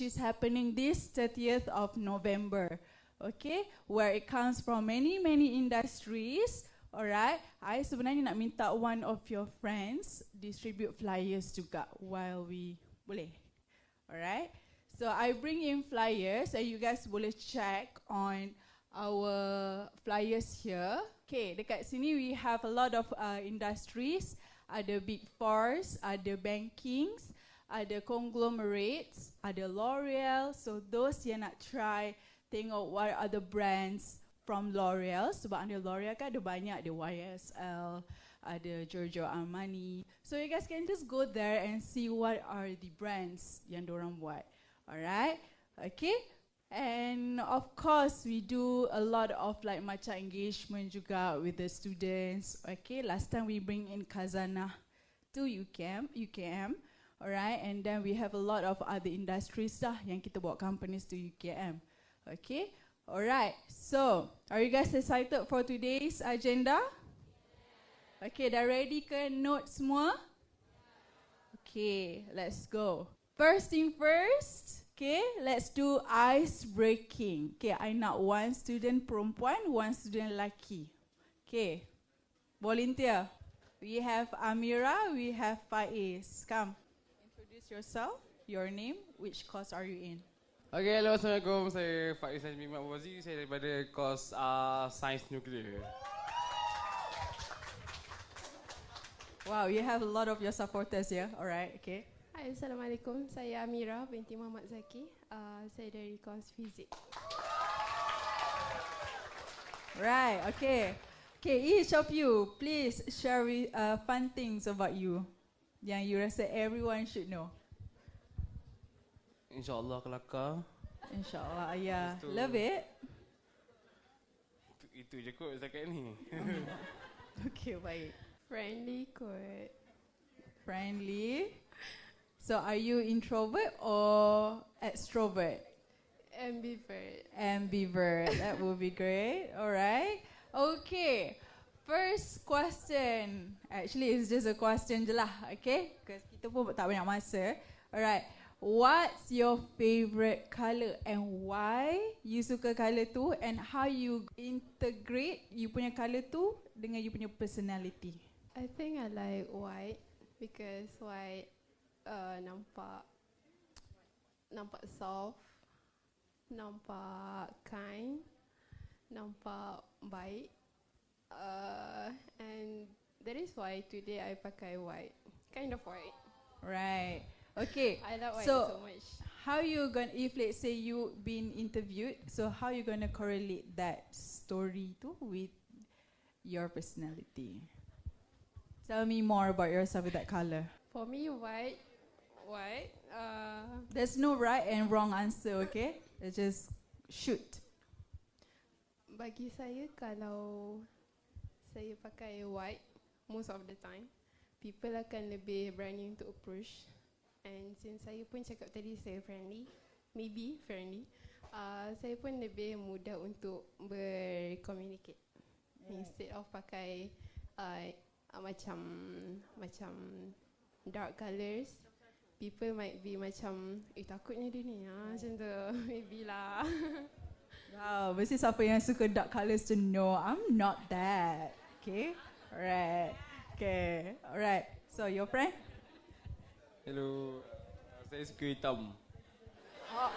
is happening this 30th of November. Okay, where it comes from many industries. Alright, I sebenarnya nak minta one of your friends distribute flyers juga while we boleh. Alright, so I bring in flyers and you guys boleh check on our flyers here. Okay, dekat sini we have a lot of industries. Ada Big Fours, ada bankings, ada conglomerates, ada L'Oreal. So those yang nak try, tengok what are the brands from L'Oreal. Sebab under L'Oreal kan ada banyak, ada YSL, ada Giorgio Armani. So you guys can just go there and see what are the brands yang diorang buat. Alright, okay. And of course we do a lot of like macam engagement juga with the students. Okay, last time we bring in Kazana to UKM. Alright, and then we have a lot of other industries lah yang kita bawa companies to UKM. Okay, alright. So, are you guys excited for today's agenda? Okay, dah ready ke note semua? Okay, let's go. First thing first, okay, let's do ice breaking. Okay, I nak one student perempuan, one student lelaki. Okay, volunteer. We have Amira, we have Faiz. Come, introduce yourself, your name, which course are you in? Okay, hello, Assalamualaikum. Saya Faiz Bin Wazi. Saya daripada kos Sains Nuklear. Wow, you have a lot of your supporters here. Alright, okay. Hai, Assalamualaikum. Saya Amira binti Muhammad Zaki. Saya dari kos Fizik. Right, okay. Okay, each of you, please share fun things about you yang you rasa everyone should know. InsyaAllah kelakar. InsyaAllah, yeah. Love it. Itu je kot setakat ni. Okay, baik. Friendly kot. Friendly. So are you introvert or extrovert? Ambivert. Ambivert. That would be great. Alright. Okay. First question. Actually, it's just a question je lah. Okay? Because kita pun tak banyak masa. Alright. What's your favorite colour and why you suka colour tu and how you integrate you punya colour tu dengan you punya personality? I think I like white because white nampak soft, nampak kind, nampak baik, and that is why today I pakai white, kind of white. Right. Okay. I love white so much. How you gonna, if let's say you been interviewed, so how you gonna correlate that story tu with your personality? Tell me more about yourself with that color. For me, white. There's no right and wrong answer, okay? It's just shoot. Bagi saya, kalau saya pakai white, most of the time, people akan lebih berani untuk approach. And since saya pun cakap tadi saya friendly, maybe friendly, saya pun lebih mudah untuk bercommunicate. Instead of pakai macam dark colours, people might be macam, takutnya dia ni, macam tu, maybe lah. Wow, mesti siapa yang suka dark colours to know, I'm not that. Okay, alright. Okay, alright. So your friend? Hello, saya suka hitam. Oh.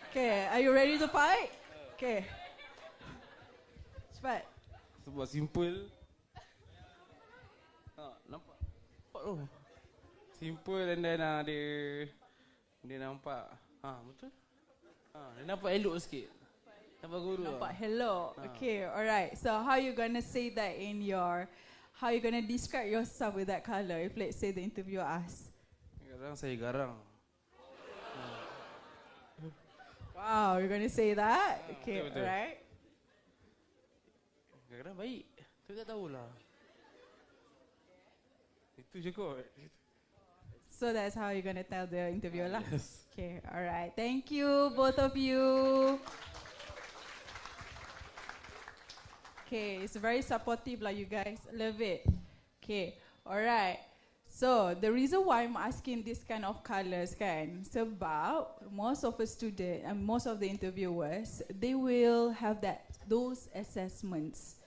Okay, are you ready to fight? Okay. Cepat. Sebab simple. Nampak? Oh. Simple and then dia nampak. Betul? Dia nampak elok sikit. Nampak guru. Nampak hello. Okay, alright. So how you gonna say that in your, how you gonna describe yourself with that colour if let's say the interviewer asks? Garang saya garang. Wow, you're gonna say that? Okay, betul. alright. Garang baik. Tapi tak tahulah. Itu je kot. So that's how you're gonna tell the interviewer lah? Yes. Okay, alright. Thank you, both of you. Okay, it's very supportive lah, you guys. Love it. Okay, alright. So the reason why I'm asking this kind of colors kan, sebab most of the student and most of the interviewers, they will have those assessments.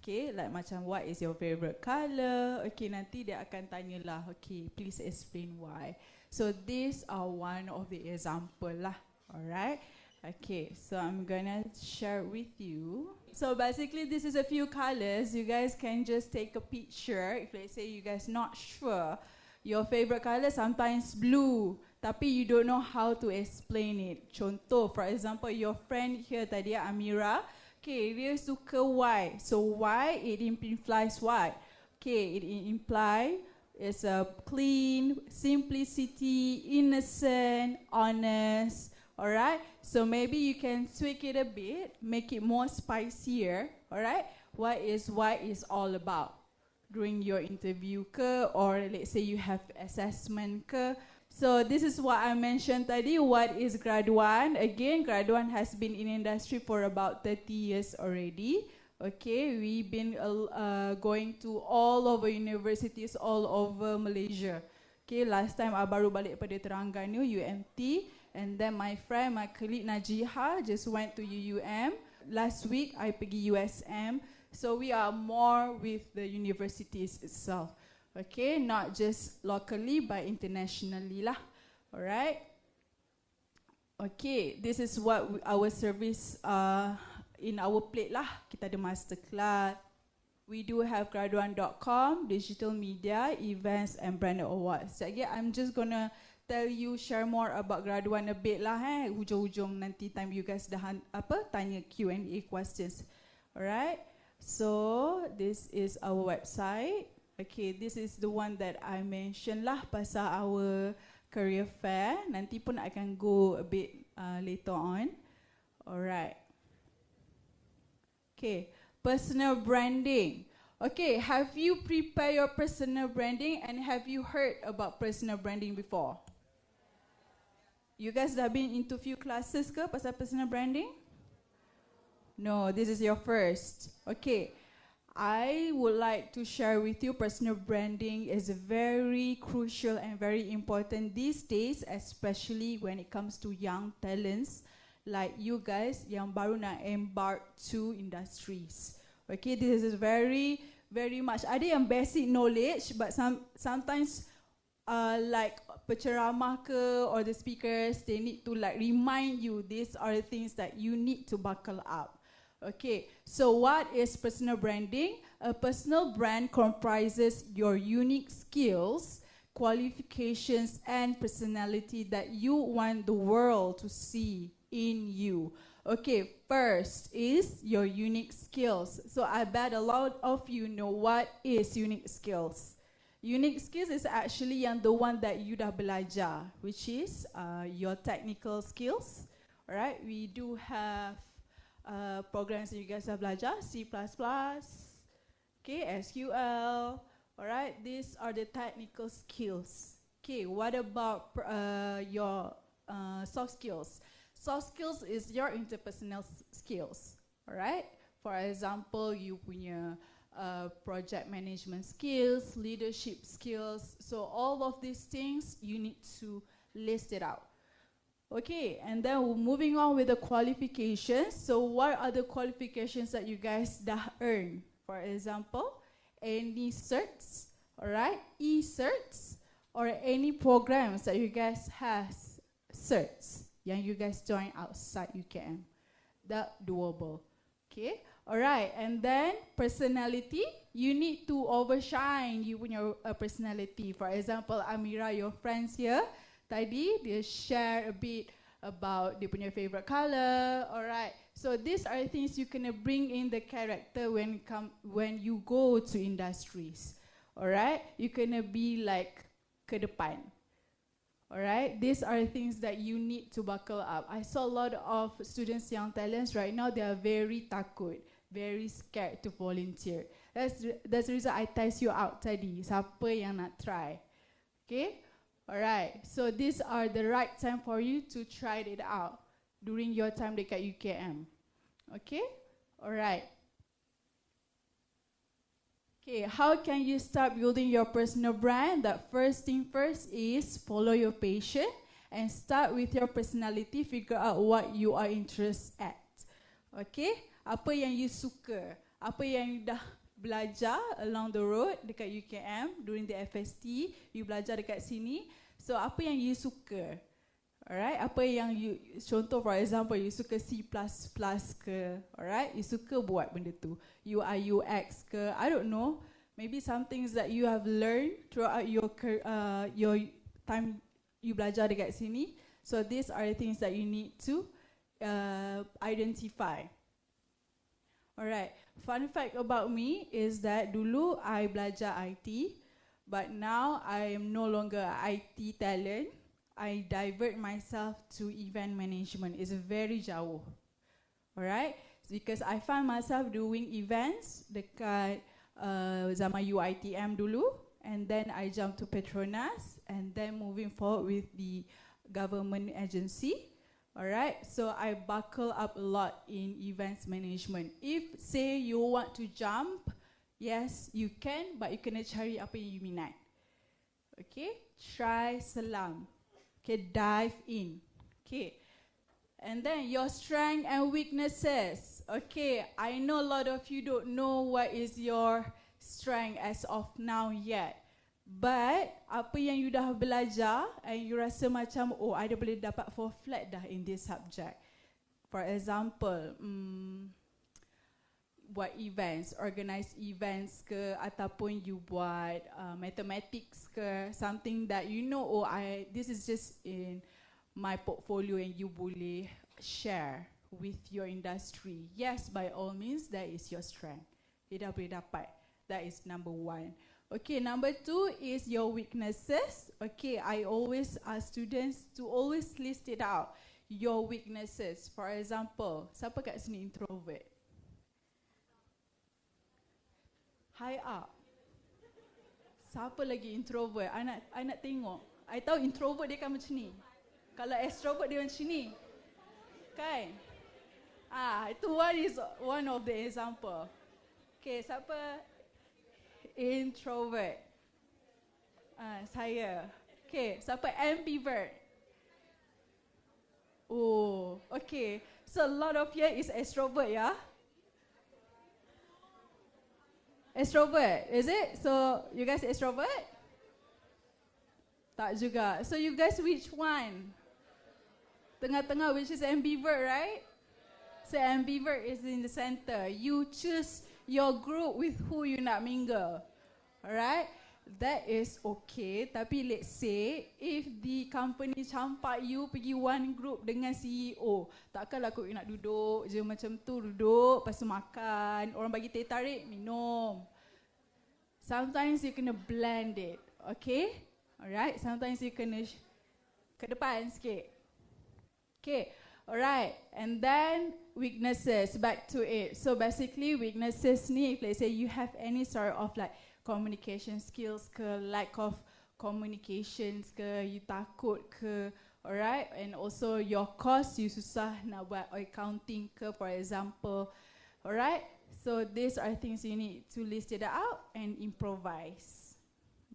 Okay, like macam what is your favorite color? Okay, nanti dia akan tanyalah, okay, please explain why. So these are one of the example lah, alright? Okay, so I'm gonna share with you. So basically this is a few colors. You guys can just take a picture. If let's say you guys not sure, your favorite color sometimes blue, tapi you don't know how to explain it. Contoh, for example, your friend here tadi, Amira, okay, dia suka white. So white, it implies what? Okay, it implies it's a clean, simplicity, innocent, honest. Alright, so maybe you can tweak it a bit, make it more spicier. Alright, what is white is all about during your interview ke, or let's say you have assessment ke. So this is what I mentioned tadi. What is graduan? Again, graduan has been in industry for about 30 years already. Okay, we've been going to all over universities all over Malaysia. Okay, last time I baru balik pada Terengganu, UMT. And then my friend, my colleague Najiha just went to UUM. Last week, I pergi USM. So we are more with the universities itself. Okay, not just locally, but internationally lah. Alright. Okay, this is what our service in our plate lah. Kita ada masterclass. We do have graduan.com, digital media, events and brand awards. So again, I'm just gonna tell you, share more about graduan a bit lah hujung-hujung nanti time you guys dah tanya Q&A questions. Alright, so this is our website. Okay, this is the one that I mentioned lah pasal our career fair. Nanti pun I can go a bit later on. Alright. Okay, personal branding. Okay, have you prepared your personal branding and have you heard about personal branding before? You guys dah been into few classes ke pasal personal branding? No, this is your first. Okay, I would like to share with you personal branding is very crucial and very important these days, especially when it comes to young talents like you guys yang baru nak embark to industries. Okay, this is very much. Ada yang basic knowledge, but sometimes like penceramah ke or the speakers, they need to like remind you these are the things that you need to buckle up. Okay, so what is personal branding? A personal brand comprises your unique skills, qualifications, and personality that you want the world to see in you. Okay, first is your unique skills. So I bet a lot of you know what is unique skills. Unique skills is actually the one that you dah belajar, which is your technical skills. Alright, we do have programs that you guys have belajar, C++, okay, SQL. Alright, these are the technical skills. Okay, what about your soft skills? Soft skills is your interpersonal skills. Alright, for example, you punya project management skills, leadership skills. So all of these things, you need to list it out. Okay, and then we're moving on with the qualifications. So what are the qualifications that you guys dah earn? For example, any certs, alright, e-certs, or any programs that you guys has certs, yang you guys join outside UKM. That doable. Okay, alright, and then personality, you need to overshine you punya personality. For example, Amira, your friends here, tadi dia share a bit about dia punya favorite color. Alright, so these are things you can bring in the character when you go to industries. Alright, you can be like ke depan. Alright, these are things that you need to buckle up. I saw a lot of students, young talents right now, they are very takut, very scared to volunteer. That's the reason I test you out tadi, siapa yang nak try. Okay, alright, so these are the right time for you to try it out during your time dekat UKM. Okay, alright. Okay, how can you start building your personal brand? The first thing first is follow your passion and start with your personality. Figure out what you are interested at. Okay, apa yang you suka, apa yang you dah belajar along the road dekat UKM during the FST, you belajar dekat sini. So apa yang you suka? Alright, apa yang you, contoh for example, you suka C++ ke, alright, you suka buat benda tu, UI UX ke, I don't know, maybe some things that you have learned throughout your time you belajar dekat sini. So these are the things that you need to identify. Alright, fun fact about me is that dulu I belajar IT, but now I am no longer IT talent. I divert myself to event management. It's very jauh. Alright? Because I find myself doing events dekat zaman UITM dulu, and then I jump to Petronas, and then moving forward with the government agency. Alright? So I buckle up a lot in events management. If say you want to jump, yes you can, but you kena cari apa yang you minat. Okay? Try selam. Okay, dive in. Okay, and then your strength and weaknesses. Okay, I know a lot of you don't know what is your strength as of now yet. But apa yang you dah belajar and you rasa macam, oh, I dah boleh dapat 4 flat dah in this subject. For example, buat events, organize events ke, ataupun you buat mathematics ke, something that you know, oh, this is just in my portfolio and you boleh share with your industry. Yes, by all means, that is your strength. You dah boleh dapat. That is number 1. Okay, number 2 is your weaknesses. Okay, I always ask students to always list it out. Your weaknesses. For example, siapa kat sini introvert? High up. Siapa lagi introvert? I nak tengok. I tahu introvert dia kan macam ni. Kalau extrovert dia macam ni. Kan? Itu one of the example. Okay, siapa introvert? Saya. Okay, siapa ambivert? Oh, okay. So a lot of you is extrovert, yeah? Extrovert, is it? So, you guys extrovert? Tak juga. So, you guys which one? Tengah-tengah, which is ambivert, right? So, ambivert is in the center. You choose your group with who you nak mingle. Alright? That is okay. Tapi let's say, if the company campak you pergi one group dengan CEO, takkanlah kau nak duduk je macam tu, duduk, lepas tu makan, orang bagi teh tarik, minum. Sometimes you kena blend it, okay? Alright, sometimes you kena ke depan sikit. Okay, alright. And then weaknesses, back to it. So basically weaknesses ni, if let's say you have any sort of like communication skills ke, lack of communications ke, you takut ke, alright, and also your course you susah nak buat accounting ke, for example, alright. So these are things you need to list it out and improvise.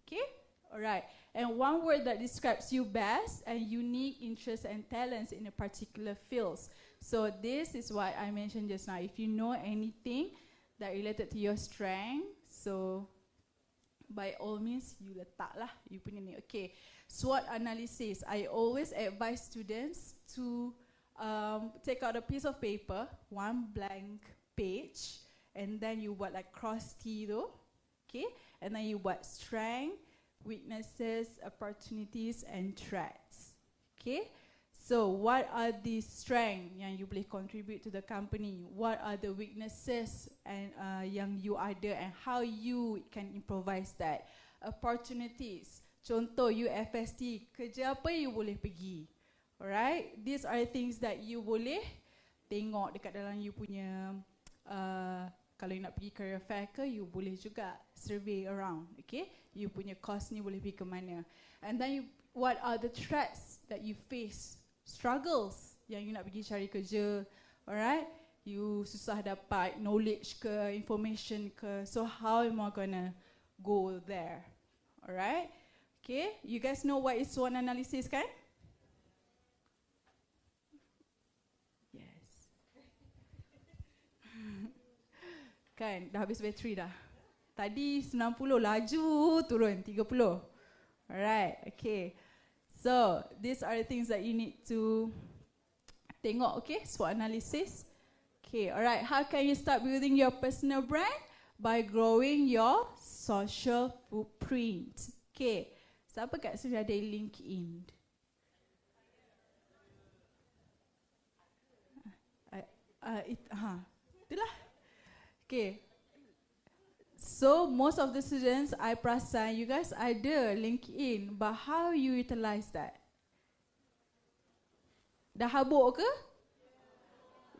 Okay, alright. And one word that describes you best and unique interests and talents in a particular fields. So this is what I mentioned just now. If you know anything that related to your strength, so by all means, you letak lah, you punya ni. Okay, SWOT analysis. I always advise students to take out a piece of paper, one blank page, and then you buat like cross T tu, okay? And then you buat strength, weaknesses, opportunities, and threats, okay? So what are the strengths yang you boleh contribute to the company? What are the weaknesses and yang you ada and how you can improvise that? Opportunities. Contoh you FST, kerja apa you boleh pergi? Alright, these are things that you boleh tengok dekat dalam you punya kalau you nak pergi career fair ke, you boleh juga survey around, okay? You punya course ni boleh pergi ke mana? And then what are the threats that you face? Struggles yang you nak pergi cari kerja, alright? you susah dapat knowledge ke, information ke. So how am I gonna go there? Alright? Okay, you guys know what is SWOT analysis kan? Yes. Kan, dah habis bateri dah. Tadi 90, laju turun 30. Alright, okay. So, these are the things that you need to tengok, okay? SWOT analysis. Okay, alright. How can you start building your personal brand? By growing your social footprint. Okay, siapa kat sini ada LinkedIn? Itulah. Okay. So, most of the students, I perasan, you guys ada LinkedIn, but how you utilize that? Dah habuk ke?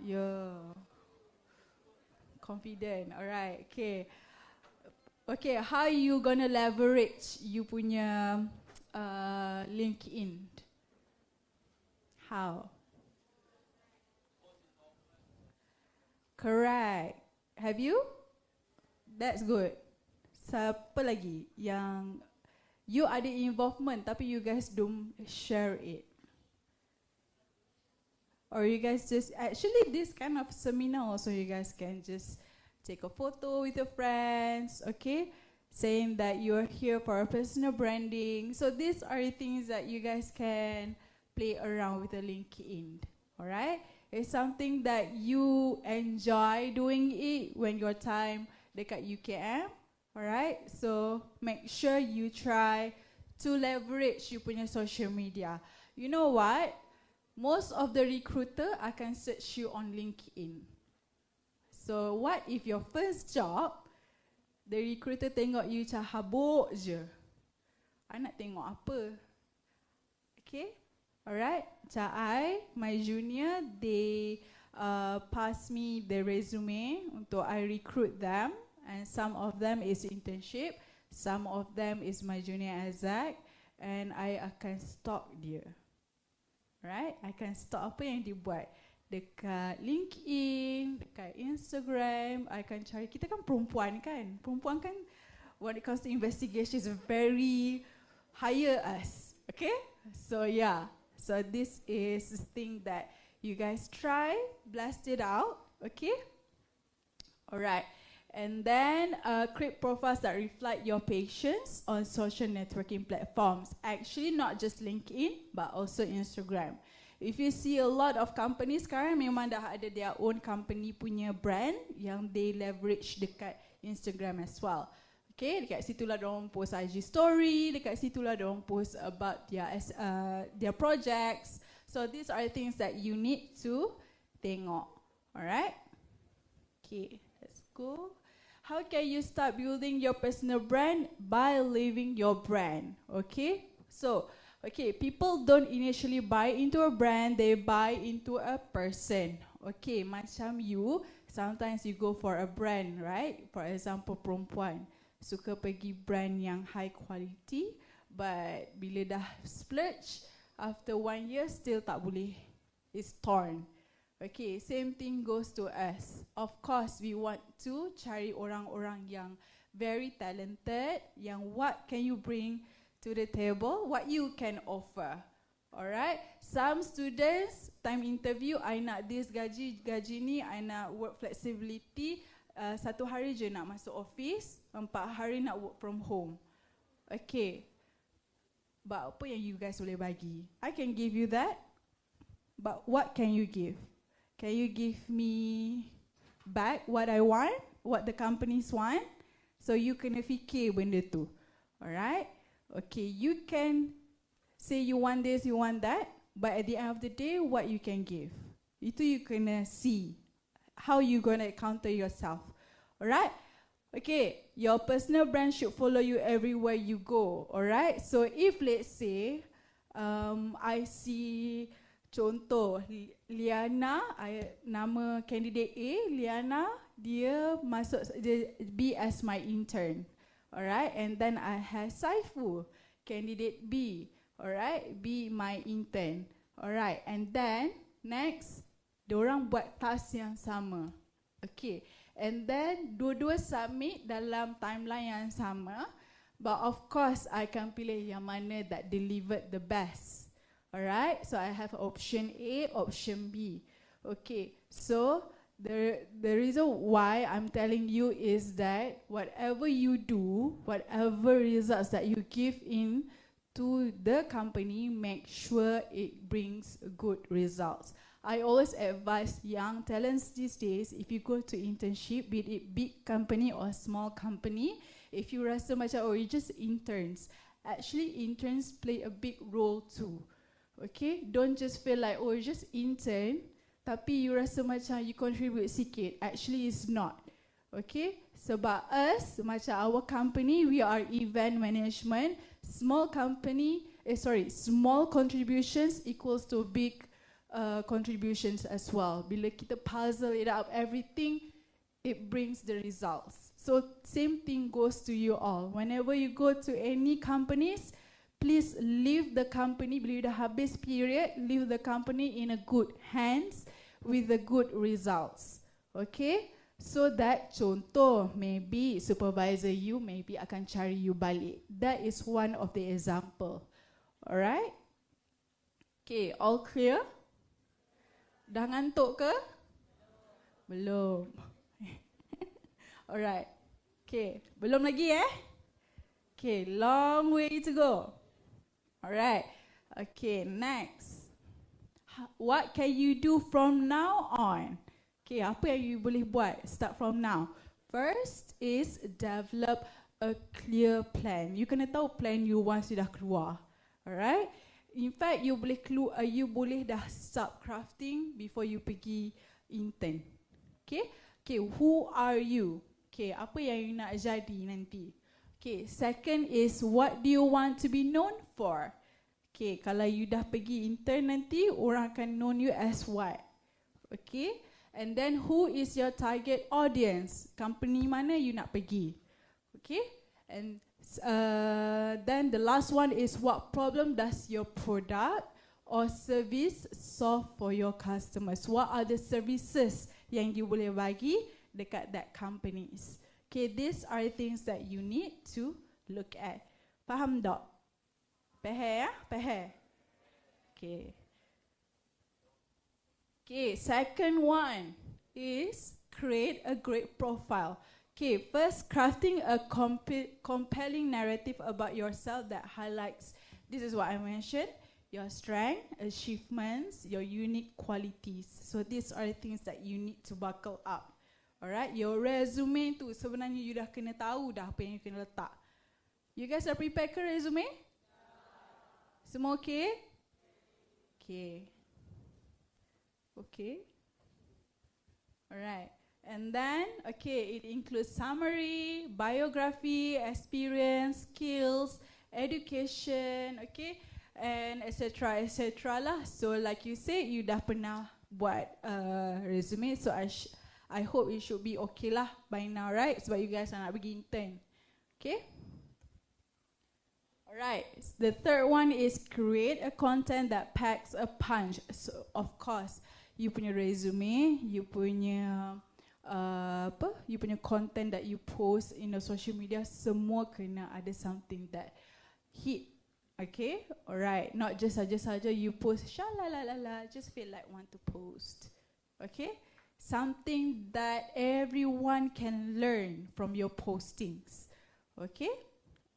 Yeah. Confident, alright, okay. Okay, how you gonna leverage you punya LinkedIn? How? Correct. Have you? That's good. Siapa lagi yang you ada involvement tapi you guys don't share it? Or you guys just, actually this kind of seminar also you guys can just take a photo with your friends, okay? Saying that you're here for a personal branding. So these are the things that you guys can play around with the LinkedIn, alright? It's something that you enjoy doing it when your time dekat UKM, alright? So make sure you try to leverage you punya social media. You know what? Most of the recruiter akan search you on LinkedIn. So what if your first job, the recruiter tengok you macam habuk je. I nak tengok apa? Okay? Alright? Macam my junior, they pass me the resume untuk I recruit them. And some of them is internship, some of them is my junior exact. And I akan stalk dia. Right? I can start apa yang dia buat dekat LinkedIn, dekat Instagram. I can cari, kita kan perempuan kan, perempuan kan when it comes to investigation is very hire us, okay? So yeah, so this is the thing that you guys try, blast it out, okay? Alright. And then create profiles that reflect your passions on social networking platforms. Actually not just LinkedIn, but also Instagram. If you see a lot of companies sekarang memang dah ada their own company punya brand yang they leverage dekat Instagram as well. Okay, dekat situlah diorang post IG story, dekat situlah diorang post about their projects. So these are things that you need to tengok. Alright? Okay, let's go. How can you start building your personal brand? By living your brand, okay? So, okay, people don't initially buy into a brand, they buy into a person. Okay, macam you, sometimes you go for a brand, right? For example, perempuan suka pergi brand yang high quality, but bila dah splurge, after 1 year still tak boleh, it's torn. Okay, same thing goes to us. Of course, we want to cari orang-orang yang very talented, yang what can you bring to the table, what you can offer. Alright, some students, time interview, I nak this gaji ni, I nak work flexibility, 1 hari je nak masuk office, 4 hari nak work from home. Okay, but apa yang you guys boleh bagi? I can give you that, but what can you give? Can you give me back what I want, what the companies want? So you kena fikir benda tu. Alright? Okay, you can say you want this, you want that, but at the end of the day, what you can give. Itu you kena see. How you gonna counter yourself. Alright? Okay, your personal brand should follow you everywhere you go. Alright? So if let's say, I see contoh Liana, nama candidate A, Liana, dia masuk, dia be as my intern. Alright, and then I have Saifu, candidate B, alright, be my intern. Alright, and then next, Diorang buat task yang sama. Okay. And then dua-dua submit dalam timeline yang sama. But of course, I can pilih yang mana that delivered the best. Alright, so I have option A, option B. Okay, so the reason why I'm telling you is that whatever you do, whatever results that you give in to the company, make sure it brings good results. I always advise young talents these days, if you go to internship, be it big company or small company, if you rasa macam, oh, you just interns, actually interns play a big role too. Okay, don't just feel like, oh, you just intern, tapi you rasa macam you contribute sikit. Actually, it's not. Okay, sebab us, macam our company, we are event management. Small contributions equals to big contributions as well. Bila kita puzzle it up, everything, it brings the results. So same thing goes to you all. Whenever you go to any companies, please leave the company, bila you dah habis period, leave the company in a good hands with the good results. Okay? So that contoh, maybe supervisor you maybe akan cari you balik. That is one of the example. Alright? Okay, all clear? Dah ngantuk ke? Belum. Alright. Okay, belum lagi Okay, long way to go. Alright. Okay, next. What can you do from now on? Okay, apa yang you boleh buat start from now? First is develop a clear plan. You kena tahu plan you once you dah keluar. Alright? In fact, you boleh dah start crafting before you pergi intern. Okay? Okay, who are you? Okay, apa yang you nak jadi nanti? Okay, second is what do you want to be known for? Okay, kalau you dah pergi intern nanti, orang akan known you as what? Okay, and then who is your target audience? Company mana you nak pergi? Okay, and then the last one is what problem does your product or service solve for your customers? What are the services yang you boleh bagi dekat that companies? Okay, these are things that you need to look at. Faham tak? Faham ya? Faham? Okay. Okay, second one is create a great profile. Okay, first, crafting a compelling narrative about yourself that highlights, this is what I mentioned, your strength, achievements, your unique qualities. So these are things that you need to buckle up. Alright, your resume tu sebenarnya you dah kena tahu dah apa yang you kena letak. You guys are prepared ke resume? Semua okay? Okay. Okay. Alright. And then, okay, it includes summary, biography, experience, skills, education, okay, and etc. lah. So like you said, you dah pernah buat resume, so I hope it should be okay lah by now, right? Sebab you guys nak pergi intern. Okay? Alright, the third one is create a content that packs a punch. So, of course, you punya resume, you punya you punya content that you post in the social media, semua kena ada something that hit. Okay? Alright, not just saja you post shalalala, just feel like want to post. Okay? Something that everyone can learn from your postings. Okay?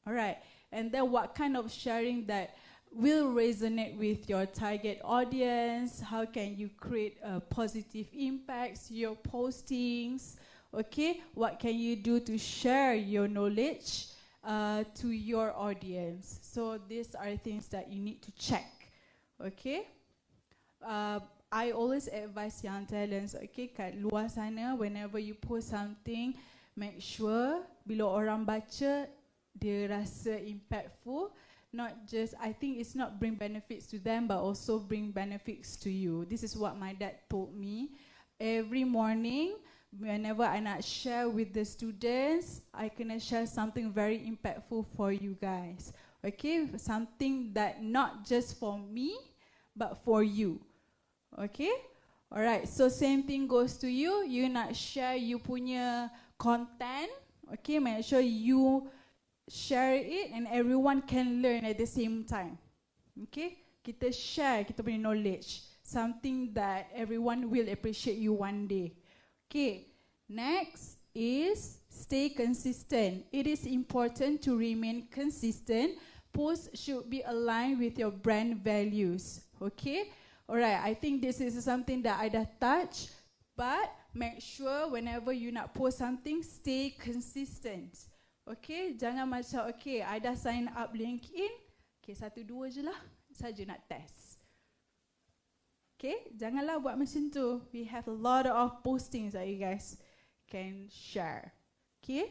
Alright. And then what kind of sharing that will resonate with your target audience? How can you create a positive impacts to your postings? Okay? What can you do to share your knowledge to your audience? So these are things that you need to check. Okay? I always advise young talents, okay, kat luar sana, whenever you post something, make sure bila orang baca, dia rasa impactful. Not just, I think it's not bring benefits to them, but also bring benefits to you. This is what my dad told me. Every morning, whenever I nak share with the students, I can share something very impactful for you guys. Okay, something that not just for me, but for you. Okay? Alright, so same thing goes to you. You nak share you punya content. Okay, make sure you share it and everyone can learn at the same time. Okay, kita share kita punya knowledge. Something that everyone will appreciate you one day. Okay, next is stay consistent. It is important to remain consistent. Posts should be aligned with your brand values. Okay, alright, I think this is something that I dah touch, but make sure whenever you nak post something, stay consistent. Okay, jangan macam, okay, I dah sign up LinkedIn, okay, 1-2 je lah, saja nak test. Okay, janganlah buat macam tu. We have a lot of postings that you guys can share. Okay.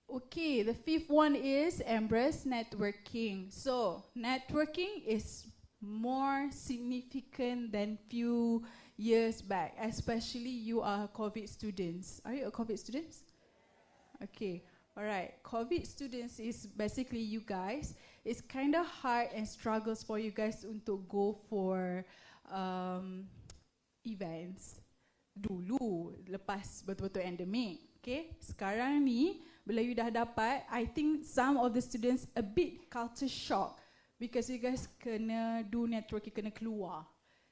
Okay, the fifth one is embrace networking. So, networking is more significant than few years back, especially you are COVID students. Are you a COVID students? Okay, alright. COVID students is basically you guys. It's kind of hard and struggles for you guys untuk go for events dulu lepas betul-betul endemic. Okay, sekarang ni bila you dah dapat, I think some of the students a bit culture shock because you guys kena do networking, kena keluar.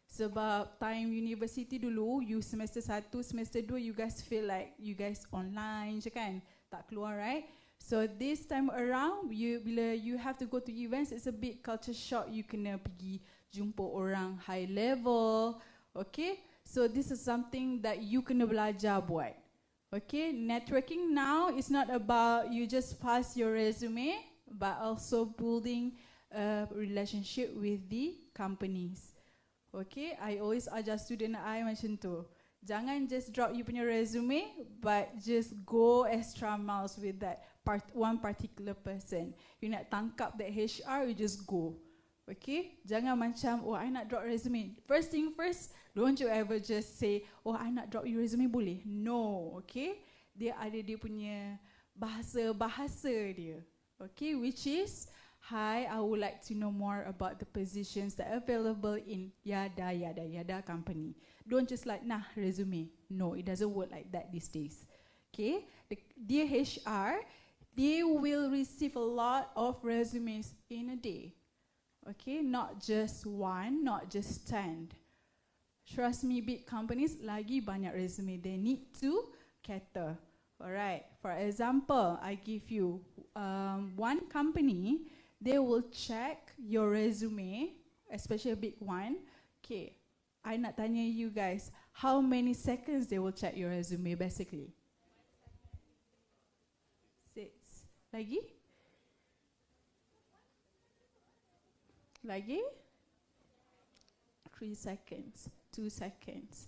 Sebab time university dulu, you semester 1, semester 2, you guys feel like you guys online je kan, tak keluar, right? So this time around, bila you have to go to events, it's a bit culture shock. You kena pergi jumpa orang high level, okay? So this is something that you kena belajar buat. Okay, networking now is not about you just pass your resume, but also building a relationship with the companies. Okay, I always ajar student I macam tu. Jangan just drop you punya resume, but just go extra miles with that one particular person. You nak tangkap that HR, you just go. Okay, jangan macam, oh I nak drop resume. First thing first, don't you ever just say, oh I nak drop your resume, boleh? No, okay. Dia ada dia punya bahasa dia. Okay, which is, hi, I would like to know more about the positions that are available in yada yada yada company. Don't just like, nah, resume. No, it doesn't work like that these days. Okay, dear HR, they will receive a lot of resumes in a day. Okay, not just one, not just 10. Trust me, big companies lagi banyak resume they need to cater. Alright, for example, I give you one company, they will check your resume, especially a big one. Okay, I nak tanya you guys, how many seconds they will check your resume basically? 6. Lagi? Lagi? 3 seconds, 2 seconds.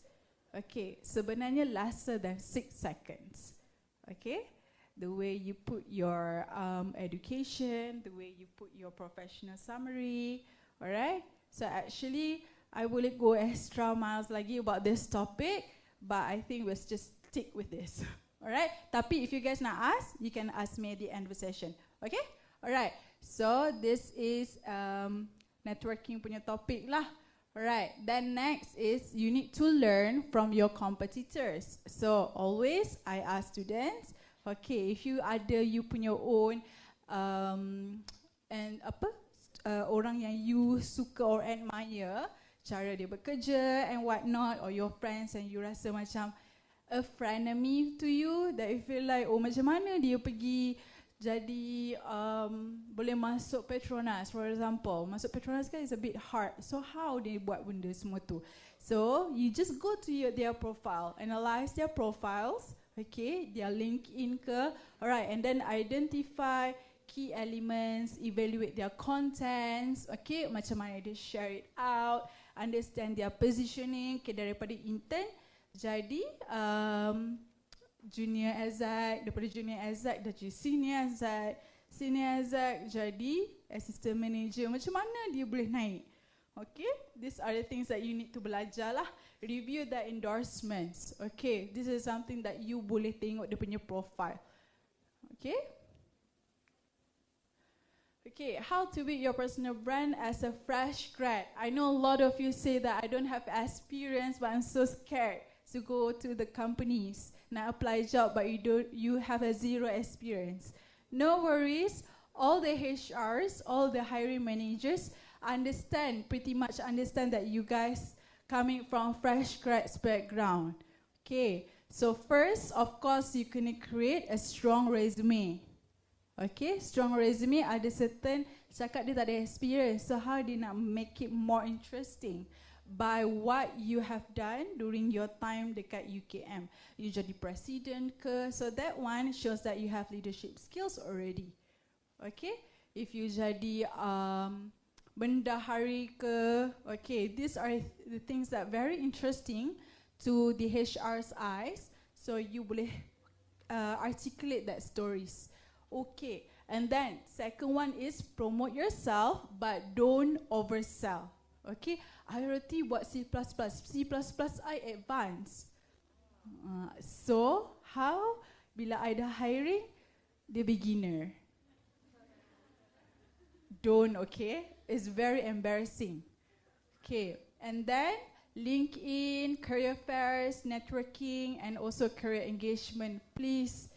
Okay, sebenarnya lesser than 6 seconds. Okay, the way you put your education, the way you put your professional summary, alright? So actually, I will go extra miles lagi about this topic, but I think we'll just stick with this. Alright, tapi if you guys nak ask, you can ask me at the end of the session. Okay, alright. So this is networking punya topik lah. Alright, then next is you need to learn from your competitors. So always I ask students, okay, if you ada you punya own and orang yang you suka or admire, cara dia bekerja and what not, or your friends and you rasa macam a frenemy to you, that you feel like, oh macam mana dia pergi jadi boleh masuk Petronas, for example. Masuk Petronas kan is a bit hard. So how dia buat benda semua tu? So you just go to their profile, analyze their profiles, okay, their LinkedIn ke, alright, and then identify key elements, evaluate their contents, okay, macam mana dia share it out, understand their positioning, okay, daripada intern jadi junior exec, daripada junior exec dah jadi senior exec jadi assistant manager, macam mana dia boleh naik. Okay, these are the things that you need to belajar lah. Review the endorsements. Okay, this is something that you boleh tengok dia punya profile. Okay. Okay, how to build your personal brand as a fresh grad. I know a lot of you say that I don't have experience, but I'm so scared to go to the companies and apply job, but you have a zero experience. No worries, all the HRs, all the hiring managers pretty much understand that you guys coming from fresh grads background. Okay, so first, of course, you can create a strong resume. Okay, strong resume ada certain cakap dia tak ada experience. So how dia nak make it more interesting? By what you have done during your time dekat UKM. You jadi president ke? So that one shows that you have leadership skills already. Okay, if you jadi bendahari ke? Okay, these are the things that very interesting to the HR's eyes. So you boleh articulate that stories. Okay, and then second one is promote yourself but don't oversell. Okay, I already buat C++, I advance. So how bila I dah hiring, dia beginner. Don't, okay? It's very embarrassing. Okay, and then LinkedIn, career fairs, networking, and also career engagement. Please,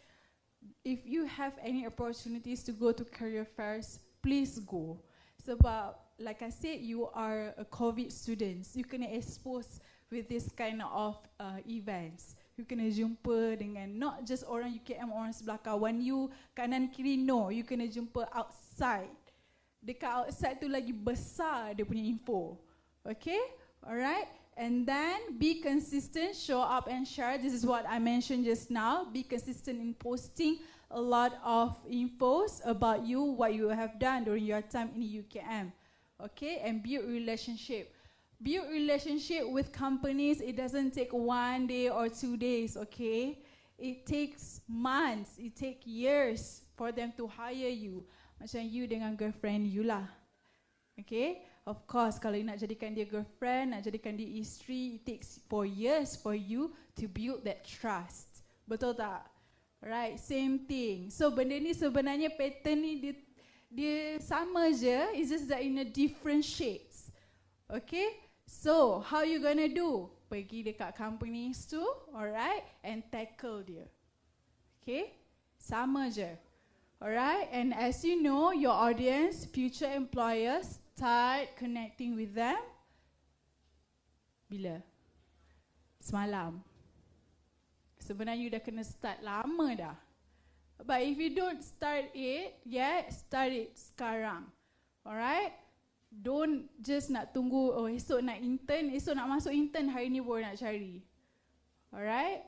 if you have any opportunities to go to career fairs, please go. Sebab, like I said, you are a COVID student. You kena expose with this kind of events. You kena jumpa dengan not just orang UKM, orang sebelah kawan you, kanan kiri, no. You kena jumpa outside. Dekat outside tu lagi besar dia punya info. Okay? Alright? And then be consistent, show up and share. This is what I mentioned just now. Be consistent in posting a lot of infos about you, what you have done during your time in UKM. Okay, and build relationship. Build relationship with companies. It doesn't take 1 day or 2 days, okay? It takes months, it takes years for them to hire you. Macam you dengan girlfriend you lah. Okay, of course, kalau you nak jadikan dia girlfriend, nak jadikan dia isteri, it takes 4 years for you to build that trust. Betul tak? Right, same thing. So benda ni sebenarnya pattern ni dia sama je, it's just that in a different shades. Okay, so how you gonna do? Pergi dekat companies tu, alright, and tackle dia. Okay, sama je. Alright, and as you know, your audience, future employers, start connecting with them. Bila? Semalam. Sebenarnya you dah kena start lama dah. But if you don't start it yet, start it sekarang. Alright? Don't just nak tunggu, oh esok nak intern, esok nak masuk intern, hari ni baru nak cari. Alright?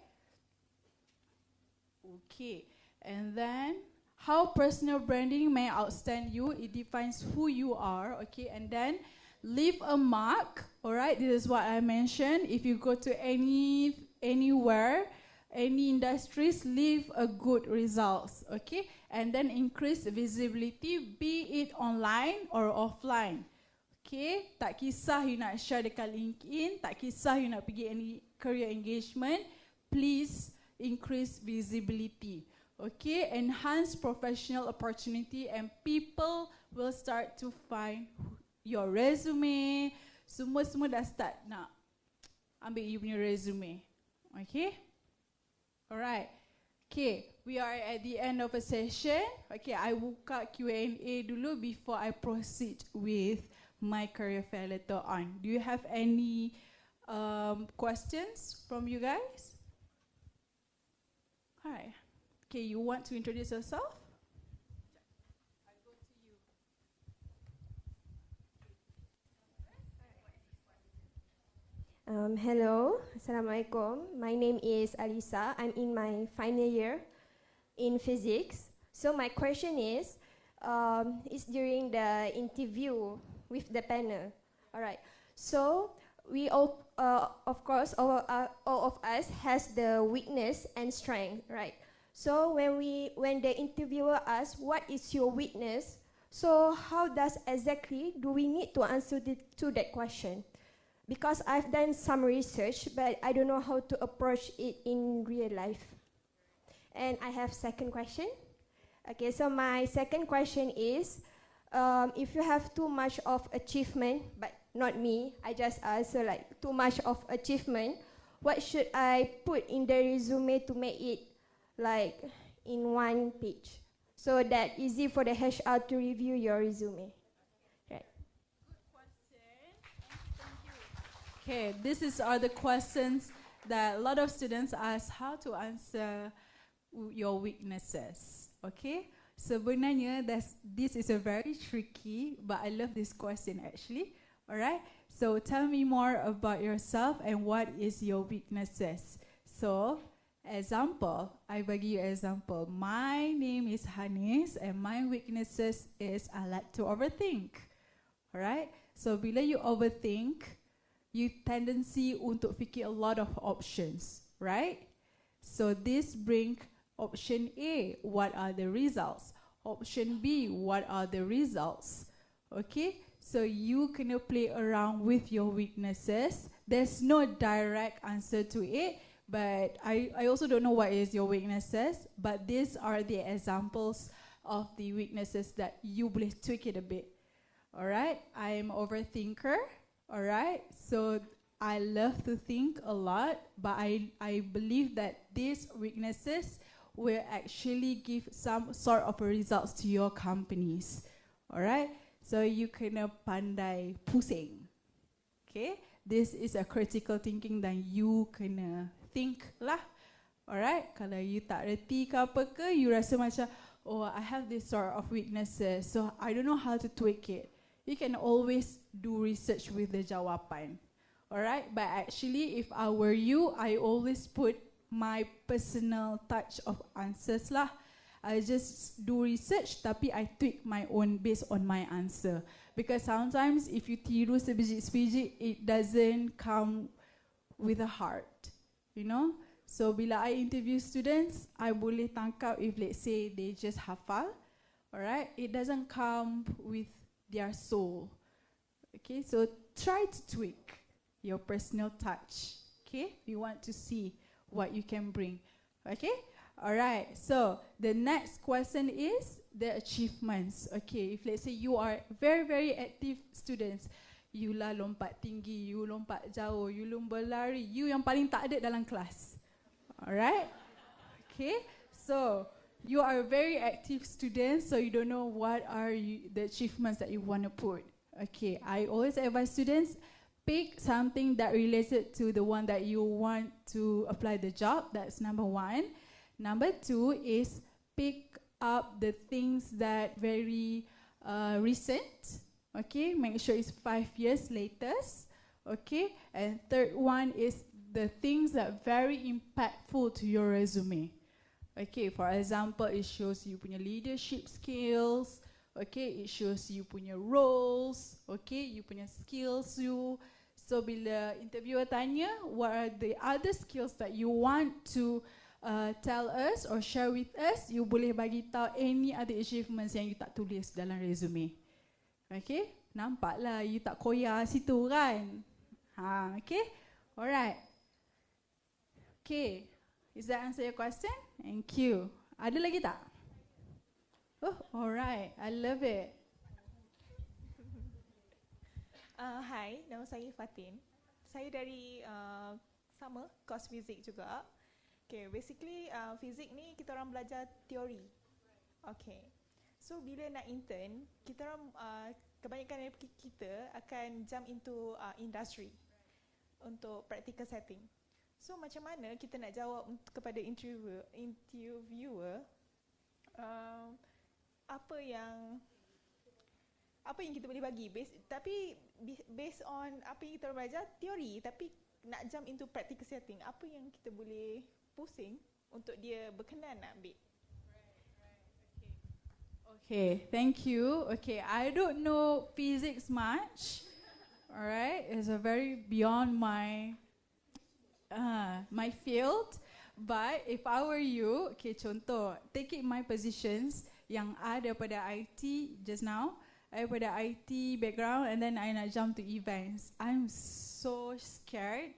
Okay. And then, how personal branding may outstand you, it defines who you are, okay? And then, leave a mark, alright? This is what I mentioned. If you go to anywhere, any industries, leave a good results, okay? And then increase visibility, be it online or offline, okay? Tak kisah you nak share dekat LinkedIn, tak kisah you nak pergi any career engagement, please increase visibility, okay? Enhance professional opportunity and people will start to find your resume. Semua dah start nak ambil you punya resume, okay? Alright, okay, we are at the end of a session. Okay, I buka Q&A dulu before I proceed with my career fair later on. Do you have any questions from you guys? Alright, okay, you want to introduce yourself? Hello, Assalamualaikum. My name is Alisa. I'm in my final year in physics. So my question is during the interview with the panel. Alright. So we all, of course, all of us has the weakness and strength, right? So when the interviewer asks, "What is your weakness?" So how does exactly do we need to answer to that question? Because I've done some research, but I don't know how to approach it in real life. And I have second question. Okay, so my second question is, if you have too much of achievement, but not me, I just answer like too much of achievement, what should I put in the resume to make it like in one page, so that easy for the HR to review your resume? Right. Okay, are the questions that a lot of students ask, how to answer your weaknesses. Okay, sebenarnya this is a very tricky, but I love this question actually. All right, so tell me more about yourself and what is your weaknesses. So, example, I bagi you example. My name is Hanis and my weaknesses is I like to overthink. All right, so bila you overthink, you tendency untuk fikir a lot of options, right? So this bring option A, what are the results? Option B, what are the results? Okay, so you kena play around with your weaknesses. There's no direct answer to it, but I also don't know what is your weaknesses, but these are the examples of the weaknesses that you boleh tweak it a bit. Alright, I'm overthinker. Alright, so I love to think a lot, but I believe that these weaknesses will actually give some sort of results to your companies. Alright, so you kena pandai pusing. Okay, this is a critical thinking that you kena think lah. Alright, kalau you tak reti ke apa ke, you rasa macam, oh I have this sort of weaknesses, so I don't know how to tweak it. You can always do research with the jawapan. Alright, but actually if I were you, I always put my personal touch of answers lah. I just do research tapi I tweak my own based on my answer. Because sometimes if you tiru sebiji-sebiji, it doesn't come with a heart, you know. So bila I interview students, I boleh tangkap if let's say they just hafal, alright, it doesn't come with their soul. Okay, so try to tweak your personal touch. Okay, you want to see what you can bring. Okay, alright, so the next question is the achievements. Okay, if let's say you are very active students, you lah lompat tinggi, you lompat jauh, you lumba lari, you yang paling tak ada dalam kelas. Alright, okay, so you are very active students, so you don't know what are the achievements that you want to put. Okay, I always advise students, pick something that related to the one that you want to apply the job. That's number one. Number two is pick up the things that very recent. Okay, make sure it's 5 years latest. Okay, and third one is the things that very impactful to your resume. Okay, for example, it shows you punya leadership skills. Okay, it shows you punya roles. Okay, you punya skills you. So bila interviewer tanya, what are the other skills that you want to tell us or share with us, you boleh bagi tahu any other achievements yang you tak tulis dalam resume. Okay, nampaklah you tak koyak situ kan? Ha, okay, alright. Okay, is that answer your question? Thank you. Ada lagi tak? Oh, alright, I love it. Hai, nama saya Fatin. Saya dari sama course fizik juga. Okay, basically fizik ni kita orang belajar teori. Okay, so bila nak intern, kita orang kebanyakan dari kita akan jump into industry untuk practical setting. So macam mana kita nak jawab kepada interviewer apa yang kita boleh bagi based on apa yang kita belajar teori, tapi nak jump into practical setting, apa yang kita boleh pusing untuk dia berkenan nak ambil. Okay, thank you. Okay, I don't know physics much. Alright, it's a very beyond my field. But if I were you, okay, contoh, take it my positions yang ada pada IT just now, I pada IT background, and then I nak jump to events. I'm so scared.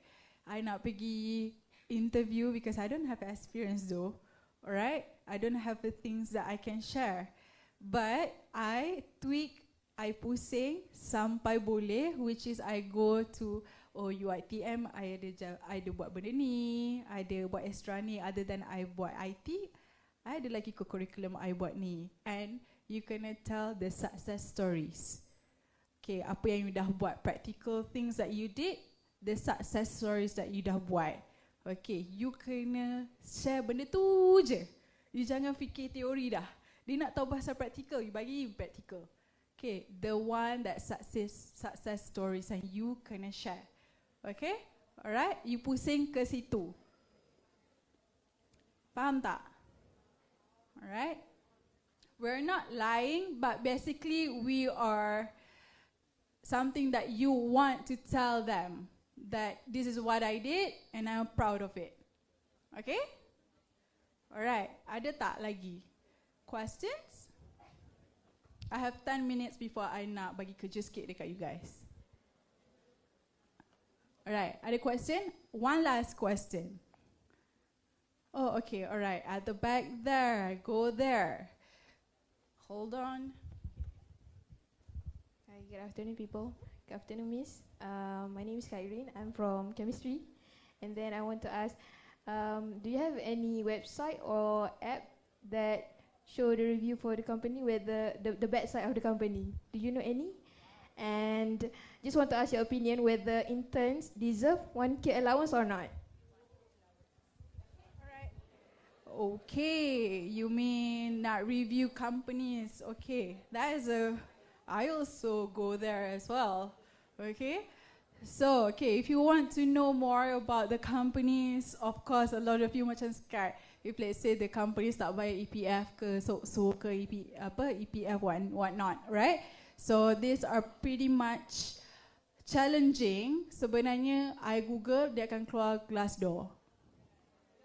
I nak pergi interview because I don't have experience though. Alright, I don't have the things that I can share. But I tweak I pusing sampai boleh, which is I go to UiTM, I ada buat benda ni, I ada buat extra ni, other than I buat IT, I ada lagi curriculum I buat ni. And you kena tell the success stories. Okay, apa yang you dah buat, practical things that you did, the success stories that you dah buat. Okay, you kena share benda tu je. You jangan fikir teori dah. Dia nak tahu pasal practical, you bagi practical. Okay, the one that success stories and you kena share. Okay, alright, you pusing ke situ. Faham tak? Alright. We're not lying, but basically we are something that you want to tell them that this is what I did and I'm proud of it. Okay? Alright, ada tak lagi questions? I have 10 minutes before I nak bagi kerja sikit dekat you guys. Alright, ada question? One last question. Oh, okay, alright. At the back there, go there. Hold on. Hi, good afternoon, people. Good afternoon, Miss. My name is Kyrene. I'm from chemistry. And then I want to ask, do you have any website or app that show the review for the company with the bad side of the company? Do you know any? And just want to ask your opinion whether interns deserve 1K allowance or not. Okay, you mean not review companies? Okay, that is I also go there as well. Okay, so okay, if you want to know more about the companies, of course, a lot of you macam scared. If let's say the companies tak bayar EPF ke, so ke EPF what not, right? So these are pretty much challenging. Sebenarnya I Google, dia akan keluar Glassdoor,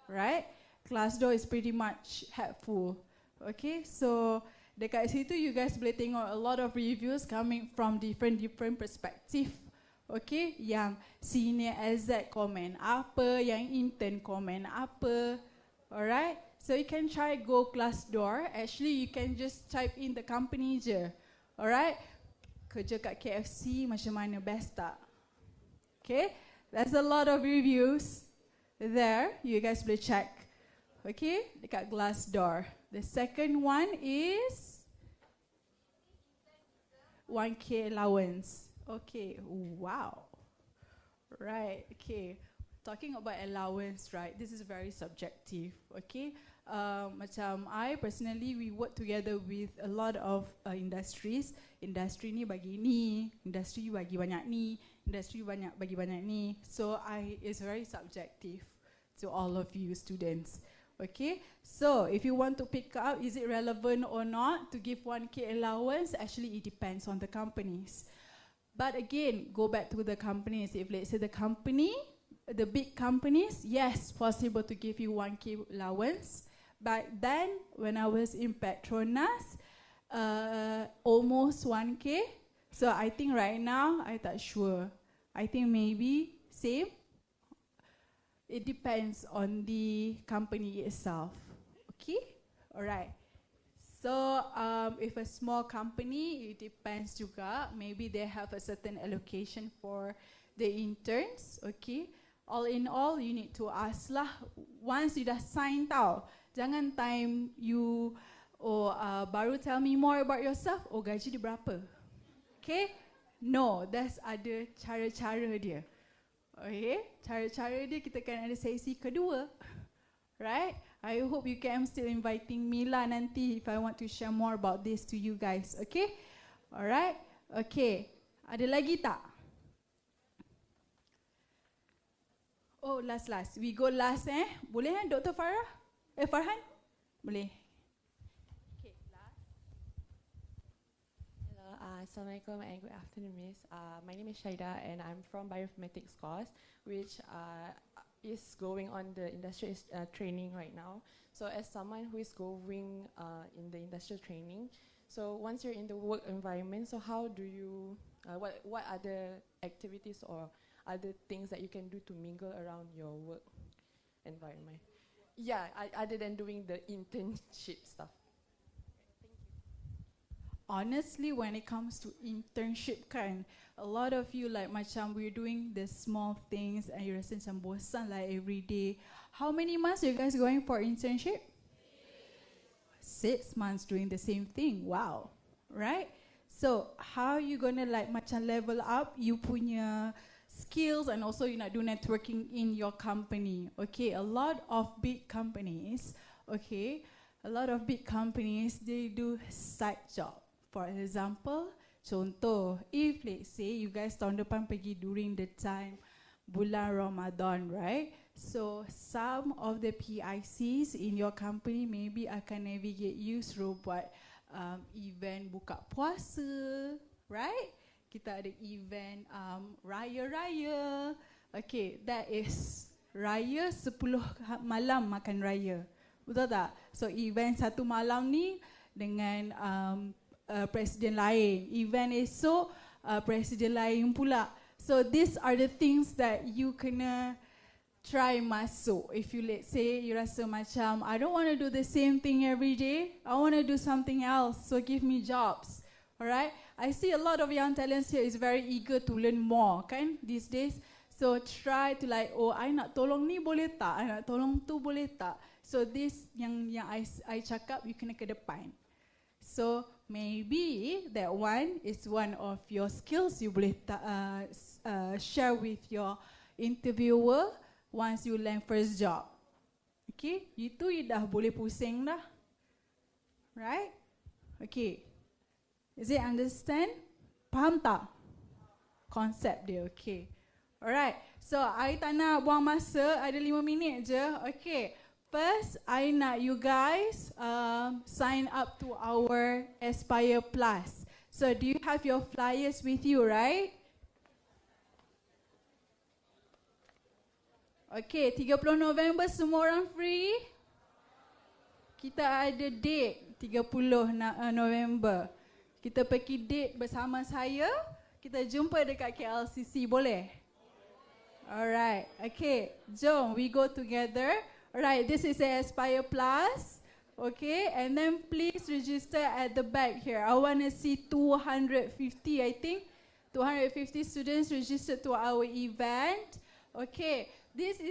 right? Glassdoor is pretty much helpful. Okay, so dekat situ you guys boleh tengok a lot of reviews coming from different perspective. Okay, yang senior exec komen apa, yang intern komen apa. Alright, so you can try go Glassdoor. Actually, you can just type in the company je. Alright, kerja kat KFC macam mana, best tak? Okay, there's a lot of reviews there. You guys boleh check. Okay, dekat Glassdoor. The second one is 1K allowance. Okay, wow. Right, okay. Talking about allowance, right, this is very subjective, okay? Macam I personally, we work together with a lot of industries. Industri ni bagi ni, industri bagi banyak ni, industri bagi banyak ni. So it's very subjective to all of you students, okay? So if you want to pick up, is it relevant or not to give 1K allowance? Actually, it depends on the companies. But again, go back to the companies. If let's say the company, the big companies, yes, possible to give you 1K allowance. Back then, when I was in Petronas, almost 1K. So I think right now, I'm not sure. I think maybe same. It depends on the company itself. Okay, all right. So if a small company, it depends juga. Maybe they have a certain allocation for the interns. Okay. All in all, you need to ask lah. Once you dah sign tau, jangan time you baru tell me more about yourself. Oh, gaji dia berapa? Okay? No, that's ada cara-cara dia. Okay? Cara-cara dia kita kan ada sesi kedua. Right? I hope you can still inviting me lah nanti if I want to share more about this to you guys. Okay? Alright? Okay. Ada lagi tak? Oh, last. We go last Boleh Dr. Farah? Farhan? Boleh. Okay, last. Hello, Assalamualaikum and good afternoon, Miss. My name is Shaida and I'm from Bioinformatics course, which is going on the industrial training right now. So as someone who is going in the industrial training, so once you're in the work environment, so how do you, what are the activities or other things that you can do to mingle around your work environment? Yeah, other than doing the internship stuff. Thank you. honestly, when it comes to internship kan, a lot of you like macam we're doing the small things and you rasa macam bosan like every day. How many months are you guys going for internship? 6 months doing the same thing. Wow. Right? So how you gonna like macam level up you punya skills and also you nak do networking in your company. Okay, a lot of big companies, they do side job. For example, contoh, if let's say you guys tahun depan pergi during the time bulan Ramadan, right? So some of the PICs in your company maybe akan navigate you suruh buat event buka puasa, right? Kita ada event raya-raya. Okay, that is raya 10 malam makan raya. Betul tak? So event satu malam ni dengan presiden lain. Event esok presiden lain pula. So these are the things that you kena try masuk. If you let's say you rasa macam I don't want to do the same thing every day. I want to do something else. So give me jobs. Alright? I see a lot of young talents here is very eager to learn more kan these days. So try to like, oh I nak tolong ni boleh tak? I nak tolong tu boleh tak? So this yang I cakap you kena ke depan. So maybe that one is one of your skills you boleh share with your interviewer once you land first job. Okay, itu you dah boleh pusing dah. Right? Okay. Is it understand? Faham tak? Konsep dia, okay. Alright, so I tak nak buang masa, ada 5 minit je. Okay, first I nak you guys sign up to our Aspire Plus. So do you have your flyers with you, right? Okay, 30 November semua orang free? Kita ada date 30 November. Kita pergi date bersama saya. Kita jumpa dekat KLCC, boleh? Alright, okay. Jom, we go together. Alright, this is the Aspire Plus. Okay, and then please register at the back here. I want to see 250, I think. 250 students registered to our event. Okay, this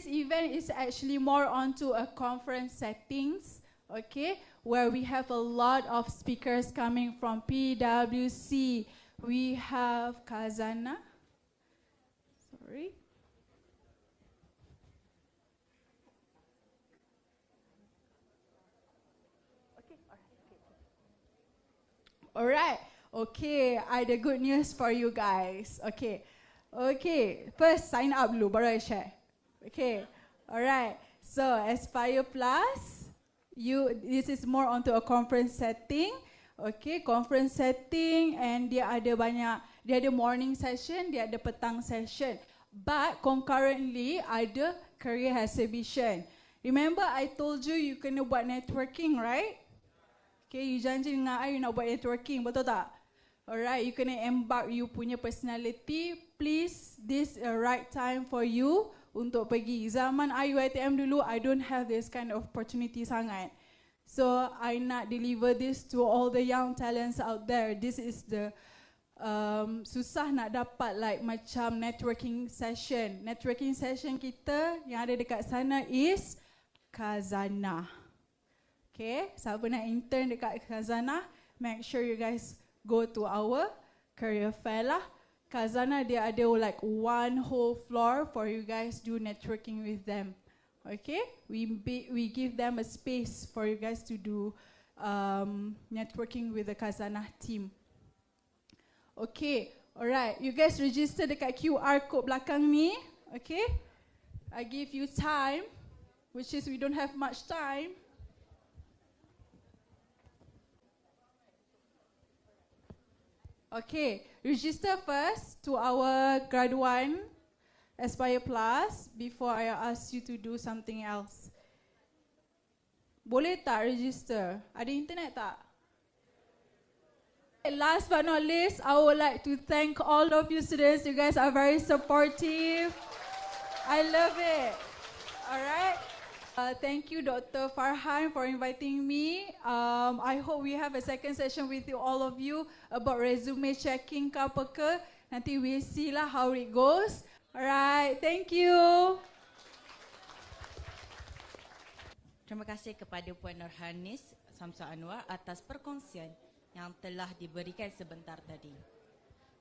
event is actually more onto a conference settings. Okay, where we have a lot of speakers coming from PwC. We have Kazana. Sorry. Okay, alright. Okay, I had a good news for you guys. Okay. Okay, first sign up dulu, baru I share. Okay, alright. So, Aspire Plus. This is more onto a conference setting. Okay, conference setting and dia ada morning session, dia ada petang session. But concurrently ada career exhibition. Remember I told you you kena buat networking, right? Okay, you janji dengan I you nak buat networking, betul tak? Alright, you kena embark you punya personality. Please, this is the right time for you untuk pergi. Zaman IUITM dulu, I don't have this kind of opportunity sangat. So, I nak deliver this to all the young talents out there. This is the susah nak dapat like macam networking session. Networking session kita yang ada dekat sana is Khazanah. Okay, siapa nak intern dekat Khazanah, make sure you guys go to our career fair lah. Khazanah dia ada like one whole floor for you guys do networking with them. Okay, we give them a space for you guys to do networking with the Khazanah team. Okay, alright, you guys register dekat QR code belakang ni. Okay, I give you time, which is we don't have much time. Okay, register first to our grad 1 Aspire Plus before I ask you to do something else. Boleh tak register? Ada internet tak? Last but not least, I would like to thank all of you students. You guys are very supportive. I love it. Alright? Thank you, Dr. Farhan, for inviting me. I hope we have a second session with you, all of you, about resume checking ke apa ke. Nanti we'll see lah how it goes. Alright, thank you. Terima kasih kepada Puan Nurhanis Samsul Anwar atas perkongsian yang telah diberikan sebentar tadi.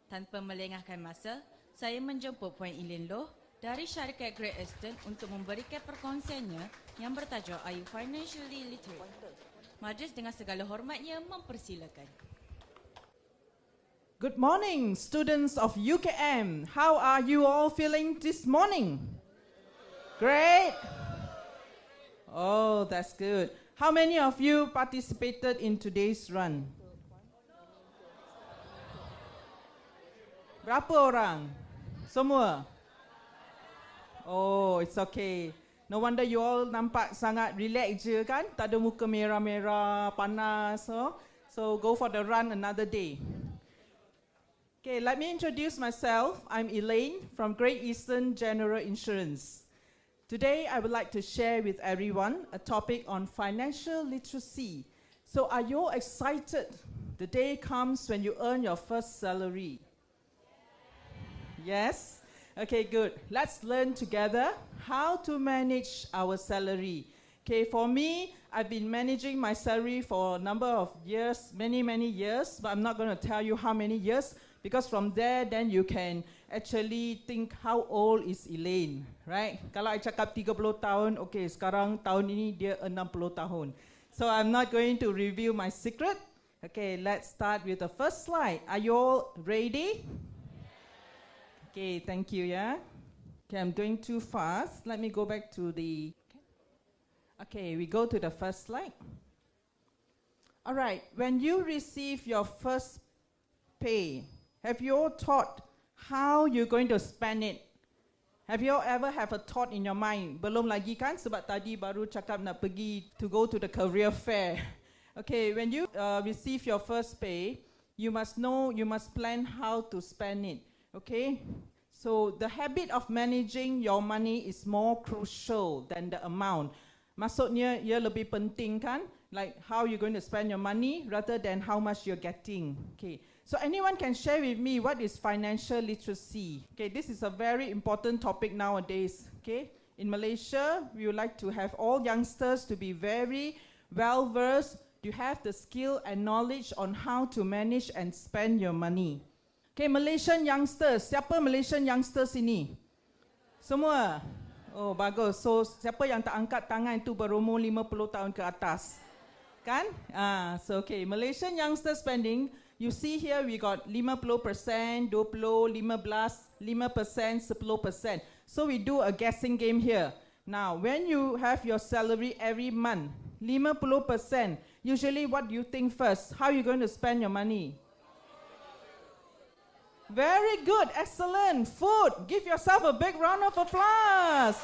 Tanpa melengahkan masa, saya menjemput Puan Eileen Loh dari syarikat Great Eastern untuk memberikan perkongsiannya yang bertajuk Are You Financially Literate? Majlis dengan segala hormatnya mempersilakan. Good morning, students of UKM. How are you all feeling this morning? Great. Oh, that's good. How many of you participated in today's run? Berapa orang? Semua? Oh, it's okay. No wonder you all nampak sangat relax je kan? Tak ada muka merah-merah, panas. So go for the run another day. Okay, let me introduce myself. I'm Elaine from Great Eastern General Insurance. Today, I would like to share with everyone a topic on financial literacy. So are you excited? The day comes when you earn your first salary. Yes? Okay, good. Let's learn together how to manage our salary. Okay, for me, I've been managing my salary for a number of years, many years, but I'm not going to tell you how many years, because from there, then you can actually think how old is Elaine, right? Kalau I cakap 30 tahun, okay, sekarang tahun ini dia 60 tahun. So I'm not going to reveal my secret. Okay, let's start with the first slide. Are you all ready? Okay, thank you, yeah. Okay, I'm doing too fast. Let me go back to the... Okay, we go to the first slide. All right, when you receive your first pay, have you all thought how you're going to spend it? Have you all ever have a thought in your mind? Belum lagi kan, sebab tadi baru cakap nak pergi to go to the career fair. Okay, when you receive your first pay, you must know, you must plan how to spend it. Okay, so the habit of managing your money is more crucial than the amount. Maksudnya, ia lebih penting kan? Like how you're going to spend your money rather than how much you're getting. Okay, so anyone can share with me what is financial literacy? Okay, this is a very important topic nowadays. Okay, in Malaysia, we would like to have all youngsters to be very well versed. You have the skill and knowledge on how to manage and spend your money. Okay, Malaysian youngsters. Siapa Malaysian youngsters ini? Semua? Oh, bagus. So, siapa yang tak angkat tangan itu berumur 50 tahun ke atas? Kan? So, okay. Malaysian youngsters spending, you see here we got 50%, 20, 15, 5%, 10%. So, we do a guessing game here. Now, when you have your salary every month, 50%, usually what do you think first? How are you going to spend your money? Very good, excellent. Food. Give yourself a big round of applause.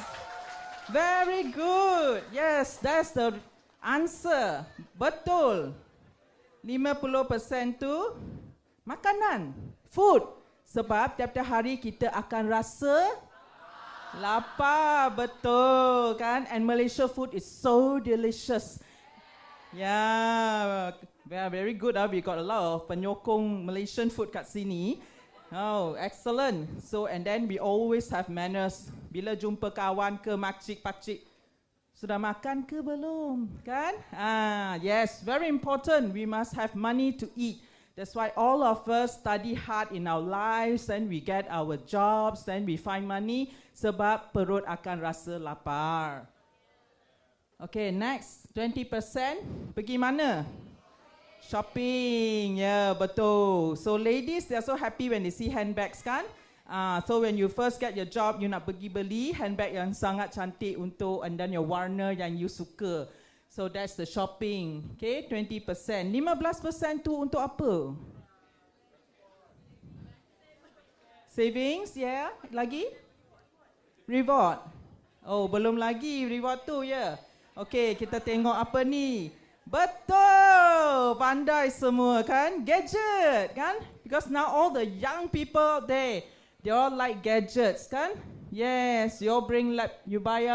Very good. Yes, that's the answer. Betul. 50% tu makanan, food. Sebab tiap-tiap hari kita akan rasa lapar, betul kan? And Malaysia food is so delicious. Yeah, very good. We got a lot of penyokong Malaysian food kat sini. Oh, excellent. So, and then we always have manners. Bila jumpa kawan ke makcik-pakcik, sudah makan ke belum? Kan? Yes, very important. We must have money to eat. That's why all of us study hard in our lives, and we get our jobs, then we find money, sebab perut akan rasa lapar. Okay, next, 20%. Pergi mana? Shopping, yeah, betul. So ladies, they're so happy when they see handbags kan? So when you first get your job, you nak pergi beli handbag yang sangat cantik untuk, and then your warna yang you suka. So that's the shopping. Okay, 20%. 15% tu untuk apa? Savings, yeah. Lagi? Reward. Oh, belum lagi reward tu, ya. Yeah. Okay, kita tengok apa ni. Betul, pandai semua kan? Gadget kan? Because now all the young people they all like gadgets kan? Yes, you all bring you buy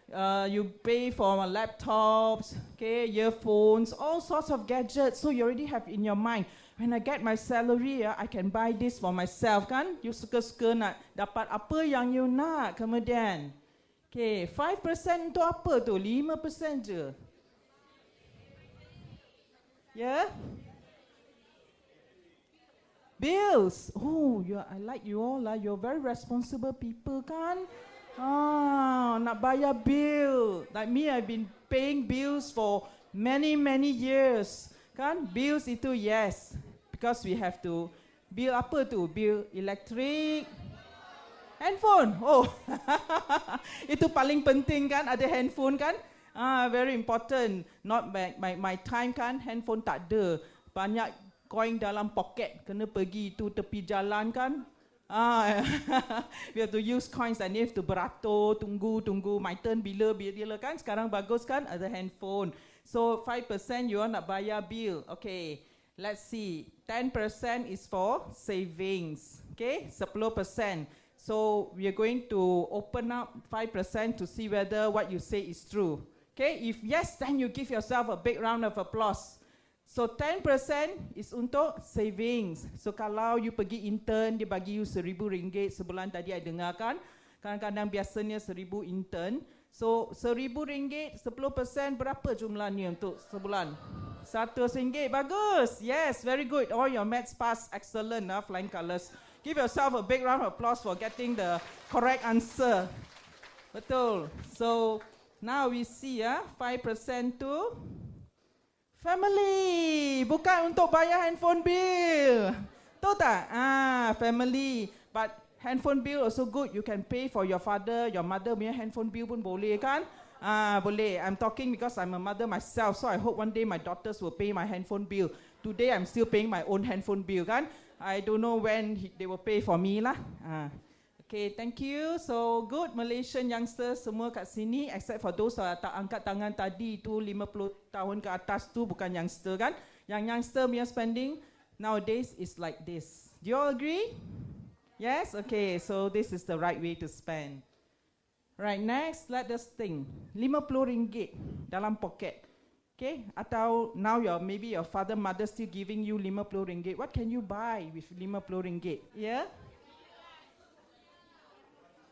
You pay for laptops, okay, earphones, all sorts of gadgets. So you already have in your mind, when I get my salary, I can buy this for myself, kan? You suka-suka nak dapat apa yang you nak kemudian. Okay, 5% untuk apa tu? 5% je. Yeah? Bills. Oh, I like you all lah. You're very responsible people, kan? Nak bayar bill. Like me, I've been paying bills for many years. Kan? Bills itu yes. Because we have to bill apa tu? Bill electric, handphone. Oh, itu paling penting kan? Ada handphone kan? Very important. Not my time kan? Handphone tak ada. Banyak koin dalam poket. Kena pergi tu tepi jalan kan? We have to use coins and you have to beratur, tunggu my turn bila kan? Sekarang bagus kan? Ada handphone. So 5% you nak bayar bill. Okay, let's see. 10% is for savings. Okay, 10%. So we are going to open up 5% to see whether what you say is true. Okay, if yes, then you give yourself a big round of applause. So 10% is untuk savings. So kalau you pergi intern, dia bagi you RM1,000 sebulan tadi I dengar kan. Kadang-kadang biasanya 1,000 intern. So RM1,000, 10% berapa jumlahnya untuk sebulan? RM100. Bagus. Yes, very good. All your maths pass excellent, flying colours. Give yourself a big round of applause for getting the correct answer. Betul. So now we see 5% to family, bukan untuk bayar handphone bill. Tahu tak? Family. But handphone bill also good. You can pay for your father, your mother punya handphone bill pun boleh kan? Boleh. I'm talking because I'm a mother myself. So I hope one day my daughters will pay my handphone bill. Today I'm still paying my own handphone bill kan? I don't know when they will pay for me lah. Okay, thank you. So good Malaysian youngsters semua kat sini, except for those tak angkat tangan tadi tu 50 tahun ke atas tu bukan youngster kan? Yang youngster punya spending nowadays is like this. Do you all agree? Yes? Okay, so this is the right way to spend. Right, next, let us think. RM50 dalam pocket. Okay, atau now maybe your father, mother still giving you RM50. What can you buy with RM50? Yeah?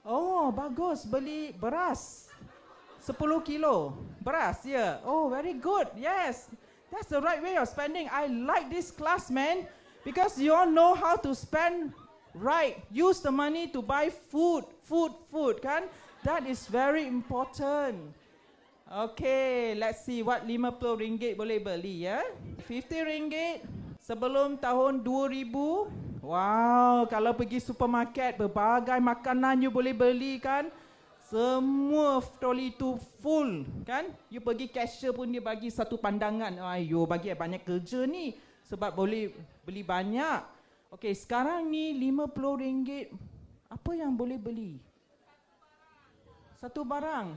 Oh, bagus. Beli beras. 10 kilo. Beras, yeah. Oh, very good. Yes. That's the right way of spending. I like this class, man. Because you all know how to spend right. Use the money to buy food, kan? That is very important. Okay, let's see what RM50 boleh beli, ya. RM50 sebelum tahun 2000. Wow, kalau pergi supermarket, berbagai makanan you boleh beli kan. Semua troli itu full kan. You pergi cashier pun dia bagi satu pandangan. Ayo, bagi banyak kerja ni. Sebab boleh beli banyak. Okay, sekarang ni RM50. Apa yang boleh beli? Satu barang.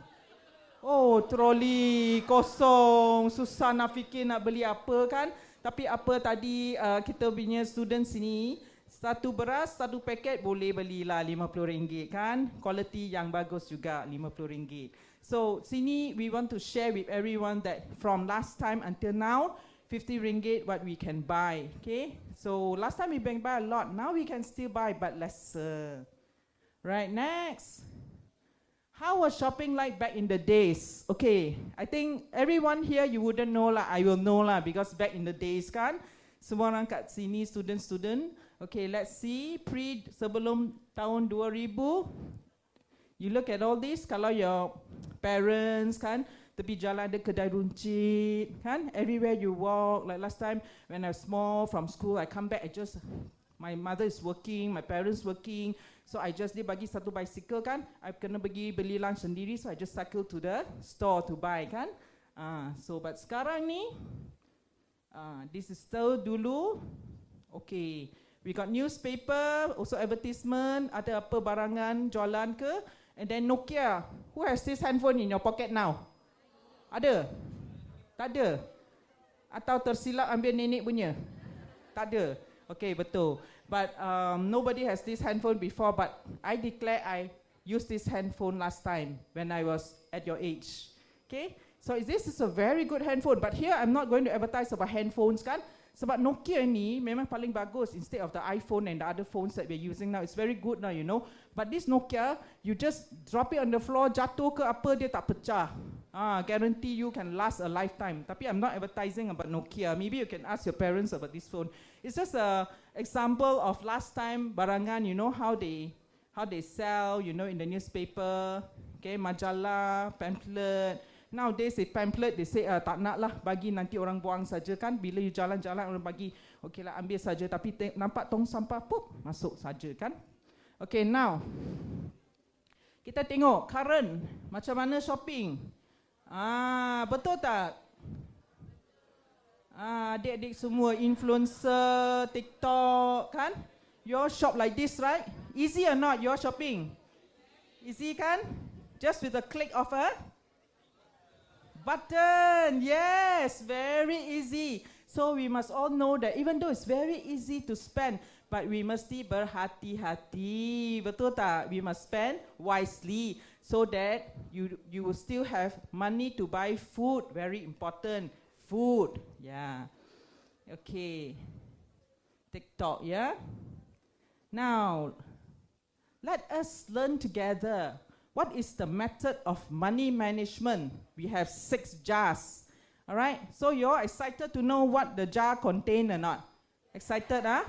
Oh, troli kosong. Susah nak fikir nak beli apa kan. Tapi apa tadi kita punya student sini, satu beras, satu paket boleh belilah RM50 kan. Quality yang bagus juga RM50. So sini we want to share with everyone that from last time until now, RM50 what we can buy. Okay. So last time we buy a lot. Now we can still buy but lesser. Right, next. How was shopping like back in the days? Okay, I think everyone here you wouldn't know lah. I will know lah because back in the days kan, semua orang kat sini student. Okay, let's see. Sebelum tahun 2000, you look at all this. Kalau your parents kan, tepi jalan ada kedai runcit kan. Everywhere you walk. Like last time when I was small from school, I come back. My mother is working, my parents working. So I just dia bagi satu bicycle kan. I kena pergi beli lunch sendiri. So I just cycle to the store to buy kan. So but sekarang ni, this is still dulu. Okay. We got newspaper, also advertisement, ada apa barangan jualan ke. And then Nokia. Who has this handphone in your pocket now? Ada? Tak ada? Atau tersilap ambil nenek punya? Tak ada? Okay, betul. But nobody has this handphone before, but I declare I used this handphone last time when I was at your age. Okay, so this is a very good handphone, but here I'm not going to advertise about handphones kan. Sebab Nokia ni memang paling bagus instead of the iPhone and the other phones that we're using now. It's very good now, you know. But this Nokia, you just drop it on the floor, jatuh ke apa, dia tak pecah. Guarantee you can last a lifetime. Tapi I'm not advertising about Nokia. Maybe you can ask your parents about this phone. It's just a example of last time barangan, you know, how they sell, you know, in the newspaper, okay, majalah, pamphlet. Nowadays, the pamphlet, they say, tak nak lah, bagi nanti orang buang saja kan. Bila you jalan-jalan, orang bagi, okay lah, ambil saja. Tapi nampak tong sampah, pop, masuk saja kan. Okay, now, kita tengok current, macam mana shopping. Betul tak? Adik-adik semua, influencer, TikTok, kan? You all shop like this, right? Easy or not, your shopping? Easy kan? Just with a click of a button. Yes, very easy. So we must all know that even though it's very easy to spend, but we mesti berhati-hati. Betul tak? We must spend wisely so that you will still have money to buy food. Very important. Food. Yeah. Okay. TikTok, yeah? Now, let us learn together. What is the method of money management? We have 6 jars. All right. So you're excited to know what the jar contain or not? Excited, ah?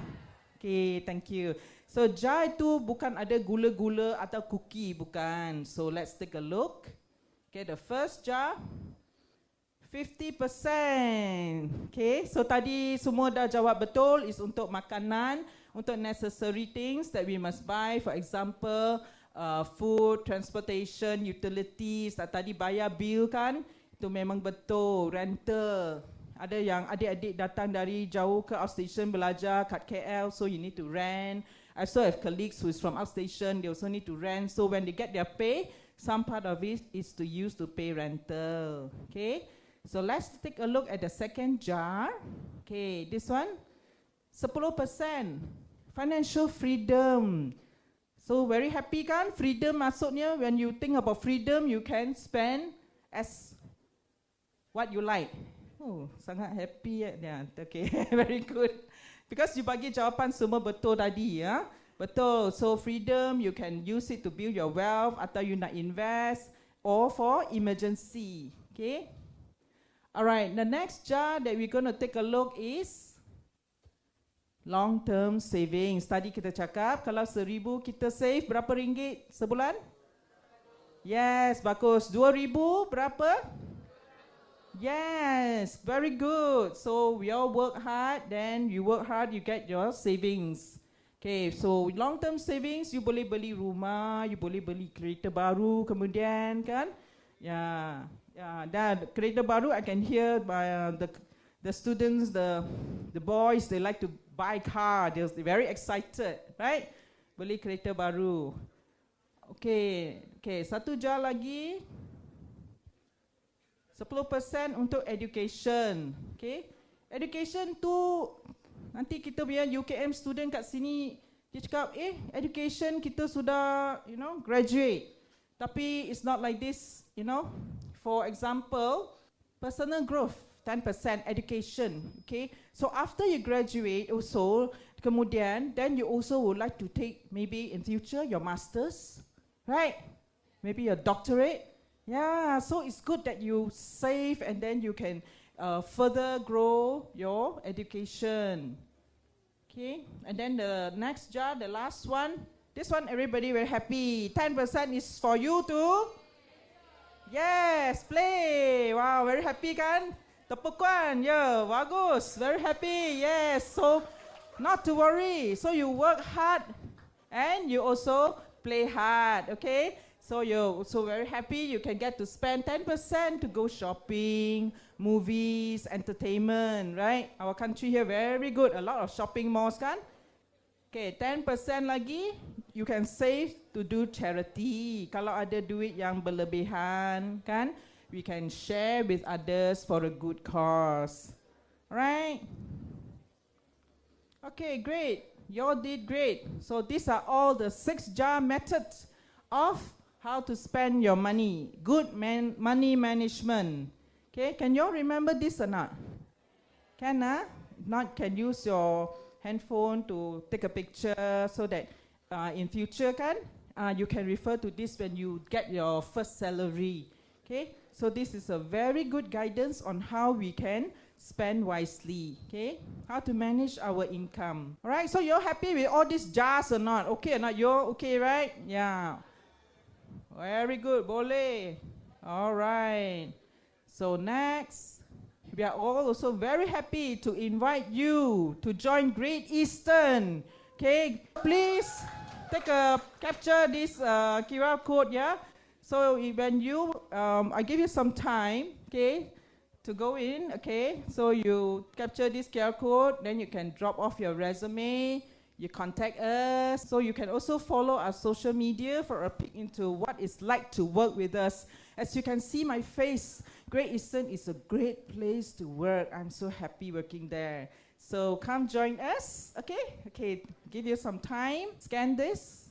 Okay, thank you. So jar itu bukan ada gula-gula atau cookie, bukan. So let's take a look. Okay, the first jar, 50%. Okay, so tadi semua dah jawab betul. Is untuk makanan, untuk necessary things that we must buy. For example, food, transportation, utilities. Tadi bayar bill kan, itu memang betul. Rental, ada yang adik-adik datang dari jauh ke outstation belajar kat KL, so you need to rent. I also have colleagues who is from outstation, they also need to rent. So when they get their pay, some part of it is to use to pay rental. Okay, so let's take a look at the second jar. Okay, this one, 10%. Financial freedom. So very happy kan? Freedom maksudnya when you think about freedom, you can spend as what you like. Oh, sangat happy ya. Okay, very good. Because you bagi jawapan semua betul tadi ya. Betul. So freedom, you can use it to build your wealth atau you nak invest or for emergency. Okay. Alright, the next jar that we're going to take a look is long-term savings. Tadi kita cakap, kalau 1,000 kita save, berapa ringgit sebulan? Yes, bagus. 2,000 berapa? Yes, very good. So we all work hard, then you work hard, you get your savings. Okay, so long-term savings, you boleh beli rumah, you boleh beli kereta baru kemudian kan? Ya, dan kereta baru I can hear by the students, the boys, they like to buy car, they're very excited, right? Beli kereta baru. Okay, satu jar lagi. 10% untuk education. Okay, education tu nanti kita punya UKM student kat sini dia cakap, education kita sudah, you know, graduate. Tapi it's not like this, you know. For example, personal growth. 10% education, okay? So after you graduate also, kemudian, then you also would like to take maybe in future your masters, right? Maybe a doctorate. Yeah, so it's good that you save and then you can further grow your education. Okay, and then the next jar, the last one, this one everybody very happy. 10% is for you to, yes, play. Wow, very happy kan? Tepukan, yeah, bagus, very happy, yes. So, not to worry. So you work hard and you also play hard, okay? So you're also very happy. You can get to spend 10% to go shopping, movies, entertainment, right? Our country here very good. A lot of shopping malls, kan? Okay, 10% lagi you can save to do charity. Kalau ada duit yang berlebihan, kan? We can share with others for a good cause. Right? Okay, great. You all did great. So these are all the 6 jar methods of how to spend your money. Good money management. Okay, can you all remember this or not? Can, If not, can use your handphone to take a picture so that in future you can refer to this when you get your first salary. Okay, so this is a very good guidance on how we can spend wisely. Okay, how to manage our income. All right, so you're happy with all these jars or not? Okay or not? You're okay, right? Yeah. Very good, boleh. All right. So next, we are all also very happy to invite you to join Great Eastern. Okay, please capture this QR code, yeah? So when you, I give you some time, okay, to go in, okay? So you capture this QR code, then you can drop off your resume, you contact us. So you can also follow our social media for a peek into what it's like to work with us. As you can see my face, Great Eastern is a great place to work. I'm so happy working there. So come join us, okay? Okay, give you some time. Scan this.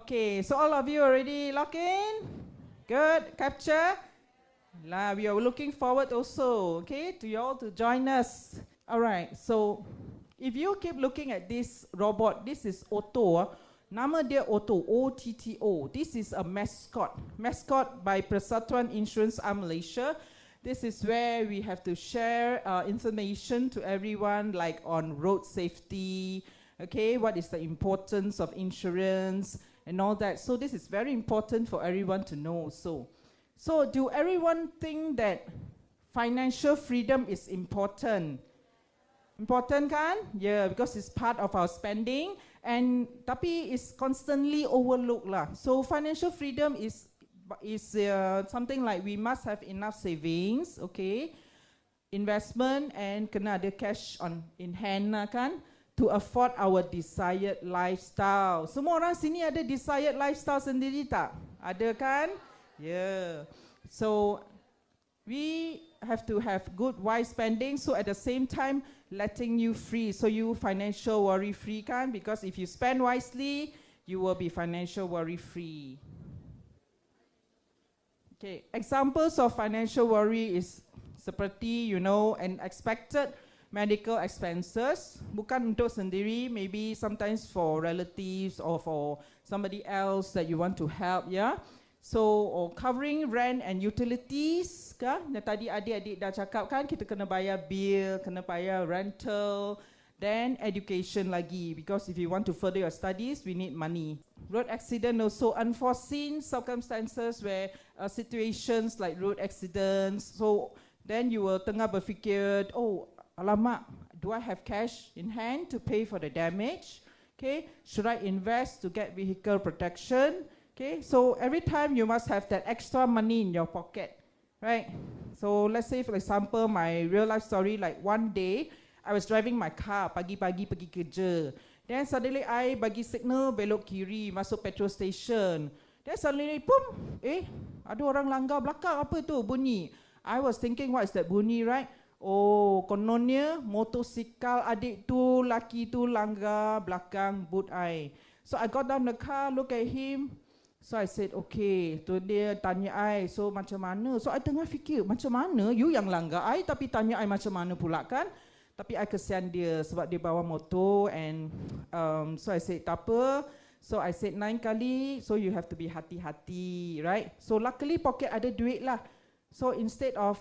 Okay, so all of you already log in? Good, capture. We are looking forward also, okay, to you all to join us. All right, so if you keep looking at this robot, this is Otto. Nama dia Otto, O-T-T-O. This is a mascot by Persatuan Insurance Arm Malaysia. This is where we have to share information to everyone, like on road safety, okay, what is the importance of insurance and all that. So this is very important for everyone to know. So do everyone think that financial freedom is important? Important kan? Yeah, because it's part of our spending, and tapi it's constantly overlooked lah. So financial freedom is something like we must have enough savings, okay, investment, and kena ada cash in hand lah kan, to afford our desired lifestyle. Semua orang sini ada desired lifestyle sendiri tak? Ada kan? Yeah. So we have to have good wise spending, so at the same time letting you free, so you financial worry free kan, because if you spend wisely you will be financial worry free. Okay, examples of financial worry is seperti, you know, unexpected medical expenses, bukan untuk sendiri, maybe sometimes for relatives or for somebody else that you want to help, yeah. So, or covering rent and utilities, kan? Yang tadi adik-adik dah cakap kan, kita kena bayar bill, kena bayar rental, then education lagi, because if you want to further your studies, we need money. Road accident also, unforeseen circumstances where situations like road accidents, so then you will tengah berfikir, oh, alamak, do I have cash in hand to pay for the damage? Okay, should I invest to get vehicle protection? Okay, so every time you must have that extra money in your pocket, right? So let's say, for example, my real life story, like one day, I was driving my car, pagi-pagi pergi kerja. Then suddenly I bagi signal belok kiri, masuk petrol station. Then suddenly, boom, ada orang langgar belakang, apa tu bunyi? I was thinking, what is that bunyi, right? Oh, kononnya motosikal adik tu, laki tu langgar belakang boot I. So I got down the car, look at him. So I said, okay, tu dia tanya I, so macam mana? So I tengah fikir, macam mana? You yang langgar I, tapi tanya I macam mana pula kan? Tapi I kesian dia sebab dia bawa motor, and so I said, tak apa. So I said 9 kali, so you have to be hati-hati, right? So luckily pocket ada duit lah. So instead of,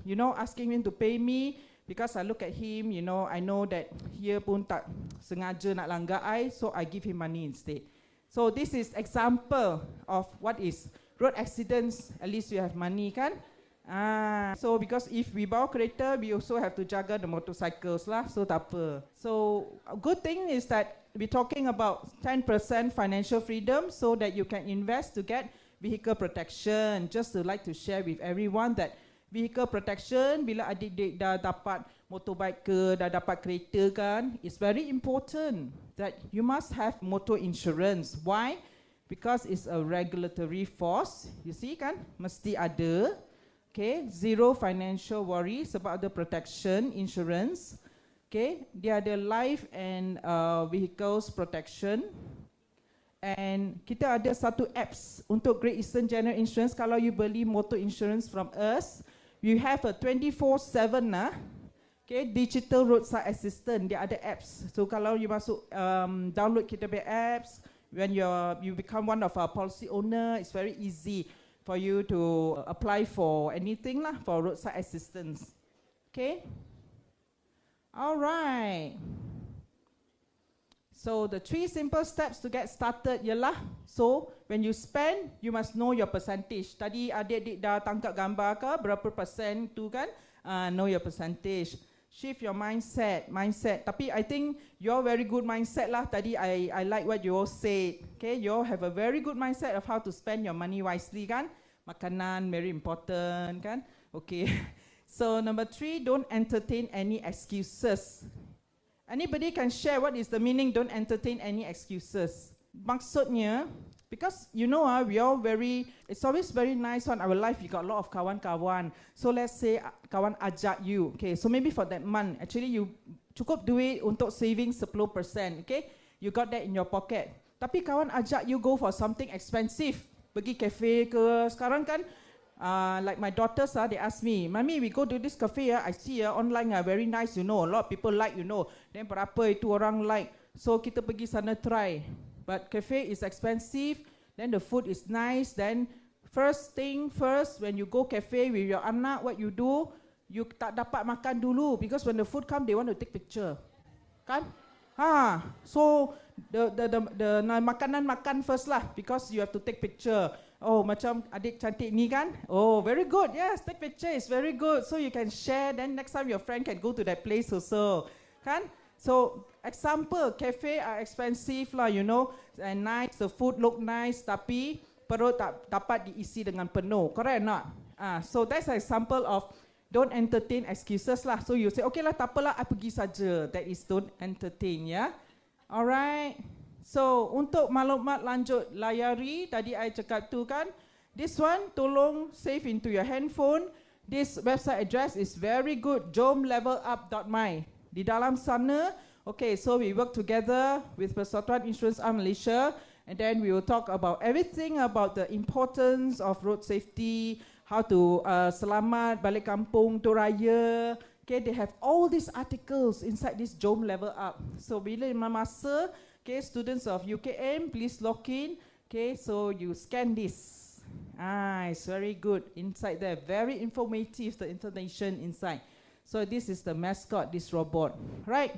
you know, asking him to pay me, because I look at him, you know, I know that dia pun tak sengaja nak langgar I, so I give him money instead. So this is example of what is road accidents, at least you have money kan? So because if we bawa kereta, we also have to jaga the motorcycles lah, so tak apa. So a good thing is that we're talking about 10% financial freedom, so that you can invest to get vehicle protection. Just to like to share with everyone that vehicle protection, bila adik-adik dah dapat motorbike ke, dah dapat kereta kan, it's very important that you must have motor insurance. Why? Because it's a regulatory force. You see kan, mesti ada. Okay, zero financial worry sebab ada protection insurance. Okay, dia ada life and vehicles protection. And kita ada satu apps untuk Great Eastern General Insurance. Kalau you beli motor insurance from us, you have a 24/7 okay, digital roadside assistant. Dia ada apps. So kalau you masuk download kita punya apps, when you become one of our policy owner, it's very easy for you to apply for anything lah, for roadside assistance. Okay? Alright. So the 3 simple steps to get started ialah, so when you spend, you must know your percentage. Tadi adik-adik dah tangkap gambar ke, berapa persen tu kan? Know your percentage. Shift your mindset. Tapi I think you're very good mindset lah. Tadi I like what you all said. Okay, you all have a very good mindset of how to spend your money wisely kan? Makanan very important kan? Okay. So number 3, don't entertain any excuses. Anybody can share what is the meaning don't entertain any excuses? Maksudnya, because you know we all it's always very nice on our life, you got a lot of kawan-kawan. So let's say kawan ajak you, okay, so maybe for that month, actually you cukup duit untuk saving 10%, okay, you got that in your pocket. Tapi kawan ajak you go for something expensive, pergi cafe ke, sekarang kan, like my daughters, they ask me, Mami, we go to this cafe, I see online, very nice, you know, a lot of people like, you know, then berapa itu orang like, so kita pergi sana try. But cafe is expensive, then the food is nice, then first thing first, when you go cafe with your anak, what you do, you tak dapat makan dulu, because when the food come, they want to take picture, kan? So the makanan makan first lah, because you have to take picture. Oh, macam adik cantik ni kan? Oh, very good. Yes, take picture is very good. So you can share, then next time your friend can go to that place also. Kan? So, example, cafe are expensive lah, you know, and nice, the food look nice, tapi perut tak dapat diisi dengan penuh. Correct or not? So that's an example of don't entertain excuses lah. So you say, okay lah, tak apalah, I pergi saja. That is don't entertain, ya. Alright. So, untuk maklumat lanjut layari, tadi I cakap tu kan, this one tolong save into your handphone. This website address is very good, jomlevelup.my. Di dalam sana, okay, so we work together with Persatuan Insurans Malaysia, and then we will talk about everything about the importance of road safety, how to selamat balik kampung tu raya. Okay, they have all these articles inside this Jom Level Up. So, bila masa, okay, students of UKM, please log in. Okay, so you scan this. It's very good inside there. Very informative, the information inside. So this is the mascot, this robot. Right.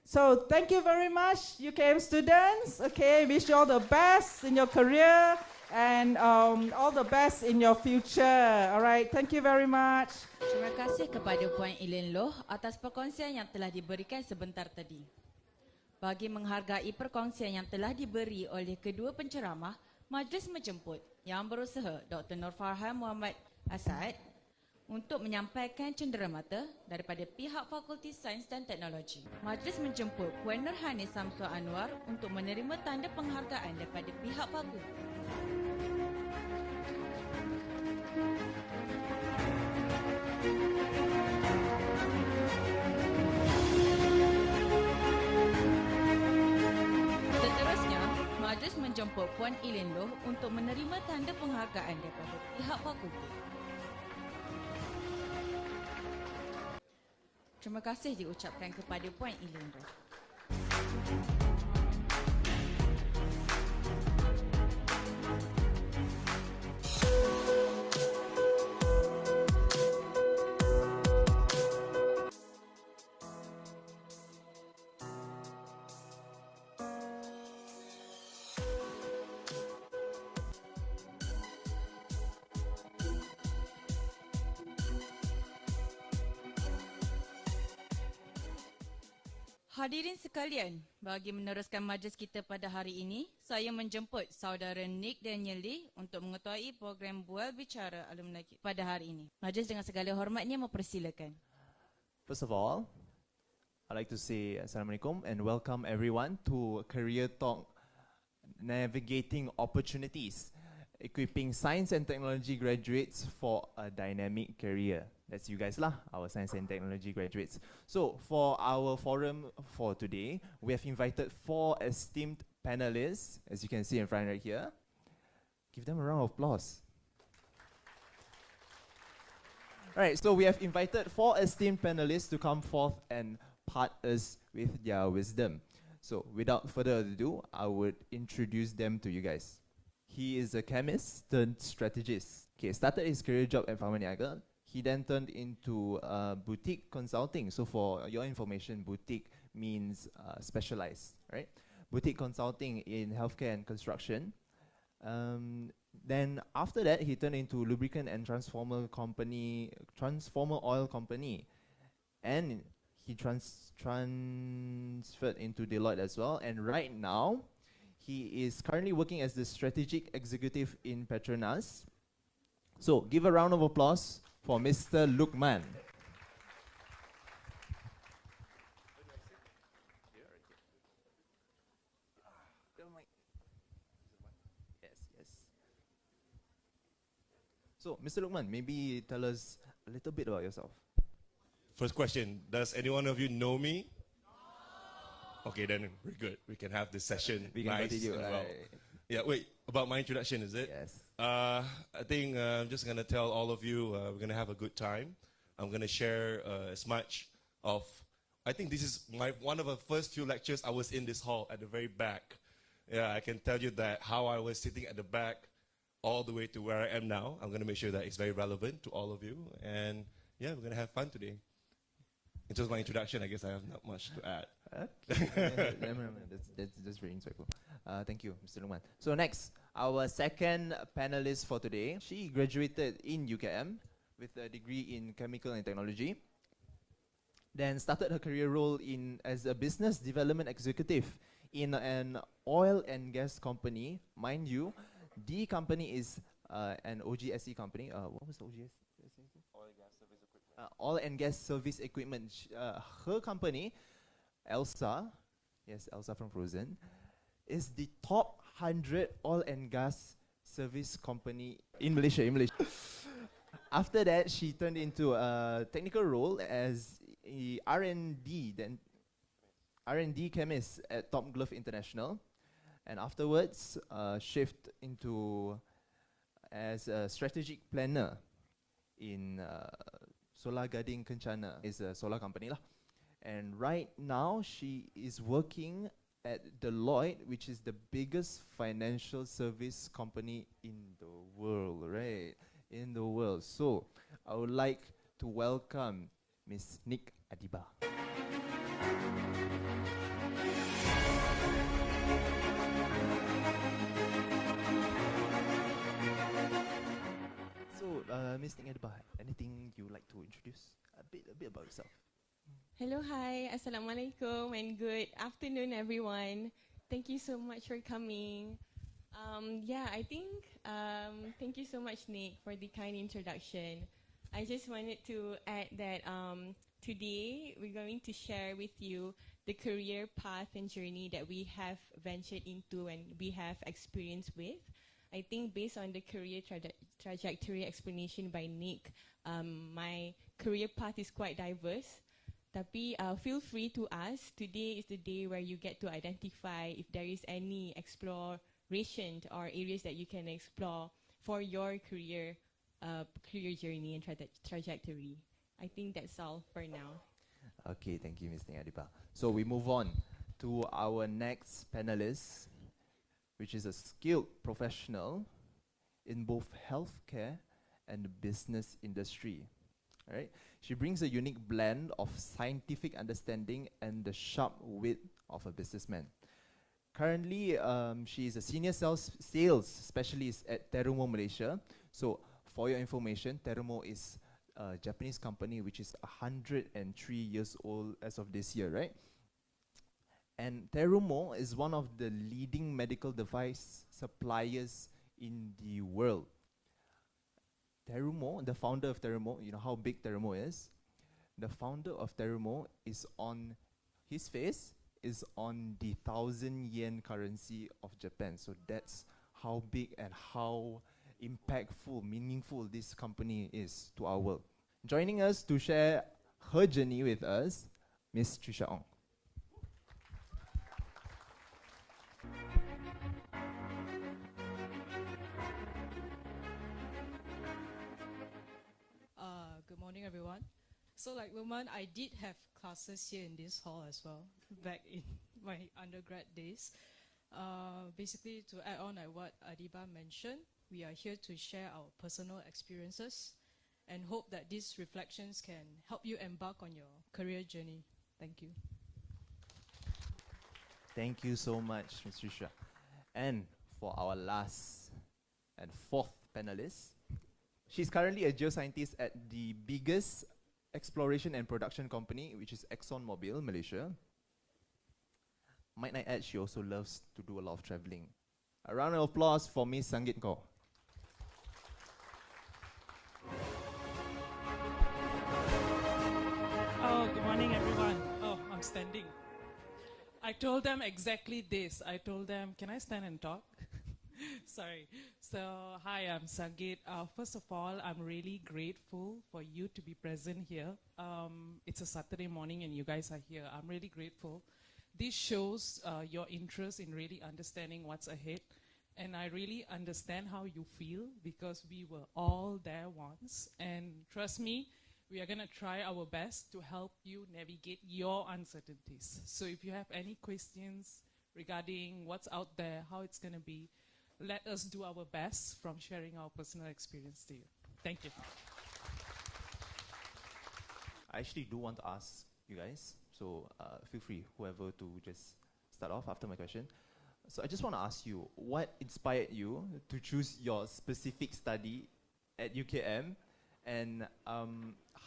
So thank you very much, UKM students. Okay, wish you all the best in your career and all the best in your future. All right, thank you very much. Terima kasih kepada Puan Elaine Loh atas perkongsian yang telah diberikan sebentar tadi. Bagi menghargai perkongsian yang telah diberi oleh kedua penceramah, majlis menjemput Yang Berusaha Dr. Nur Farhan Muhammad Asad untuk menyampaikan cenderamata daripada pihak Fakulti Sains dan Teknologi. Majlis menjemput Puan Nurhanis Samsul Anwar untuk menerima tanda penghargaan daripada pihak fakulti. Seterusnya, majlis menjemput Puan Elaine Loh untuk menerima tanda penghargaan daripada pihak fakulti. Terima kasih diucapkan kepada Puan Elaine Loh. Hadirin sekalian, bagi meneruskan majlis kita pada hari ini, saya menjemput saudara Nick Daniel Lee untuk mengetuai program Bual Bicara Alumni pada hari ini. Majlis dengan segala hormatnya mempersilakan. First of all, I'd like to say Assalamualaikum and welcome everyone to Career Talk Navigating Opportunities, equipping science and technology graduates for a dynamic career. That's you guys lah, our science and technology graduates. So for our forum for today, we have invited 4 esteemed panelists, as you can see in front right here. Give them a round of applause. All right, so we have invited 4 esteemed panelists to come forth and part us with their wisdom. So without further ado, I would introduce them to you guys. He is a chemist turned strategist. Okay, started his career job at Pharma Niaga. He then turned into boutique consulting. So for your information, boutique means specialized, right? Boutique consulting in healthcare and construction. Then after that, he turned into lubricant and transformer oil company, and he transferred into Deloitte as well. And right now, he is currently working as the strategic executive in Petronas. So give a round of applause for Mr. Lukman. So, Mr. Lukman, maybe tell us a little bit about yourself. First question, does any one of you know me? Okay, then we're good. We can have this session nice and well. Yeah, wait, about my introduction, is it? Yes. I think I'm just going to tell all of you we're going to have a good time. I'm going to share as much of, I think this is one of the first few lectures I was in this hall at the very back. Yeah, I can tell you that how I was sitting at the back all the way to where I am now. I'm going to make sure that it's very relevant to all of you. And yeah, we're going to have fun today. In terms of my introduction, I guess I have not much to add. Okay. That's very insightful. Thank you, Mr. Lukman. So next, our second panelist for today. She graduated in UKM with a degree in chemical and technology. Then started her career role as a business development executive in an oil and gas company. Mind you, the company is an OGSE company. What was OGSE? Oil and gas service equipment. Her company, Elsa, yes, Elsa from Frozen, is the top 100 oil and gas service company in Malaysia. After that, she turned into a technical role as a R&D chemist at Top Glove International, and afterwards shift into as a strategic planner in Solar Gading Kencana, is a solar company lah. And right now she is working at Deloitte, which is the biggest financial service company in the world, right? In the world. So I would like to welcome Miss Nick Adiba. So, Miss Nick Adiba, anything you would like to introduce a bit about yourself? Hello, hi, Assalamualaikum, and good afternoon, everyone. Thank you so much for coming. I think thank you so much, Nick, for the kind introduction. I just wanted to add that today we're going to share with you the career path and journey that we have ventured into and we have experience with. I think based on the career trajectory explanation by Nick, my career path is quite diverse. Tapi feel free to ask. Today is the day where you get to identify if there is any exploration or areas that you can explore for your career journey and trajectory. I think that's all for now. Okay, thank you, Ms. Adiba. So we move on to our next panelist, which is a skilled professional in both healthcare and the business industry. All right? She brings a unique blend of scientific understanding and the sharp wit of a businessman. Currently, she is a senior sales specialist at Terumo Malaysia. So, for your information, Terumo is a Japanese company which is 103 years old as of this year, right? And Terumo is one of the leading medical device suppliers in the world. Terumo, the founder of Terumo, you know how big Terumo is? The founder of Terumo is on, his face is on the 1,000 yen currency of Japan. So that's how big and how impactful, meaningful this company is to our world. Joining us to share her journey with us, Miss Trisha Ong. So like Luman, I did have classes here in this hall as well, back in my undergrad days. Basically, to add on like what Adiba mentioned, we are here to share our personal experiences and hope that these reflections can help you embark on your career journey. Thank you. Thank you so much, Ms. Trisha. And for our last and fourth panelist, she's currently a geoscientist at the biggest exploration and production company, which is ExxonMobil, Malaysia. Might I add, she also loves to do a lot of traveling. A round of applause for Ms. Sanggit Kaur. Oh, good morning, everyone. Oh, I'm standing. I told them exactly this. I told them, can I stand and talk? Sorry. So, hi, I'm Sanggit. First of all, I'm really grateful for you to be present here. It's a Saturday morning and you guys are here. I'm really grateful. This shows your interest in really understanding what's ahead. And I really understand how you feel because we were all there once. And trust me, we are going to try our best to help you navigate your uncertainties. So if you have any questions regarding what's out there, how it's going to be, let us do our best from sharing our personal experience to you. Thank you. I actually do want to ask you guys, so feel free, whoever, to just start off after my question. So I just want to ask you, what inspired you to choose your specific study at UKM, and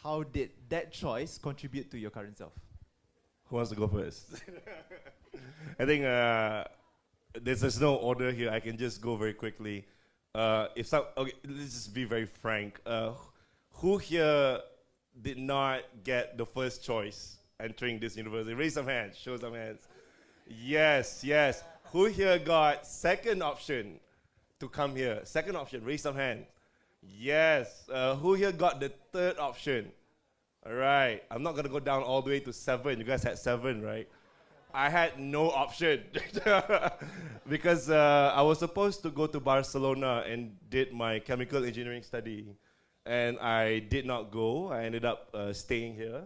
how did that choice contribute to your current self? Who wants to go first? I think there's no order here. I can just go very quickly. Okay, let's just be very frank. Who here did not get the first choice entering this university? Raise some hands. Show some hands. Yes, yes. Who here got second option to come here? Second option. Raise some hands. Yes. Who here got the third option? All right. I'm not going to go down all the way to 7. You guys had 7, right? I had no option because I was supposed to go to Barcelona and did my chemical engineering study. And I did not go. I ended up staying here.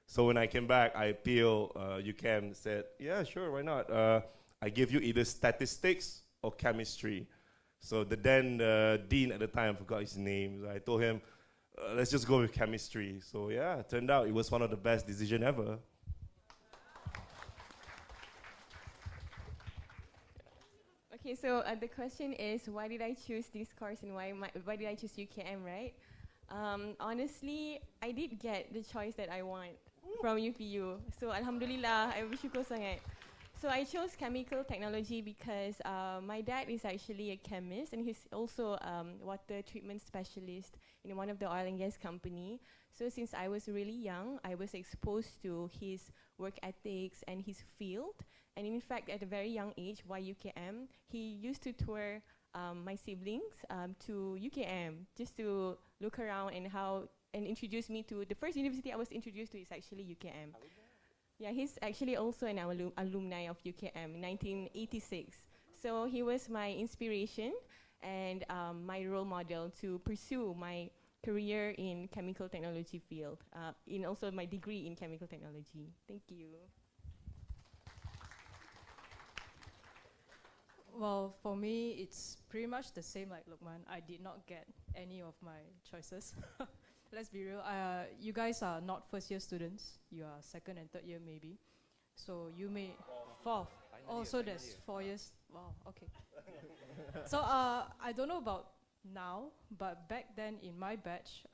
So when I came back, I appealed. UCAM said, yeah, sure, why not? I give you either statistics or chemistry. So the dean at the time, I forgot his name. So I told him, let's just go with chemistry. So yeah, it turned out it was one of the best decisions ever. Okay, so the question is, why did I choose this course and why did I choose UKM, right? Honestly, I did get the choice that I want from UPU. So Alhamdulillah, I bersyukur sangat. So I chose chemical technology because my dad is actually a chemist and he's also water treatment specialist in one of the oil and gas company. So since I was really young, I was exposed to his work ethics and his field. And in fact, at a very young age, why UKM, he used to tour my siblings to UKM just to look around and introduce me to the first university I was introduced to is actually UKM. Yeah, he's actually also an alumni of UKM in 1986. So he was my inspiration and my role model to pursue my career in chemical technology field, in also my degree in chemical technology. Thank you. Well, for me, it's pretty much the same like Luqman. I did not get any of my choices. Let's be real. You guys are not first year students. You are second and third year maybe. So you may... Fourth. Oh, so there's 4 years. Wow, okay. So I don't know about now, but back then in my batch,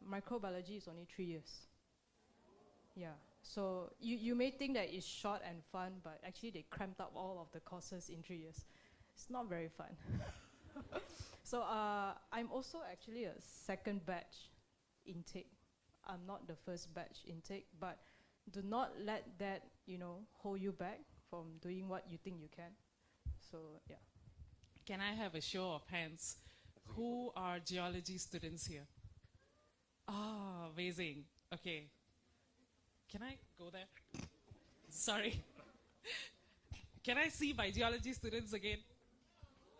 microbiology is only 3 years. Yeah. So you may think that it's short and fun, but actually they cramped up all of the courses in 3 years. It's not very fun. So I'm also actually a second batch intake. I'm not the first batch intake, but do not let that, hold you back from doing what you think you can. So, yeah. Can I have a show of hands? Who are geology students here? Ah, amazing. Okay. Can I go there? Sorry. Can I see my geology students again?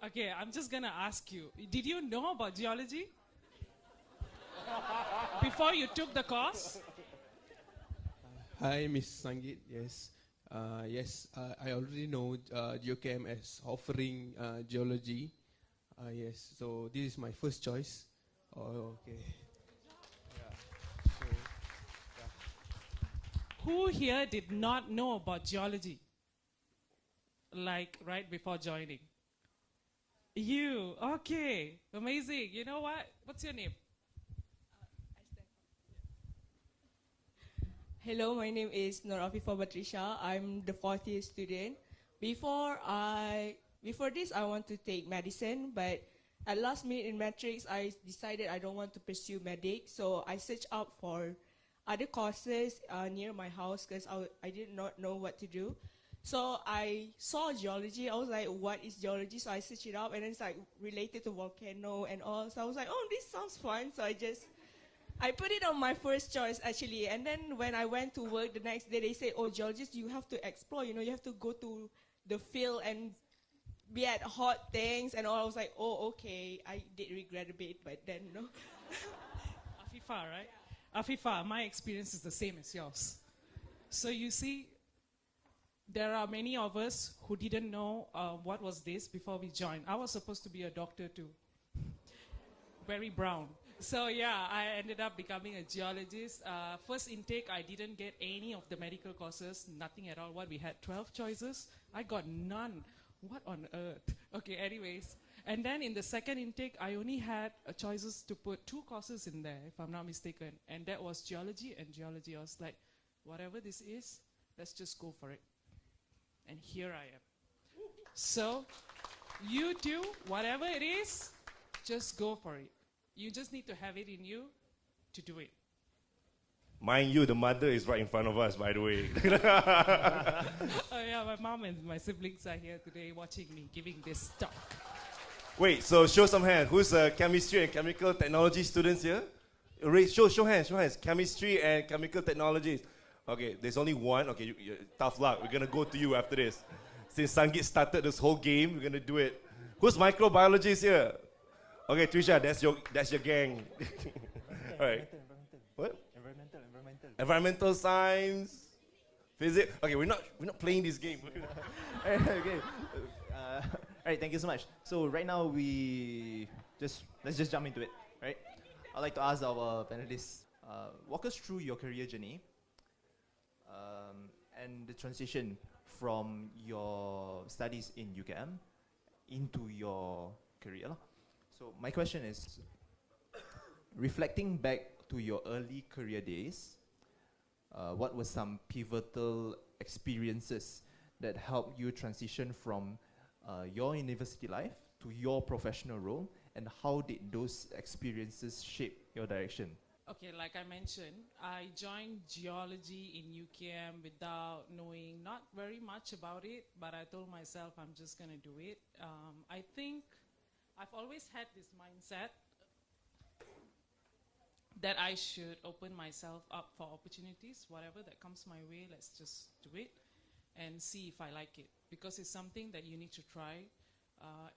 Okay, I'm just going to ask you. Did you know about geology? Before you took the course? Hi, Miss Sangit. Yes. Yes, I already know GeoChem as offering geology. Yes, so this is my first choice. Oh, okay. Yeah. So, yeah. Who here did not know about geology? Like right before joining? You, okay, amazing. You know what? What's your name? Hello, my name is Nur Afifa Batrisha. I'm the 4th year student. Before this, I want to take medicine, but at last minute in matrix, I decided I don't want to pursue medic, so I searched out for other courses near my house because I did not know what to do. So I saw geology. I was like, what is geology? So I searched it up, and then it's like related to volcano and all. So I was like, oh, this sounds fun. So I put it on my first choice, actually. And then when I went to work the next day, they said, oh, geologist, you have to explore. You have to go to the field and be at hot things and all. I was like, oh, okay. I did regret a bit, but then, no. Afifa, right? Yeah. Afifa, my experience is the same as yours. So you see, there are many of us who didn't know what was this before we joined. I was supposed to be a doctor too. Very brown. So yeah, I ended up becoming a geologist. First intake, I didn't get any of the medical courses, nothing at all. What, we had 12 choices? I got none. What on earth? Okay, anyways. And then in the second intake, I only had choices to put 2 courses in there, if I'm not mistaken. And that was geology and geology. I was like, whatever this is, let's just go for it. And here I am. So, you too, whatever it is, just go for it. You just need to have it in you to do it. Mind you, the mother is right in front of us, by the way. Oh yeah, my mom and my siblings are here today watching me giving this talk. Wait, so show some hands. Who's chemistry and chemical technology students here? Show hands. Chemistry and chemical technologies. Okay, there's only one. Okay, tough luck. We're going to go to you after this. Since Sangit started this whole game, we're going to do it. Who's microbiologist here? Okay, Trisha, that's your gang. All right. What? Environmental science, physics. Okay, we're not playing this game. Okay. All right, thank you so much. So right now let's just jump into it, right? I'd like to ask our panelists, walk us through your career journey and the transition from your studies in UKM into your career. So my question is, reflecting back to your early career days, what were some pivotal experiences that helped you transition from your university life to your professional role, and how did those experiences shape your direction? Okay, like I mentioned, I joined geology in UKM without knowing not very much about it, but I told myself I'm just going to do it. I think I've always had this mindset that I should open myself up for opportunities. Whatever that comes my way, let's just do it and see if I like it. Because it's something that you need to try,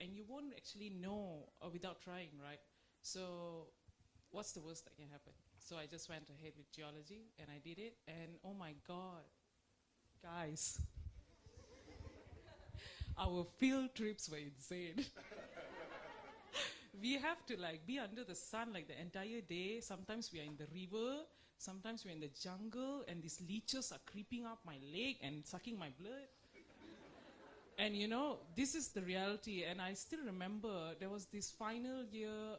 and you won't actually know without trying, right? So what's the worst that can happen? So I just went ahead with geology, and I did it, and oh my God, guys, our field trips were insane. We have to be under the sun the entire day. Sometimes we are in the river, sometimes we're in the jungle, and these leeches are creeping up my leg and sucking my blood. And this is the reality. And I still remember there was this final year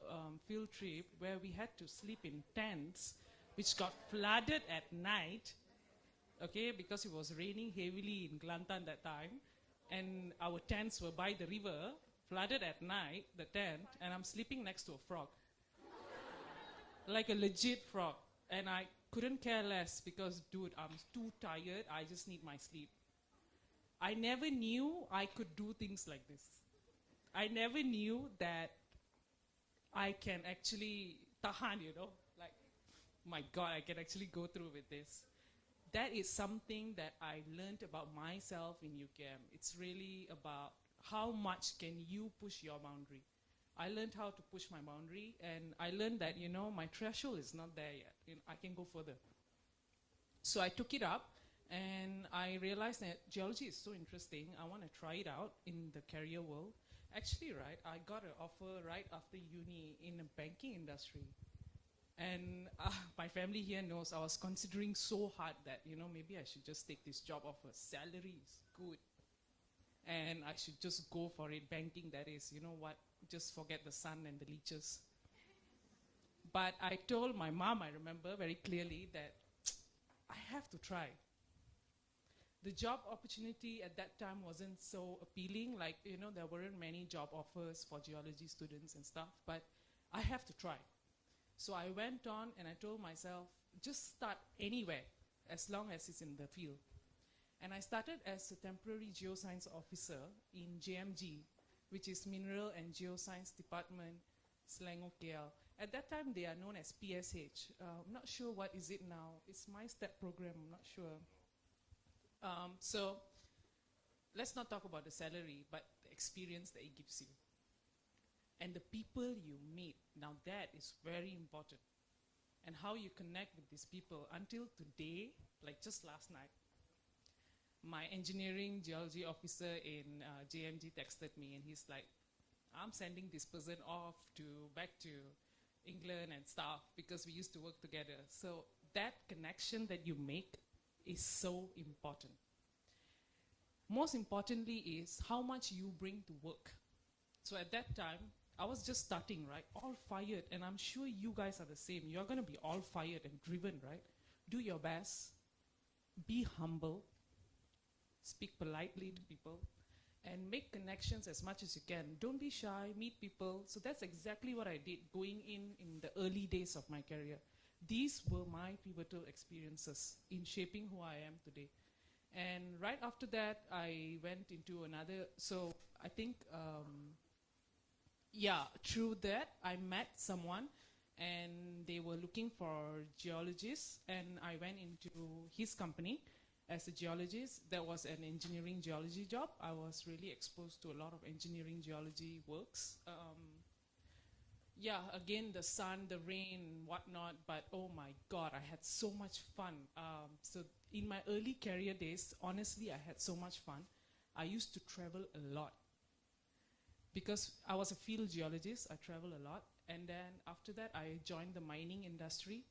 field trip where we had to sleep in tents, which got flooded at night, okay, because it was raining heavily in Kelantan that time. And our tents were by the river, flooded at night, the tent, and I'm sleeping next to a frog. Like a legit frog. And I couldn't care less because, dude, I'm too tired. I just need my sleep. I never knew I could do things like this. I never knew that I can actually tahan, my God, I can actually go through with this. That is something that I learned about myself in UKM. It's really about how much can you push your boundary. I learned how to push my boundary, and I learned that, my threshold is not there yet. I can go further. So I took it up and I realized that geology is so interesting. I want to try it out in the career world. Actually, right, I got an offer right after uni in the banking industry. And my family here knows I was considering so hard that, you know, maybe I should just take this job offer. Salary is good. And I should just go for it. Banking, that is, you know what, just forget the sun and the leeches. But I told my mom, I remember very clearly, that I have to try. The job opportunity at that time wasn't so appealing. Like, you know, there weren't many job offers for geology students and stuff, but I have to try. So I went on and I told myself, just start anywhere, as long as it's in the field. And I started as a temporary geoscience officer in JMG, which is Mineral and Geoscience Department, Selangor, KL. At that time, they are known as PSH. I'm not sure what is it now. It's my STEP program, I'm not sure. So let's not talk about the salary, but the experience that it gives you. And the people you meet, now that is very important. And how you connect with these people. Until today, like just last night, my engineering geology officer in JMG texted me and he's like, I'm sending this person off back to England and stuff because we used to work together. So that connection that you make is so important. Most importantly is how much you bring to work. So at that time, I was just starting, right? All fired, and I'm sure you guys are the same. You're gonna be all fired and driven, right? Do your best, be humble, speak politely to people, and make connections as much as you can. Don't be shy, meet people. So that's exactly what I did going in the early days of my career. These were my pivotal experiences in shaping who I am today. And right after that, I went into another, so I think, yeah, through that, I met someone and they were looking for geologists, and I went into his company as a geologist. That was an engineering geology job. I was really exposed to a lot of engineering geology works. Yeah, again, the sun, the rain, whatnot, but oh my God, I had so much fun. So in my early career days, honestly, I had so much fun. I used to travel a lot. Because I was a field geologist, I travel a lot. And then after that, I joined the mining industry.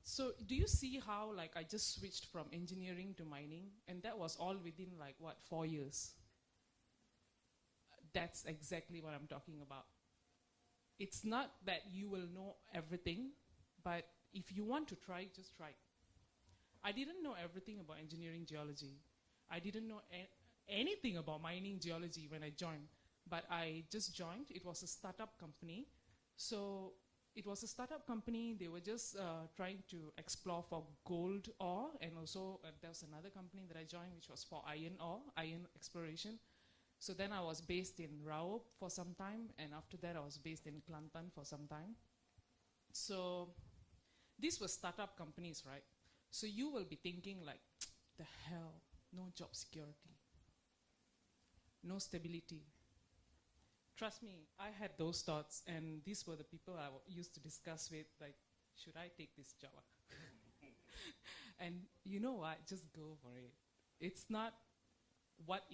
So do you see how like I just switched from engineering to mining? And that was all within like, what, 4 years? That's exactly what I'm talking about. It's not that you will know everything, but if you want to try, just try. I didn't know everything about engineering geology. I didn't know anything about mining geology when I joined, but I just joined. It was a startup company. So it was a startup company. They were just trying to explore for gold ore, and also there was another company that I joined which was for iron ore, iron exploration. So then I was based in Rao for some time, and after that I was based in Kelantan for some time. So these were startup companies, right? So you will be thinking like, the hell, no job security, no stability. Trust me, I had those thoughts, and these were the people I used to discuss with, like, should I take this job? And you know what, just go for it. It's not what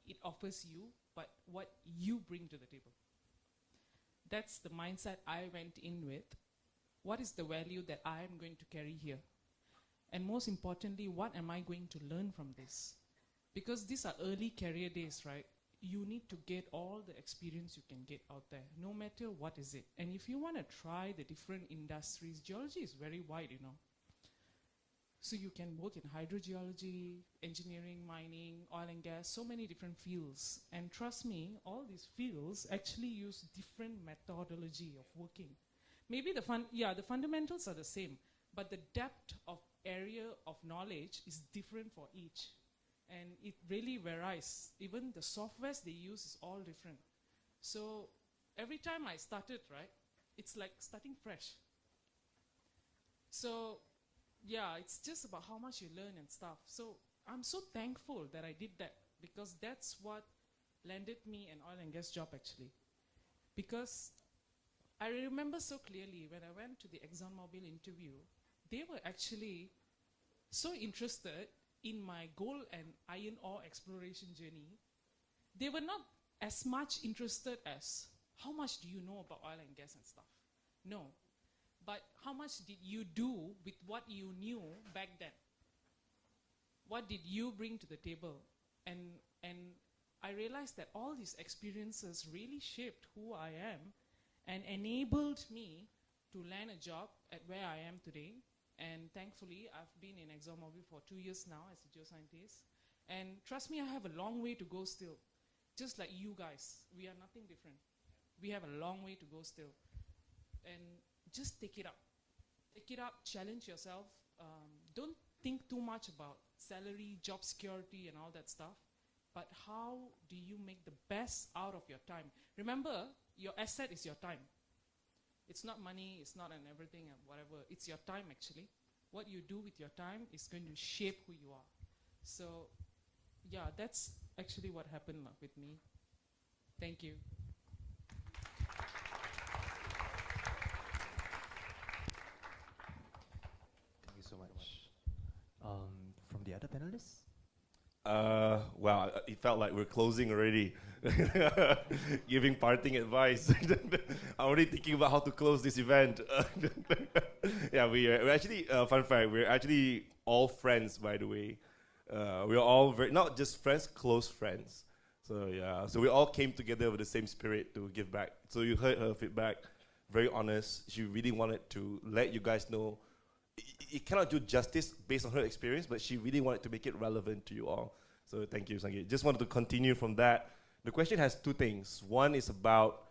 it offers you, but what you bring to the table. That's the mindset I went in with. What is the value that I am going to carry here? And most importantly, what am I going to learn from this? Because these are early career days, right? You need to get all the experience you can get out there, no matter what is it. And if you want to try the different industries, geology is very wide, you know. So you can work in hydrogeology, engineering, mining, oil and gas, so many different fields. And trust me, all these fields actually use different methodology of working. Maybe the fundamentals are the same, but the depth of area of knowledge is different for each. And it really varies. Even the softwares they use is all different. So every time I started, right, it's like starting fresh. So yeah, it's just about how much you learn and stuff. So I'm so thankful that I did that, because that's what landed me an oil and gas job actually. Because I remember so clearly when I went to the ExxonMobil interview, they were actually so interested in my gold and iron ore exploration journey, they were not as much interested as, how much do you know about oil and gas and stuff? No. But how much did you do with what you knew back then? What did you bring to the table? And I realized that all these experiences really shaped who I am and enabled me to land a job at where I am today. And thankfully, I've been in ExxonMobil for 2 years now as a geoscientist. And trust me, I have a long way to go still. Just like you guys, we are nothing different. We have a long way to go still. And just take it up. Take it up, challenge yourself. Don't think too much about salary, job security, and all that stuff. But how do you make the best out of your time? Remember, your asset is your time. It's not money, it's not an everything and whatever. It's your time, actually. What you do with your time is going to shape who you are. So, yeah, that's actually what happened with me. Thank you. Thank you so much. From the other panelists? Wow, it felt like we're closing already. Giving parting advice. I'm already thinking about how to close this event. Yeah, we're actually, fun fact, we're actually all friends, by the way. We're all not just friends, close friends. So yeah, so we all came together with the same spirit to give back. So you heard her feedback, very honest. She really wanted to let you guys know it cannot do justice based on her experience, but she really wanted to make it relevant to you all. So thank you, Sangeet. Just wanted to continue from that. The question has two things. One is about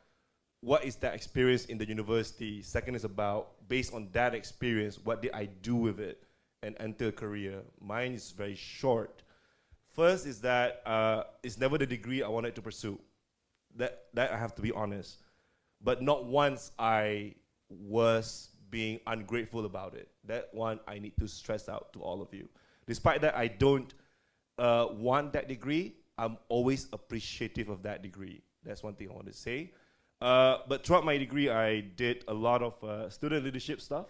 what is that experience in the university. Second is about, based on that experience, what did I do with it and enter a career. Mine is very short. First is that it's never the degree I wanted to pursue. That I have to be honest. But not once I was being ungrateful about it. That one I need to stress out to all of you. Despite that, I don't want that degree. I'm always appreciative of that degree. That's one thing I want to say. But throughout my degree, I did a lot of student leadership stuff.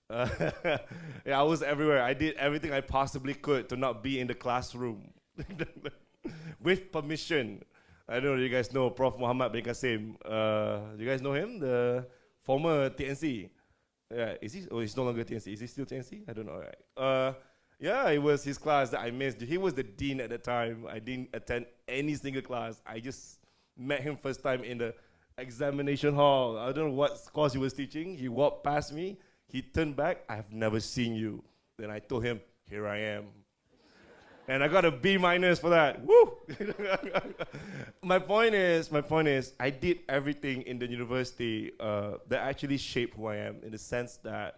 Yeah, I was everywhere. I did everything I possibly could to not be in the classroom. With permission. I don't know if you guys know Prof. Muhammad bin Qasim. You guys know him? The former TNC. Yeah, is he? Oh, he's no longer TNC. Is he still TNC? I don't know. Right. Yeah, it was his class that I missed. He was the dean at the time. I didn't attend any single class. I just met him first time in the examination hall. I don't know what course he was teaching. He walked past me. He turned back. I have never seen you. Then I told him, here I am. And I got a B- for that. Woo! My point is, I did everything in the university that actually shaped who I am, in the sense that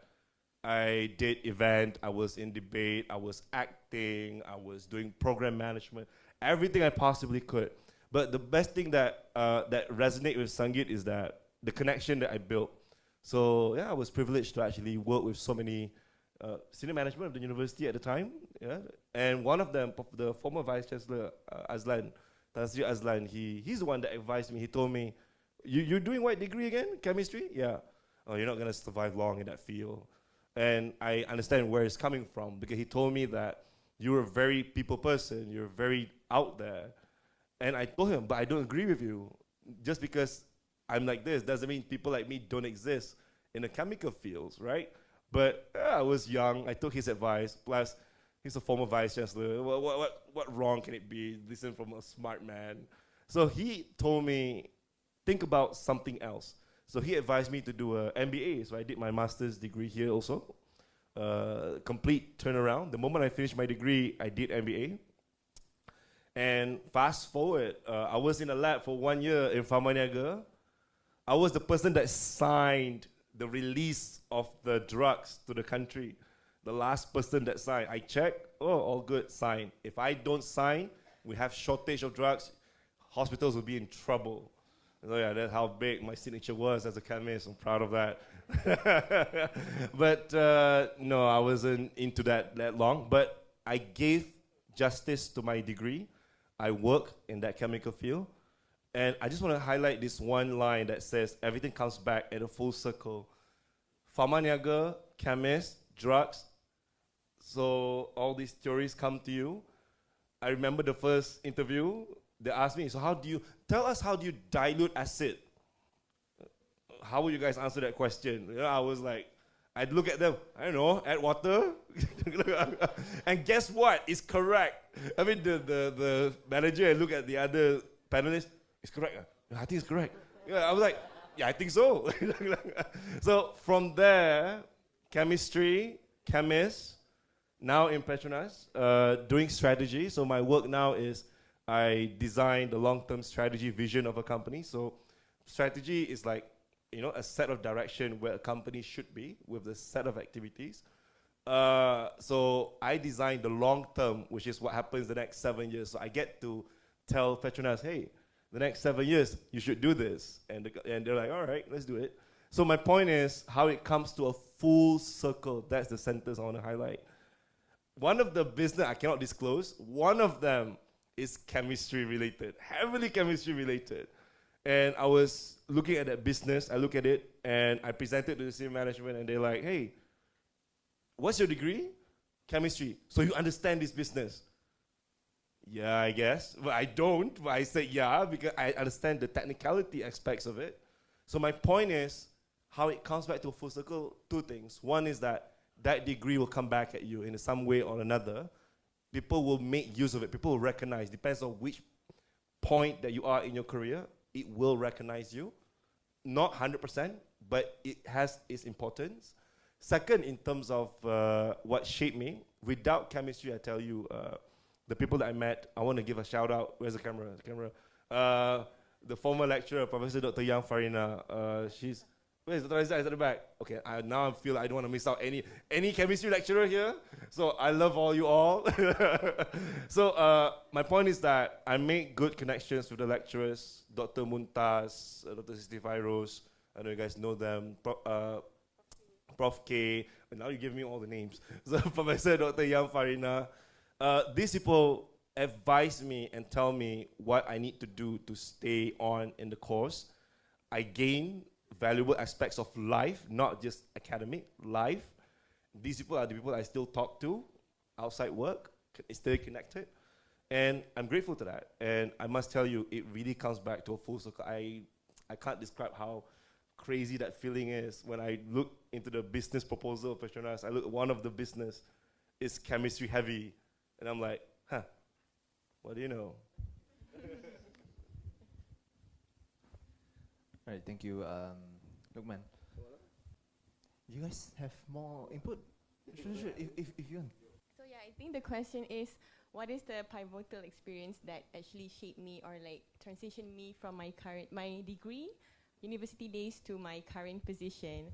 I did event, I was in debate, I was acting, I was doing program management, everything I possibly could. But the best thing that that resonated with Sangeet is that the connection that I built. So yeah, I was privileged to actually work with so many senior management of the university at the time. Yeah, and one of them, the former Vice Chancellor Azlan, Tan Sri Azlan, he's the one that advised me. He told me, "You're doing what degree again? Chemistry? Yeah. Oh, you're not gonna survive long in that field." And I understand where it's coming from, because he told me that you're a very people person, you're very out there. And I told him, but I don't agree with you. Just because I'm like this doesn't mean people like me don't exist in the chemical fields, right? But I was young, I took his advice, plus he's a former vice chancellor. What wrong can it be? Listen from a smart man. So he told me, think about something else. So he advised me to do an MBA. So I did my master's degree here also. Complete turnaround. The moment I finished my degree, I did MBA. And fast forward, I was in a lab for 1 year in Famaniaga. I was the person that signed the release of the drugs to the country. The last person that signed. I checked, oh, all good, sign. If I don't sign, we have shortage of drugs, hospitals will be in trouble. So yeah, that's how big my signature was as a chemist. I'm proud of that. But no, I wasn't into that long. But I gave justice to my degree. I work in that chemical field. And I just want to highlight this one line that says, everything comes back at a full circle. Famaniaga, chemist, drugs, So all these theories come to you. I remember the first interview, they asked me, so tell us how do you dilute acid? How would you guys answer that question? You know, I was like, I'd look at them, I don't know, add water. And guess what? It's correct. I mean, the manager and look at the other panelists, it's correct. I think it's correct. Yeah, I was like, yeah, I think so. So from there, chemistry, chemist, now in Petronas, doing strategy. So my work now is I design the long-term strategy vision of a company. So strategy is like, you know, a set of direction where a company should be with a set of activities. So I design the long term, which is what happens the next 7 years. So I get to tell Petronas, hey, the next 7 years, you should do this. And they're like, all right, let's do it. So my point is how it comes to a full circle. That's the sentence I want to highlight. One of the business I cannot disclose, one of them is chemistry related, heavily chemistry related. And I was looking at that business, I look at it, and I presented to the senior management, and they're like, hey, what's your degree? Chemistry. So you understand this business? Yeah, I guess. But I don't. But I said yeah, because I understand the technicality aspects of it. So my point is, how it comes back to a full circle, two things. One is that degree will come back at you in some way or another. People will make use of it. People will recognize. Depends on which point that you are in your career, it will recognize you. Not 100%, but it has its importance. Second, in terms of what shaped me, without chemistry, I tell you, the people that I met, I want to give a shout out. Where's the camera? The former lecturer, Professor Dr. Yang Farina. Where's Dr. Aizat? Is at the back? Okay, now I feel I don't want to miss out any chemistry lecturer here. So I love all you all. So my point is that I make good connections with the lecturers, Dr. Muntaz, Dr. Sisti Rose. I know you guys know them. Prof K. And now you give me all the names. So Professor Dr. Yang Farina. These people advise me and tell me what I need to do to stay on in the course. I gain valuable aspects of life, not just academic, life. These people are the people I still talk to outside work, stay connected. And I'm grateful to that. And I must tell you, it really comes back to a full circle. I can't describe how crazy that feeling is when I look into the business proposal of Petronas. I look at one of the business, it's chemistry heavy. And I'm like, huh, what do you know? All right, thank you, Lukman. You guys have more input? Sure, if you want. So yeah, I think the question is, what is the pivotal experience that actually shaped me or like transitioned me from my degree, university days to my current position?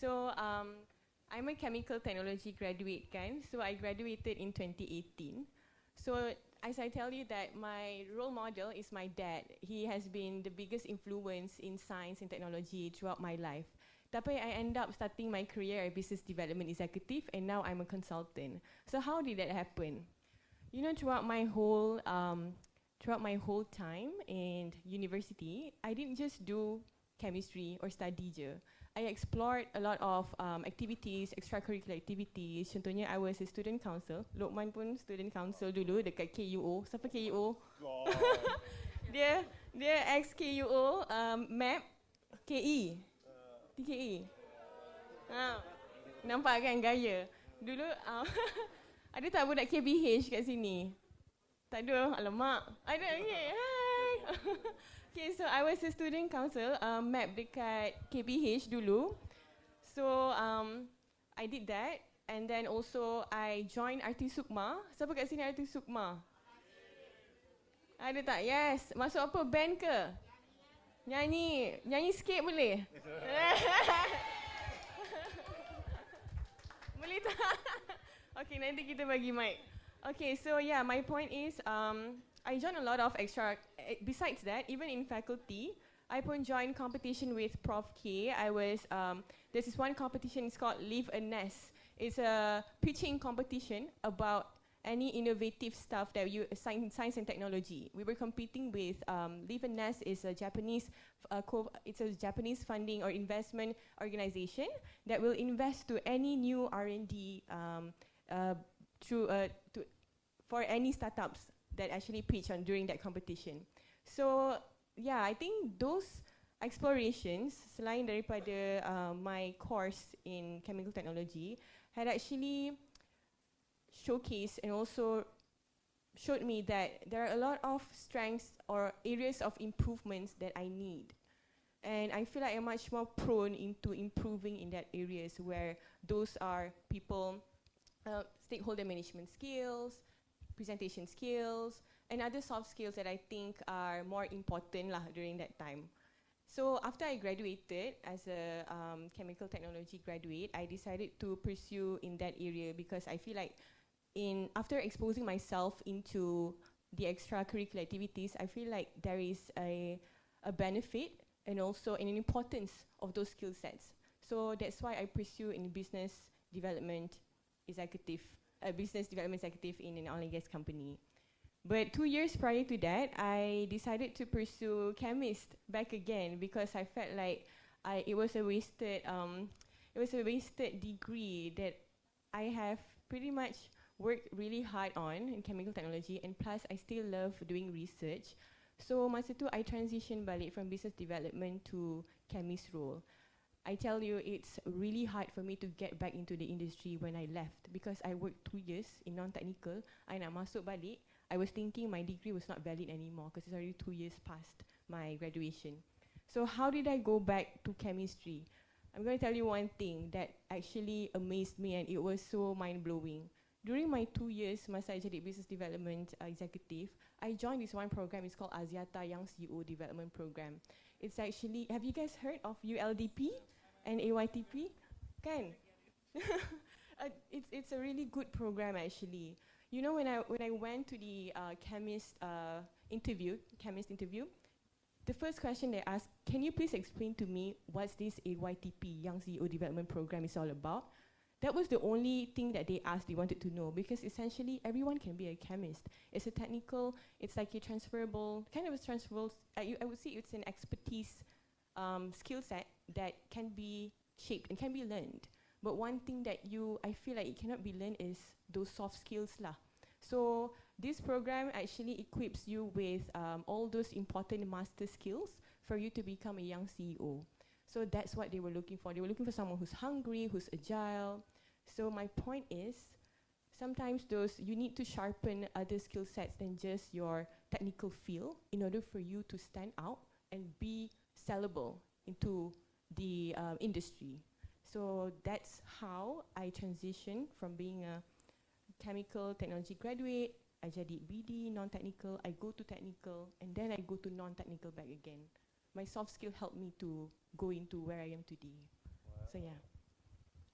So I'm a chemical technology graduate, so I graduated in 2018. So as I tell you that my role model is my dad. He has been the biggest influence in science and technology throughout my life. Tapi I end up starting my career as business development executive, and now I'm a consultant. So how did that happen? You know, throughout my whole time in university, I didn't just do chemistry or study je. I explored a lot of activities, extracurricular activities. Contohnya, I was a student council. Lokman pun student council dulu dekat KUO. Siapa KUO? dia ex-KUO, MAP, KE. TKE. Nampak kan gaya? Dulu, ada tak budak KBH kat sini? Tak ada, alamak. Ada, okay, hi. Okay, so I was a student council, MAP dekat KBH dulu. So I did that, and then also I joined RT Sukma. Siapa kat sini RT Sukma? Ada tak? Yes. Masuk apa? Band ke? Nyanyi sikit boleh? Boleh tak? Okay, nanti kita bagi mic. Okay, so yeah, my point is, I joined a lot of extra. Besides that, even in faculty, I pun joined competition with Prof K. This is one competition. It's called Leave a Nest. It's a pitching competition about any innovative stuff that science and technology. We were competing with Leave a Nest is a Japanese funding or investment organization that will invest to any new R&D uh, for any startups that actually pitch on during that competition. So yeah, I think those explorations, selain daripada my course in chemical technology, had actually showcased and also showed me that there are a lot of strengths or areas of improvements that I need. And I feel like I'm much more prone into improving in that areas where those are people, stakeholder management skills, presentation skills, and other soft skills that I think are more important lah during that time. So after I graduated as a chemical technology graduate, I decided to pursue in that area because I feel like after exposing myself into the extracurricular activities, I feel like there is a benefit and also an importance of those skill sets. So that's why I pursue in business development executive in an oil and gas company. But 2 years prior to that, I decided to pursue chemist back again because I felt like it was a wasted degree that I have pretty much worked really hard on in chemical technology, and plus I still love doing research. So masa tu I transitioned balik from business development to chemist role. I tell you, it's really hard for me to get back into the industry when I left because I worked 2 years in non-technical. I nak masuk balik, I was thinking my degree was not valid anymore because it's already 2 years past my graduation. So how did I go back to chemistry? I'm going to tell you one thing that actually amazed me and it was so mind-blowing. During my 2 years, masa I jadi business development executive, I joined this one program. It's called Axiata Young CEO Development Program. It's actually, have you guys heard of ULDP and AYTP? Kan? It's a really good program actually. You know, when I went to the chemist interview, the first question they asked, can you please explain to me what's this AYTP, Young CEO Development Program, is all about? That was the only thing that they asked, they wanted to know, because essentially everyone can be a chemist. It's a technical, it's like a transferable, I would say it's an expertise skill set that can be shaped and can be learned. But one thing that I feel like it cannot be learned is those soft skills lah. So this program actually equips you with all those important master skills for you to become a young CEO. So that's what they were looking for. They were looking for someone who's hungry, who's agile. So my point is, sometimes you need to sharpen other skill sets than just your technical field in order for you to stand out and be sellable into the industry. So that's how I transitioned from being a chemical technology graduate. I jadi BD, non-technical, I go to technical, and then I go to non-technical back again. My soft skill helped me to go into where I am today. Wow. So yeah.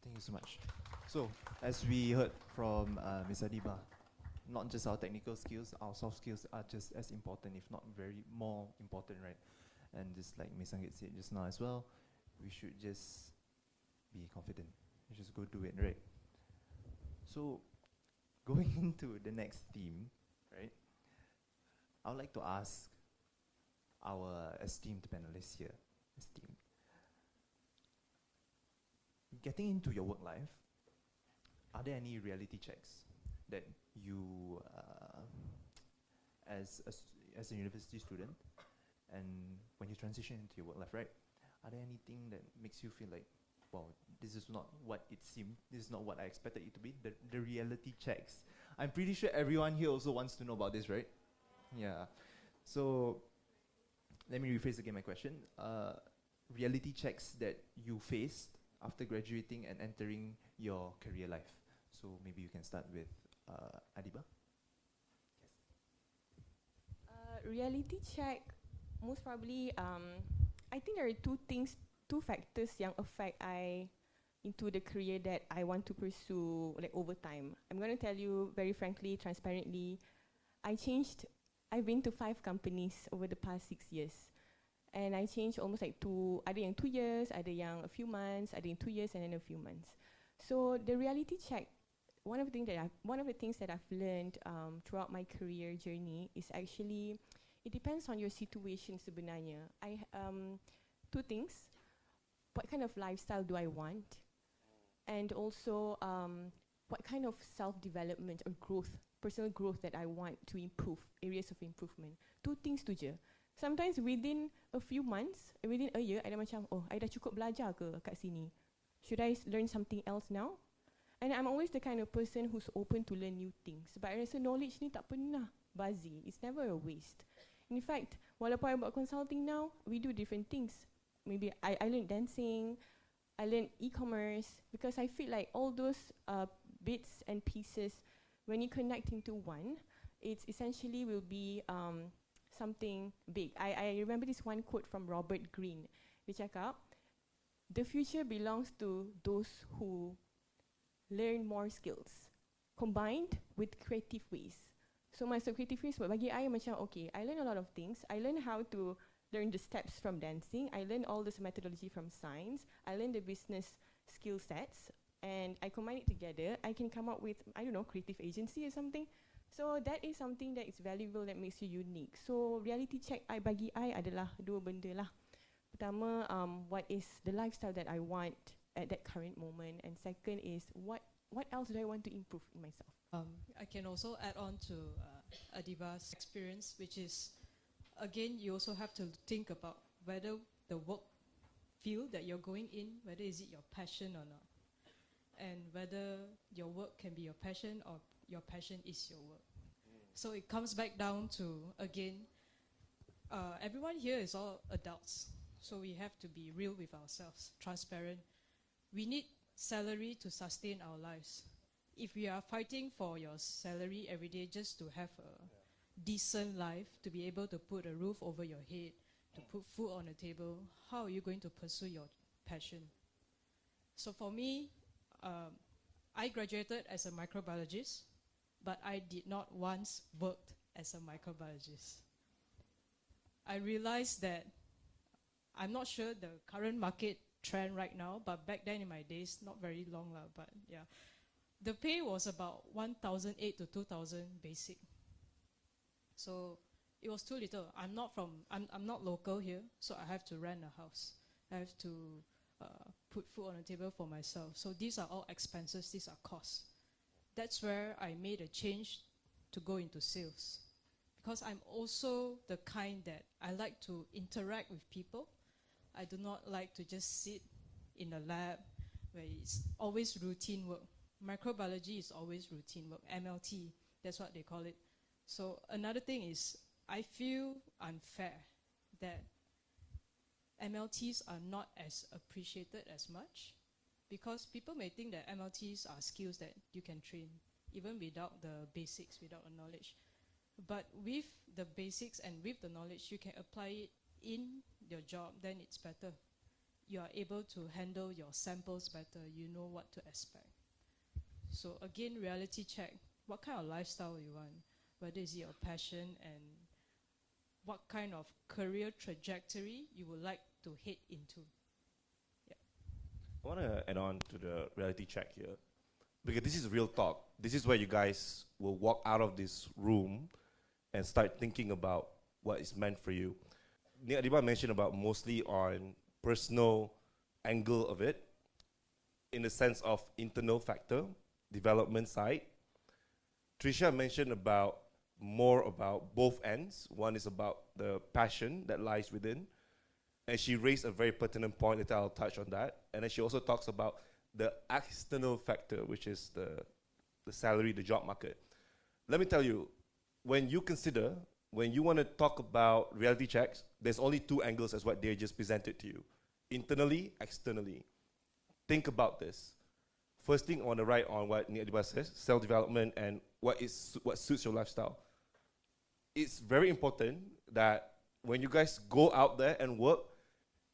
Thank you so much. So, as we heard from Ms. Adiba, not just our technical skills, our soft skills are just as important, if not more important, right? And just like Ms. Sangeet said just now as well, we should just be confident. We just go do it, right? So, going into the next theme, right? I would like to ask our esteemed panelists here, getting into your work life, are there any reality checks that you, as a university student, and when you transition into your work life, right? Are there anything that makes you feel like, wow, this is not what it seemed, this is not what I expected it to be, the reality checks? I'm pretty sure everyone here also wants to know about this, right? Yeah. So, let me rephrase again my question. Reality checks that you faced after graduating and entering your career life. So maybe you can start with Adiba. Yes. Reality check, most probably, I think there are two factors yang affect I into the career that I want to pursue like over time. I'm going to tell you very frankly, transparently, I've been to 5 companies over the past 6 years. And I changed almost like ada yang 2 years, ada yang a few months, ada yang 2 years and then a few months. So the reality check, one of the things that I've learned throughout my career journey is actually, it depends on your situation sebenarnya. Two things, what kind of lifestyle do I want? And also, what kind of self-development or growth, personal growth that I want to improve, areas of improvement. Two things tu je. Sometimes within a few months, within a year, I dah macam, oh, I dah cukup belajar ke kat sini? Should I learn something else now? And I'm always the kind of person who's open to learn new things. But I rasa knowledge ni tak pernah basi. It's never a waste. In fact, walaupun I buat consulting now, we do different things. Maybe I learned dancing, I learned e-commerce, because I feel like all those bits and pieces, when you connect into one, it's essentially will be something big. I remember this one quote from Robert Greene. Dia cakap, the future belongs to those who learn more skills combined with creative ways. So masuk creative ways, bagi I macam, okay, I learn a lot of things. I learn how to learn the steps from dancing. I learn all this methodology from science. I learn the business skill sets, and I combine it together. I can come up with, I don't know, creative agency or something. So that is something that is valuable, that makes you unique. So reality check bagi I adalah dua benda lah. Pertama, what is the lifestyle that I want at that current moment, and second is what else do I want to improve in myself. I can also add on to Adiba's experience, which is, again, you also have to think about whether the work field that you're going in, whether is it your passion or not, and whether your work can be your passion or your passion is your work. So it comes back down to, again, everyone here is all adults, so we have to be real with ourselves, transparent. We need salary to sustain our lives. If we are fighting for your salary every day just to have a decent life, to be able to put a roof over your head, to put food on the table, how are you going to pursue your passion? So for me, I graduated as a microbiologist, but I did not once work as a microbiologist. I realized that I'm not sure the current market trend right now, but back then in my days, not very long lah, but yeah, the pay was about 1,008 to 2,000 basic. So it was too little. I'm not local here, so I have to rent a house. I have to put food on the table for myself. So these are all expenses, these are costs. That's where I made a change to go into sales. Because I'm also the kind that I like to interact with people. I do not like to just sit in a lab where it's always routine work. Microbiology is always routine work. MLT, that's what they call it. So another thing is, I feel unfair that MLTs are not as appreciated as much, because people may think that MLTs are skills that you can train, even without the basics, without the knowledge. But with the basics and with the knowledge, you can apply it in your job, then it's better. You are able to handle your samples better, you know what to expect. So again, reality check, what kind of lifestyle you want, whether is it your passion, and what kind of career trajectory you would like to head into. Yeah. I want to add on to the reality check here, because this is real talk. This is where you guys will walk out of this room and start thinking about what is meant for you. Nik Adiba mentioned about mostly on personal angle of it, in the sense of internal factor, development side. Trisha mentioned about more about both ends. One is about the passion that lies within, and she raised a very pertinent point. Later I'll touch on that. And then she also talks about the external factor, which is the salary, the job market. Let me tell you, when you want to talk about reality checks, there's only two angles as what they just presented to you. Internally, externally. Think about this. First thing on the right, on what Nik Adiba says, self-development and what suits your lifestyle. It's very important that when you guys go out there and work,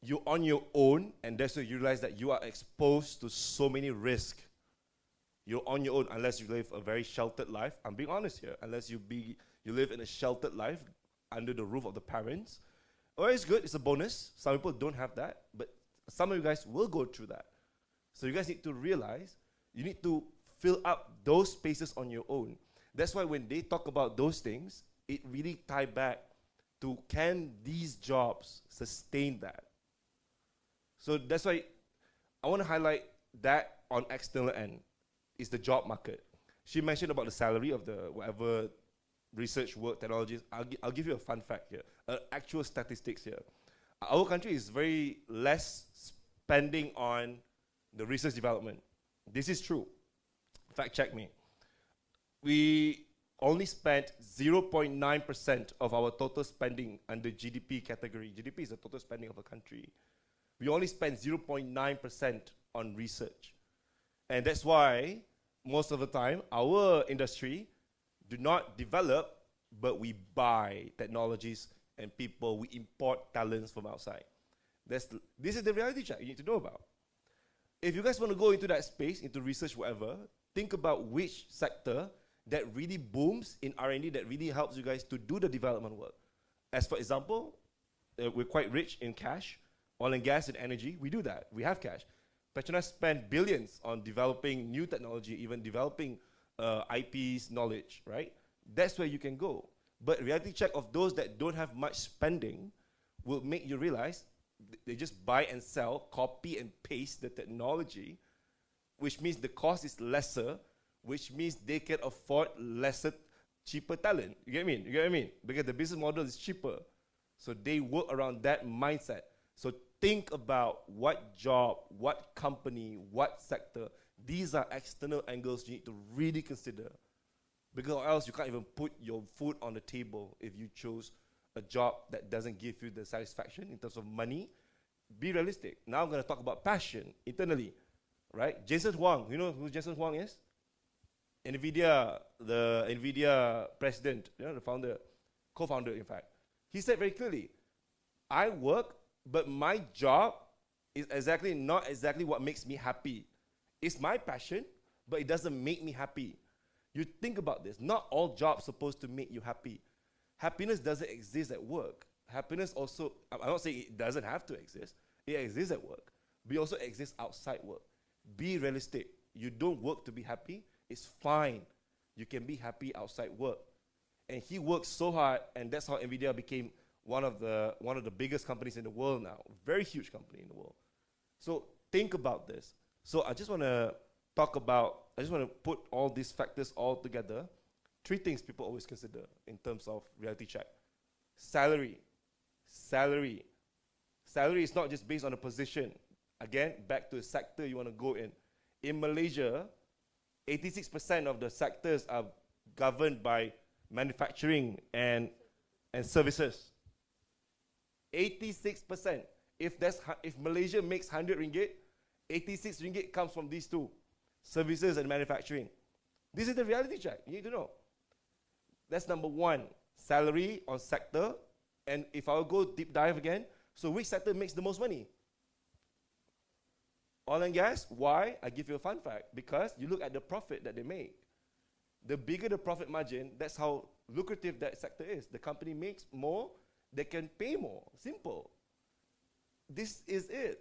you're on your own, and that's when you realize that you are exposed to so many risks. You're on your own unless you live a very sheltered life. I'm being honest here. Unless you live in a sheltered life under the roof of the parents. Or it's good, it's a bonus. Some people don't have that, but some of you guys will go through that. So you guys need to realize you need to fill up those spaces on your own. That's why when they talk about those things, it really ties back to, can these jobs sustain that? So that's why I want to highlight that on external end. is the job market. She mentioned about the salary of the whatever research work technologies. I'll give you a fun fact here, actual statistics here. Our country is very less spending on the research development. This is true. Fact check me. We only spent 0.9% of our total spending under GDP category. GDP is the total spending of a country. We only spent 0.9% on research. And that's why most of the time our industry do not develop, but we buy technologies and people. We import talents from outside. This is the reality check you need to know about. If you guys want to go into that space, into research, whatever, think about which sector that really booms in R&D, that really helps you guys to do the development work. As for example, we're quite rich in cash, oil and gas and energy. We do that. We have cash. Petronas spend billions on developing new technology, even developing IPs, knowledge, right? That's where you can go. But reality check of those that don't have much spending will make you realize they just buy and sell, copy and paste the technology, which means the cost is lesser, which means they can afford lesser, cheaper talent. You get what I mean? You get what I mean? Because the business model is cheaper. So they work around that mindset. So think about what job, what company, what sector. These are external angles you need to really consider. Because or else you can't even put your food on the table if you chose a job that doesn't give you the satisfaction in terms of money. Be realistic. Now I'm going to talk about passion internally. Right? Jason Huang. You know who Jason Huang is? NVIDIA, the NVIDIA president, the founder, co-founder in fact. He said very clearly, I work, but my job is not exactly what makes me happy. It's my passion, but it doesn't make me happy. You think about this. Not all jobs are supposed to make you happy. Happiness doesn't exist at work. Happiness also, I'm not saying it doesn't have to exist. It exists at work. But it also exists outside work. Be realistic. You don't work to be happy. It's fine. You can be happy outside work. And he worked so hard, and that's how NVIDIA became one of the biggest companies in the world now. Very huge company in the world. So think about this. So I just want to put all these factors all together. 3 things people always consider in terms of reality check. Salary. Salary is not just based on a position. Again, back to the sector you want to go in. In Malaysia, 86% of the sectors are governed by manufacturing and services. 86%. If Malaysia makes 100 ringgit, 86 ringgit comes from these two, services and manufacturing. This is the reality check. You need to know. That's number 1. Salary on sector. And if I will go deep dive again, so which sector makes the most money? Oil and gas. Why? I give you a fun fact. Because you look at the profit that they make. The bigger the profit margin, that's how lucrative that sector is. The company makes more, they can pay more. Simple. This is it.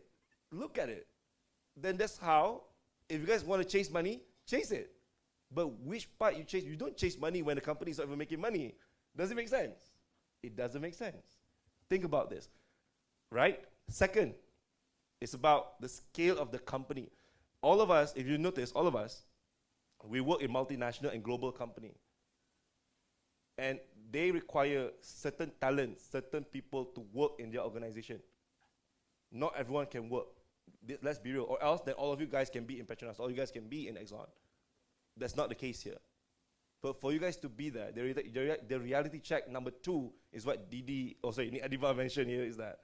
Look at it. Then that's how, if you guys want to chase money, chase it. But which part you chase? You don't chase money when the company is not even making money. Does it make sense? It doesn't make sense. Think about this. Right? Second, it's about the scale of the company. All of us, if you notice, all of us, we work in multinational and global company. And they require certain talents, certain people to work in their organization. Not everyone can work. Let's be real. Or else then all of you guys can be in Petronas. All you guys can be in Exxon. That's not the case here. But for you guys to be there, the reality check number 2 is what Adiba mentioned here, is that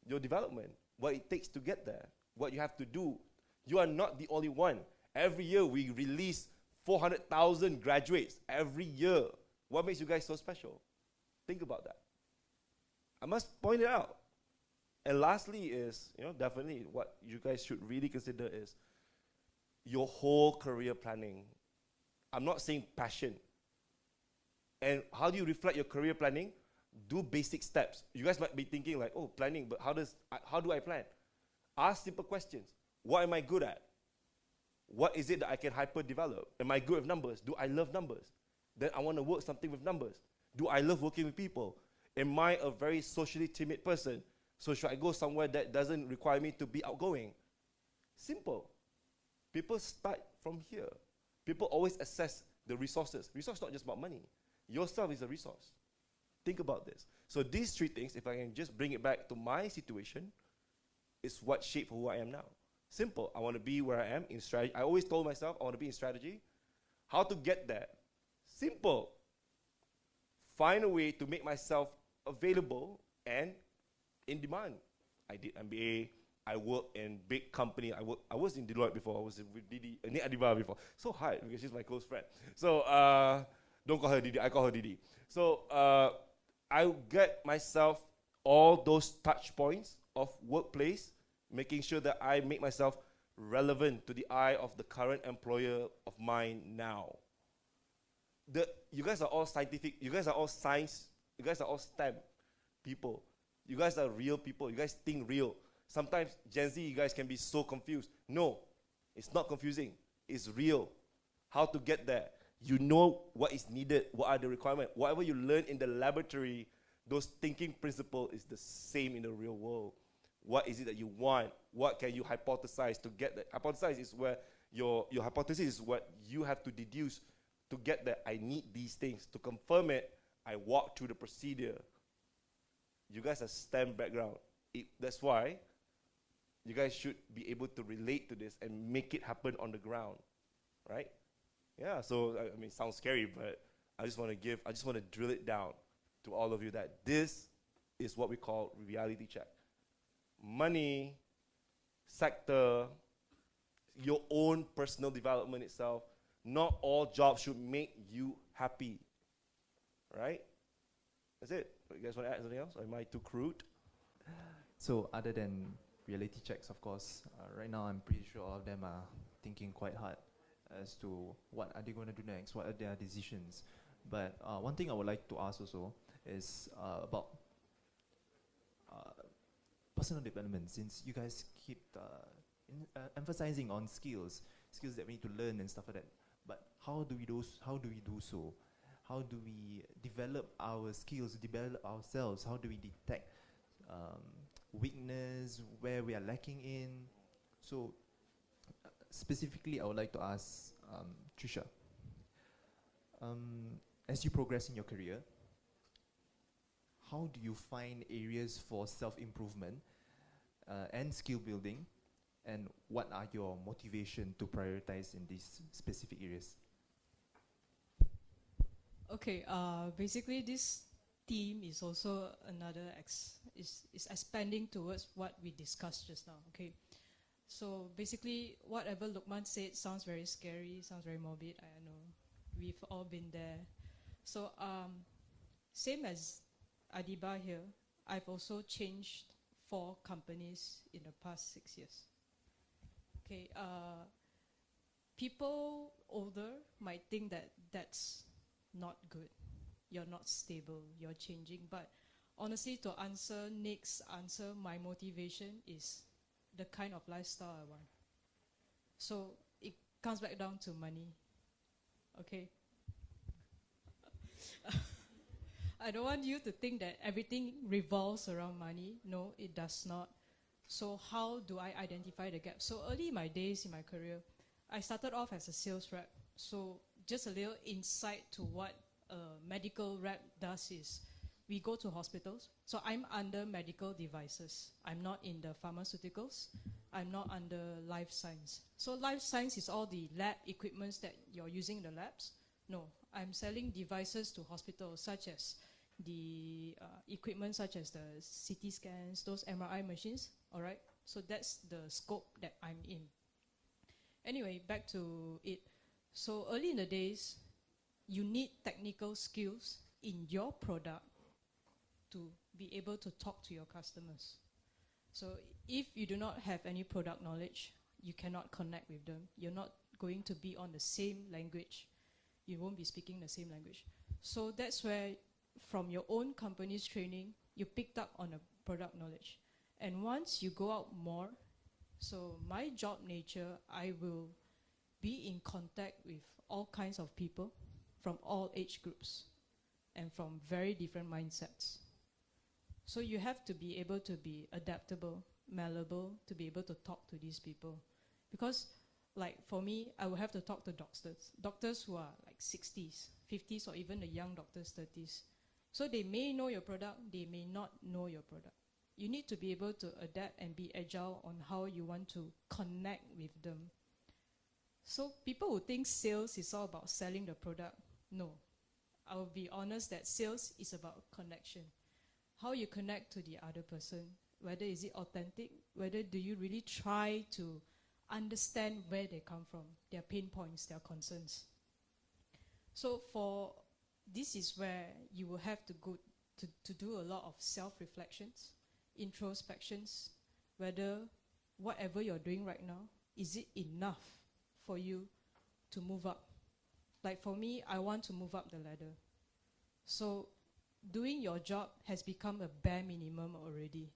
your development, what it takes to get there, what you have to do. You are not the only one. Every year we release 400,000 graduates every year. What makes you guys so special? Think about that. I must point it out. And lastly is, definitely what you guys should really consider is your whole career planning. I'm not saying passion. And how do you reflect your career planning? Do basic steps. You guys might be thinking like, oh, planning, but how do I plan? Ask simple questions. What am I good at? What is it that I can hyper-develop? Am I good with numbers? Do I love numbers? Then I want to work something with numbers. Do I love working with people? Am I a very socially timid person? So should I go somewhere that doesn't require me to be outgoing? Simple. People start from here. People always assess the resources. Resource is not just about money. Yourself is a resource. Think about this. So these three things, if I can just bring it back to my situation, is what shaped who I am now. Simple. I want to be where I am in strategy. I always told myself I want to be in strategy. How to get there? Simple. Find a way to make myself available and in demand. I did MBA. I worked in big company. I was in Deloitte before. I was with Didi, Nik Adiba before. So hard because she's my close friend. So don't call her Didi. I call her Didi. So I get myself all those touch points of workplace, making sure that I make myself relevant to the eye of the current employer of mine now. You guys are all scientific. You guys are all science. You guys are all STEM people. You guys are real people. You guys think real. Sometimes Gen Z, you guys can be so confused. No, it's not confusing. It's real. How to get there. You know what is needed. What are the requirements. Whatever you learn in the laboratory, those thinking principle is the same in the real world. What is it that you want? What can you hypothesize to get there? Hypothesize is where your hypothesis is what you have to deduce to get there. I need these things. To confirm it, I walk through the procedure. You guys are STEM background. That's why you guys should be able to relate to this and make it happen on the ground, right? Yeah, so, I mean, it sounds scary, but I just want to drill it down to all of you that this is what we call reality check. Money, sector, your own personal development itself, not all jobs should make you happy, right? That's it. You guys want to add something else? Or am I too crude? So other than reality checks, of course, right now I'm pretty sure all of them are thinking quite hard as to what are they going to do next, what are their decisions. But one thing I would like to ask also is about personal development, since you guys keep emphasizing on skills that we need to learn and stuff like that. But how do we do so? How do we develop our skills, develop ourselves? How do we detect weakness, where we are lacking in? So specifically, I would like to ask Trisha, as you progress in your career, how do you find areas for self-improvement and skill building, and what are your motivation to prioritize in these specific areas? Okay, basically this theme is also another is expanding towards what we discussed just now. Okay, so basically whatever Luqman said sounds very scary, sounds very morbid. I know we've all been there. So same as Adiba here, I've also changed 4 companies in the past 6 years. Okay, people older might think that that's not good. You're not stable, you're changing. But honestly, to answer Nick's answer, my motivation is the kind of lifestyle I want. So it comes back down to money. Okay? I don't want you to think that everything revolves around money. No, it does not. So how do I identify the gap? So early in my days in my career, I started off as a sales rep. So just a little insight to what a medical rep does is we go to hospitals. So I'm under medical devices. I'm not in the pharmaceuticals. I'm not under life science. So life science is all the lab equipments that you're using in the labs. No, I'm selling devices to hospitals such as the equipment such as the CT scans, those MRI machines, all right? So that's the scope that I'm in. Anyway, back to it. So early in the days, you need technical skills in your product to be able to talk to your customers. So if you do not have any product knowledge, you cannot connect with them. You're not going to be on the same language. You won't be speaking the same language. So that's where, from your own company's training, you picked up on a product knowledge. And once you go out more, so my job nature, I will be in contact with all kinds of people from all age groups and from very different mindsets. So you have to be able to be adaptable, malleable, to be able to talk to these people. Because like for me, I will have to talk to doctors who are like 60s, 50s, or even the young doctors, 30s. So they may know your product, they may not know your product. You need to be able to adapt and be agile on how you want to connect with them. So people who think sales is all about selling the product, no. I will be honest that sales is about connection. How you connect to the other person, whether is it authentic, whether do you really try to understand where they come from, their pain points, their concerns. So this is where you will have to go to do a lot of self-reflections, introspections, whether whatever you're doing right now, is it enough for you to move up? Like for me, I want to move up the ladder. So doing your job has become a bare minimum already.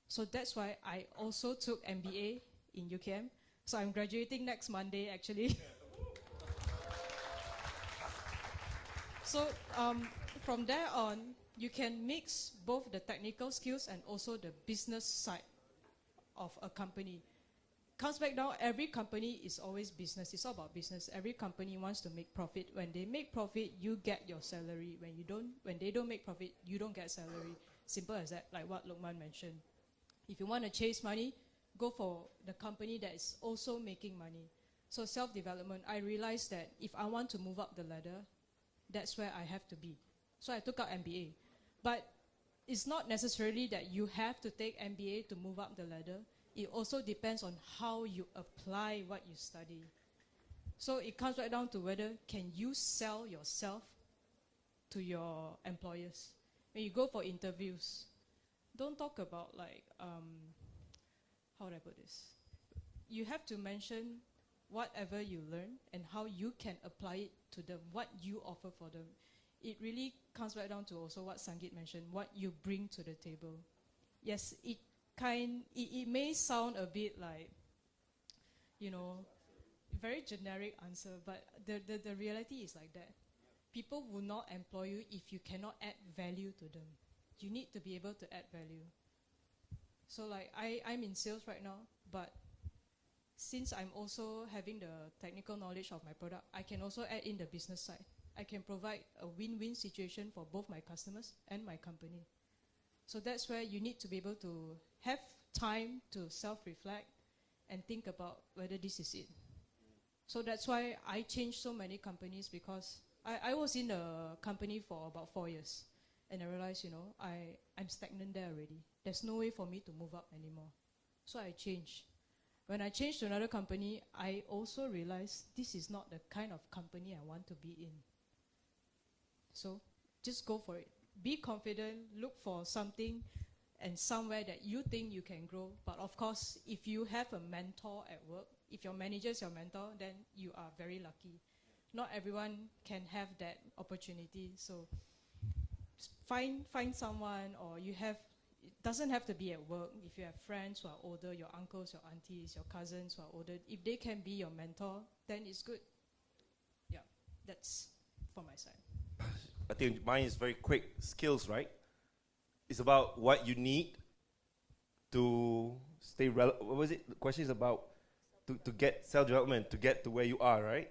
So that's why I also took MBA in UKM. So I'm graduating next Monday actually. So from there on, you can mix both the technical skills and also the business side of a company. Comes back down, every company is always business. It's all about business. Every company wants to make profit. When they make profit, you get your salary. When they don't make profit, you don't get salary. Simple as that, like what Luqman mentioned. If you want to chase money, go for the company that is also making money. So self-development, I realized that if I want to move up the ladder, that's where I have to be. So I took out MBA. But it's not necessarily that you have to take MBA to move up the ladder. It also depends on how you apply what you study. So it comes right down to whether can you sell yourself to your employers. When you go for interviews, don't talk about like, how would I put this? You have to mention whatever you learn and how you can apply it to them, what you offer for them. It really comes right down to also what Sangeet mentioned, what you bring to the table. Yes, it may sound a bit like, very generic answer, but the reality is like that. People will not employ you if you cannot add value to them. You need to be able to add value. So like I'm in sales right now, but since I'm also having the technical knowledge of my product, I can also add in the business side. I can provide a win-win situation for both my customers and my company. So that's where you need to be able to have time to self-reflect and think about whether this is it. So that's why I changed so many companies, because I was in a company for about 4 years. And I realized, I'm stagnant there already. There's no way for me to move up anymore. So I changed. When I changed to another company, I also realized this is not the kind of company I want to be in. So just go for it. Be confident, look for something and somewhere that you think you can grow. But of course, if you have a mentor at work, if your manager is your mentor, then you are very lucky. Not everyone can have that opportunity. So find someone, or it doesn't have to be at work. If you have friends who are older, your uncles, your aunties, your cousins who are older, if they can be your mentor, then it's good. Yeah, that's for my side. I think mine is very quick. Skills, right? It's about what you need to stay relevant. What was it? The question is about to get self-development, to get to where you are, right?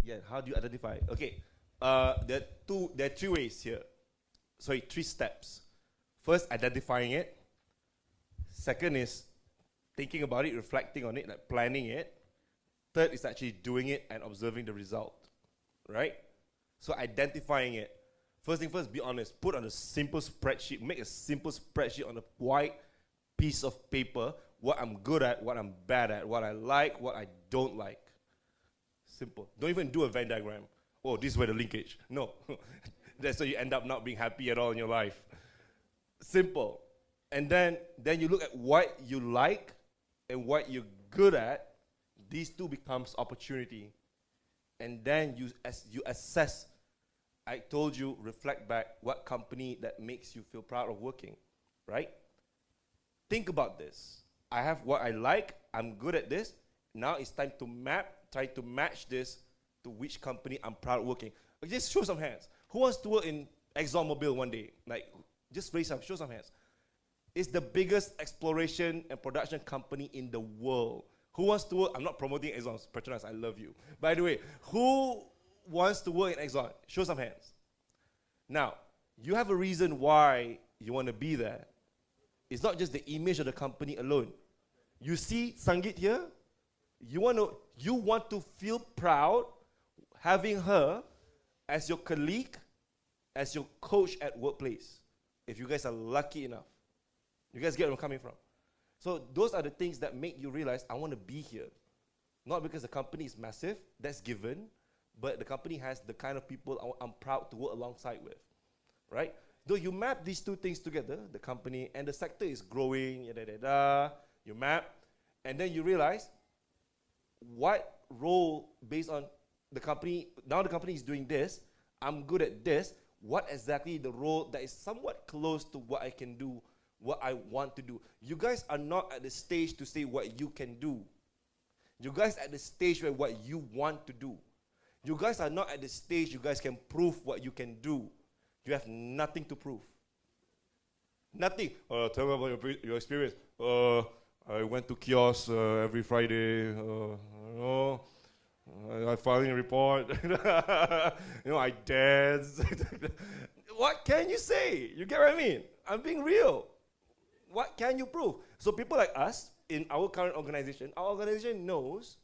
Yeah, how do you identify? Okay, there are 3 ways here. Sorry, 3 steps. First, identifying it. Second is thinking about it, reflecting on it, like planning it. Third is actually doing it and observing the result, right? So identifying it. First thing first, be honest. Put on a simple spreadsheet. Make a simple spreadsheet on a white piece of paper. What I'm good at, what I'm bad at, what I like, what I don't like. Simple. Don't even do a Venn diagram. Oh, this is where the linkage. No. That's why you end up not being happy at all in your life. Simple. And then you look at what you like and what you're good at. These two becomes opportunity. And then you assess. I told you, reflect back what company that makes you feel proud of working, right? Think about this. I have what I like. I'm good at this. Now it's time to try to match this to which company I'm proud of working. Just show some hands. Who wants to work in ExxonMobil one day? Like, just show some hands. It's the biggest exploration and production company in the world. Who wants to work? I'm not promoting Exxon, Petronas, I love you. By the way, who wants to work in Exxon? Show some hands. Now, you have a reason why you want to be there. It's not just the image of the company alone. You see Sangeet here? You want to feel proud having her as your colleague, as your coach at workplace. If you guys are lucky enough. You guys get where I'm coming from. So those are the things that make you realize, I want to be here. Not because the company is massive, that's given, but the company has the kind of people I'm proud to work alongside with, right? Though you map these two things together, the company and the sector is growing, you map, and then you realize what role based on the company, now the company is doing this, I'm good at this, what exactly the role that is somewhat close to what I can do, what I want to do. You guys are not at the stage to say what you can do. You guys are at the stage where what you want to do. You guys are not at the stage you guys can prove what you can do. You have nothing to prove. Nothing. Tell me about your experience. I went to kiosk every Friday. I filing a report. I danced. What can you say? You get what I mean? I'm being real. What can you prove? So people like us, in our current organization, our organization knows,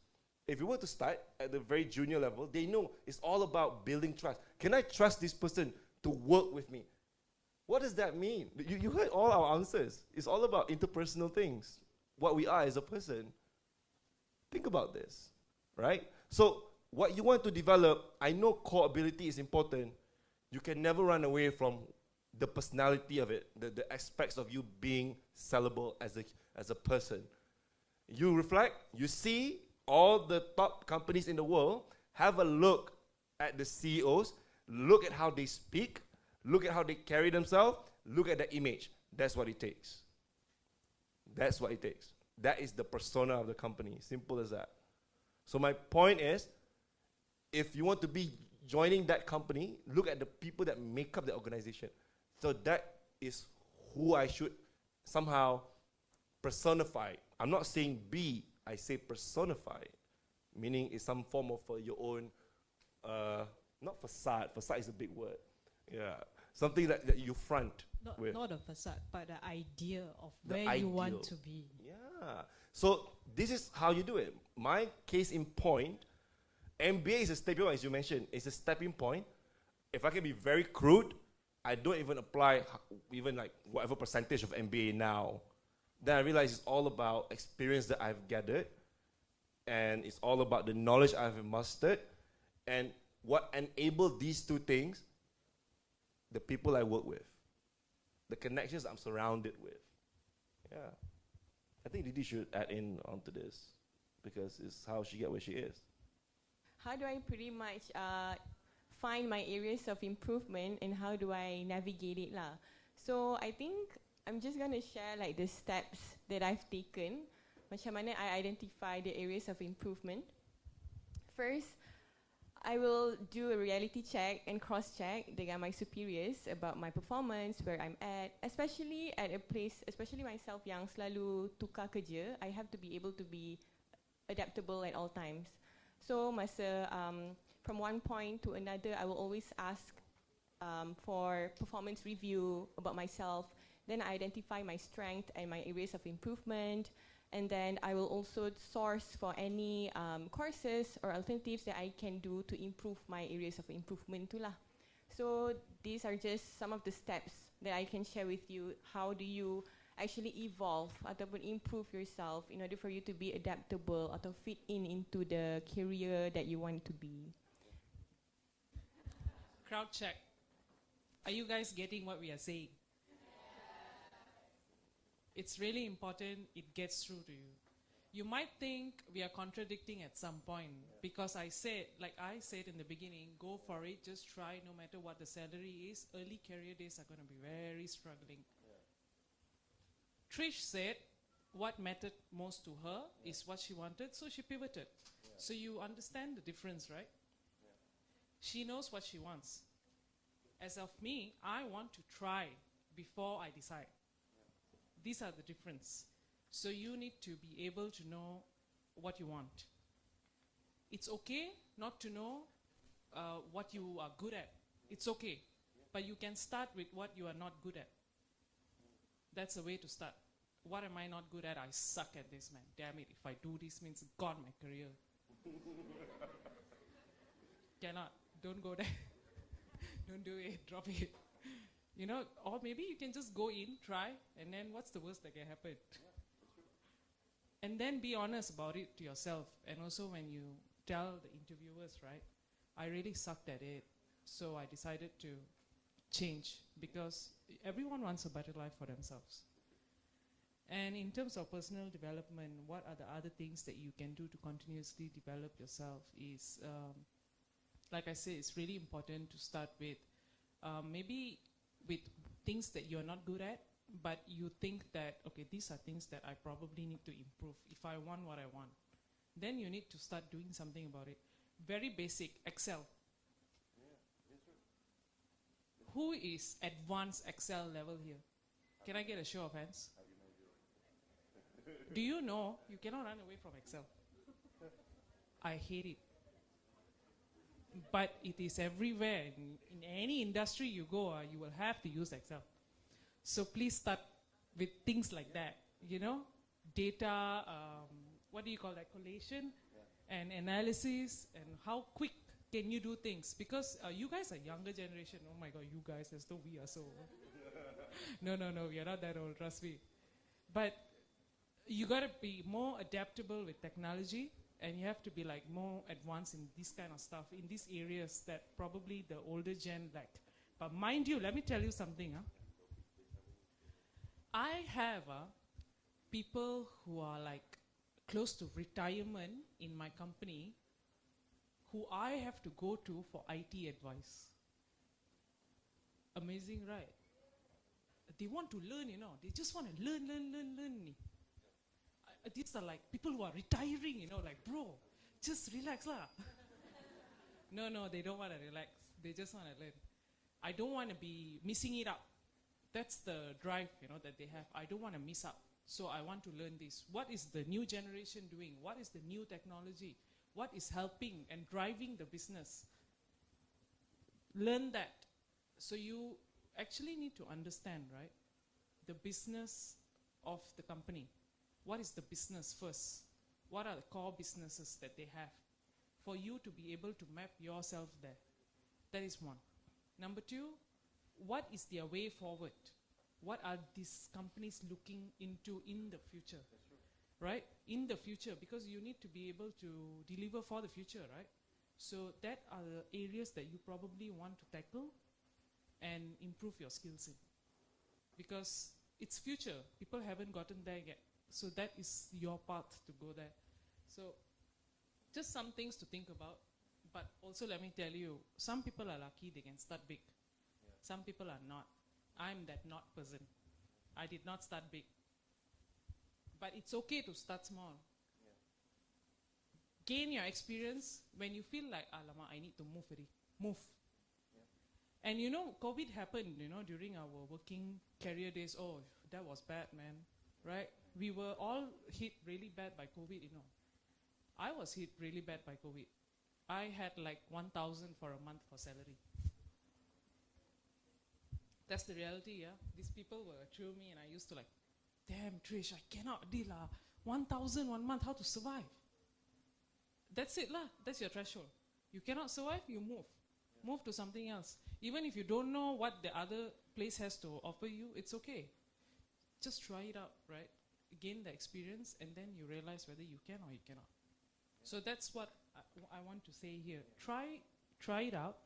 if you were to start at the very junior level, they know it's all about building trust. Can I trust this person to work with me? What does that mean? You heard all our answers. It's all about interpersonal things, what we are as a person. Think about this, right? So what you want to develop, I know core ability is important. You can never run away from the personality of it, the aspects of you being sellable as a person. You reflect, you see all the top companies in the world, have a look at the CEOs, look at how they speak, look at how they carry themselves, look at the image. That's what it takes. That's what it takes. That is the persona of the company, simple as that. So my point is, if you want to be joining that company, look at the people that make up the organization. So that is who I should somehow personify. I'm not saying be, I say personify. Meaning it's some form of your own, not facade. Facade is a big word. Yeah, something that you front with. Not a facade, but the idea of The where you want ideal. to be. Yeah. So this is how you do it. My case in point, MBA is a stepping point, as you mentioned. It's a stepping point. If I can be very crude, I don't even apply even like whatever percentage of MBA now. Then I realize it's all about experience that I've gathered, and it's all about the knowledge I've mastered, and what enabled these two things, the people I work with, the connections I'm surrounded with. Yeah. I think Didi should add in onto this, because it's how she get where she is. How do I pretty much find my areas of improvement and how do I navigate it lah? So I think I'm just going to share like the steps that I've taken. Macam mana I identify the areas of improvement. First, I will do a reality check and cross-check dengan my superiors about my performance, where I'm at, especially at a place, especially myself yang selalu tukar kerja, I have to be able to be adaptable at all times. So masa from one point to another, I will always ask for performance review about myself. Then I identify my strength and my areas of improvement. And then I will also source for any courses or alternatives that I can do to improve my areas of improvement tu lah. So these are just some of the steps that I can share with you. How do you actually evolve ataupun improve yourself in order for you to be adaptable atau fit into the career that you want to be. Crowd check. Are you guys getting what we are saying? It's really important it gets through to you. You might think we are contradicting at some point because I said, like I said in the beginning, go for it, just try no matter what the salary is. Early career days are going to be very struggling. Trish said what mattered most to her is what she wanted, so she pivoted. So you understand the difference, right? She knows what she wants. As of me, I want to try before I decide. These are the difference. So you need to be able to know what you want. It's okay not to know what you are good at. It's okay. But you can start with what you are not good at. That's a way to start. What am I not good at? I suck at this, man. Damn it. If I do this, means gone my career. Cannot. Don't go there. Don't do it. Drop it. You know, or maybe you can just go in, try, and then what's the worst that can happen? And then be honest about it to yourself. And also when you tell the interviewers, right, I really sucked at it. So I decided to change because everyone wants a better life for themselves. And in terms of personal development, what are the other things that you can do to continuously develop yourself is, like I say, it's really important to start with maybe with things that you're not good at, but you think that, okay, these are things that I probably need to improve if I want what I want. Then you need to start doing something about it. Very basic, Excel. Who is advanced Excel level here? Can I get a show of hands? Do you know you cannot run away from Excel? I hate it. But it is everywhere. In any industry you go, you will have to use Excel. So please start with things like that, you know? Data, what do you call that, collation and analysis, and how quick can you do things? Because you guys are younger generation. Oh my God, you guys, as though we are so old. No, we are not that old, trust me. But you gotta be more adaptable with technology, and you have to be like more advanced in this kind of stuff, in these areas that probably the older gen lack. But mind you, let me tell you something. I have people who are like close to retirement in my company who I have to go to for IT advice. Amazing, right? They want to learn, you know. They just want to learn. These are like people who are retiring, you know, like, bro, just relax lah. No, they don't want to relax. They just want to learn. I don't want to be missing it out. That's the drive, you know, that they have. I don't want to miss out. So I want to learn this. What is the new generation doing? What is the new technology? What is helping and driving the business? Learn that. So you actually need to understand, right, the business of the company. What is the business first? What are the core businesses that they have? For you to be able to map yourself there. That is one. Number two, what is their way forward? What are these companies looking into in the future? Right? In the future, because you need to be able to deliver for the future, right? So that are the areas that you probably want to tackle and improve your skills in. Because it's future. People haven't gotten there yet. So that is your path to go there. So just some things to think about. But also let me tell you, some people are lucky, they can start big. Some people are not. I'm that not person. I did not start big. But it's okay to start small. Gain your experience. When you feel like, alamak, I need to move already. Move. And you know, COVID happened, you know, during our working career days. Oh, that was bad, man. Right? We were all hit really bad by COVID, you know. I was hit really bad by COVID. I had like 1,000 for a month for salary. That's the reality, yeah. These people were through me and I used to like, damn Trish, I cannot deal 1,000 1 month, how to survive? That's it lah, that's your threshold. You cannot survive, you move. Move to something else. Even if you don't know what the other place has to offer you, it's okay. Just try it out, right? Gain the experience and then you realize whether you can or you cannot. So that's what I want to say here. Try it out.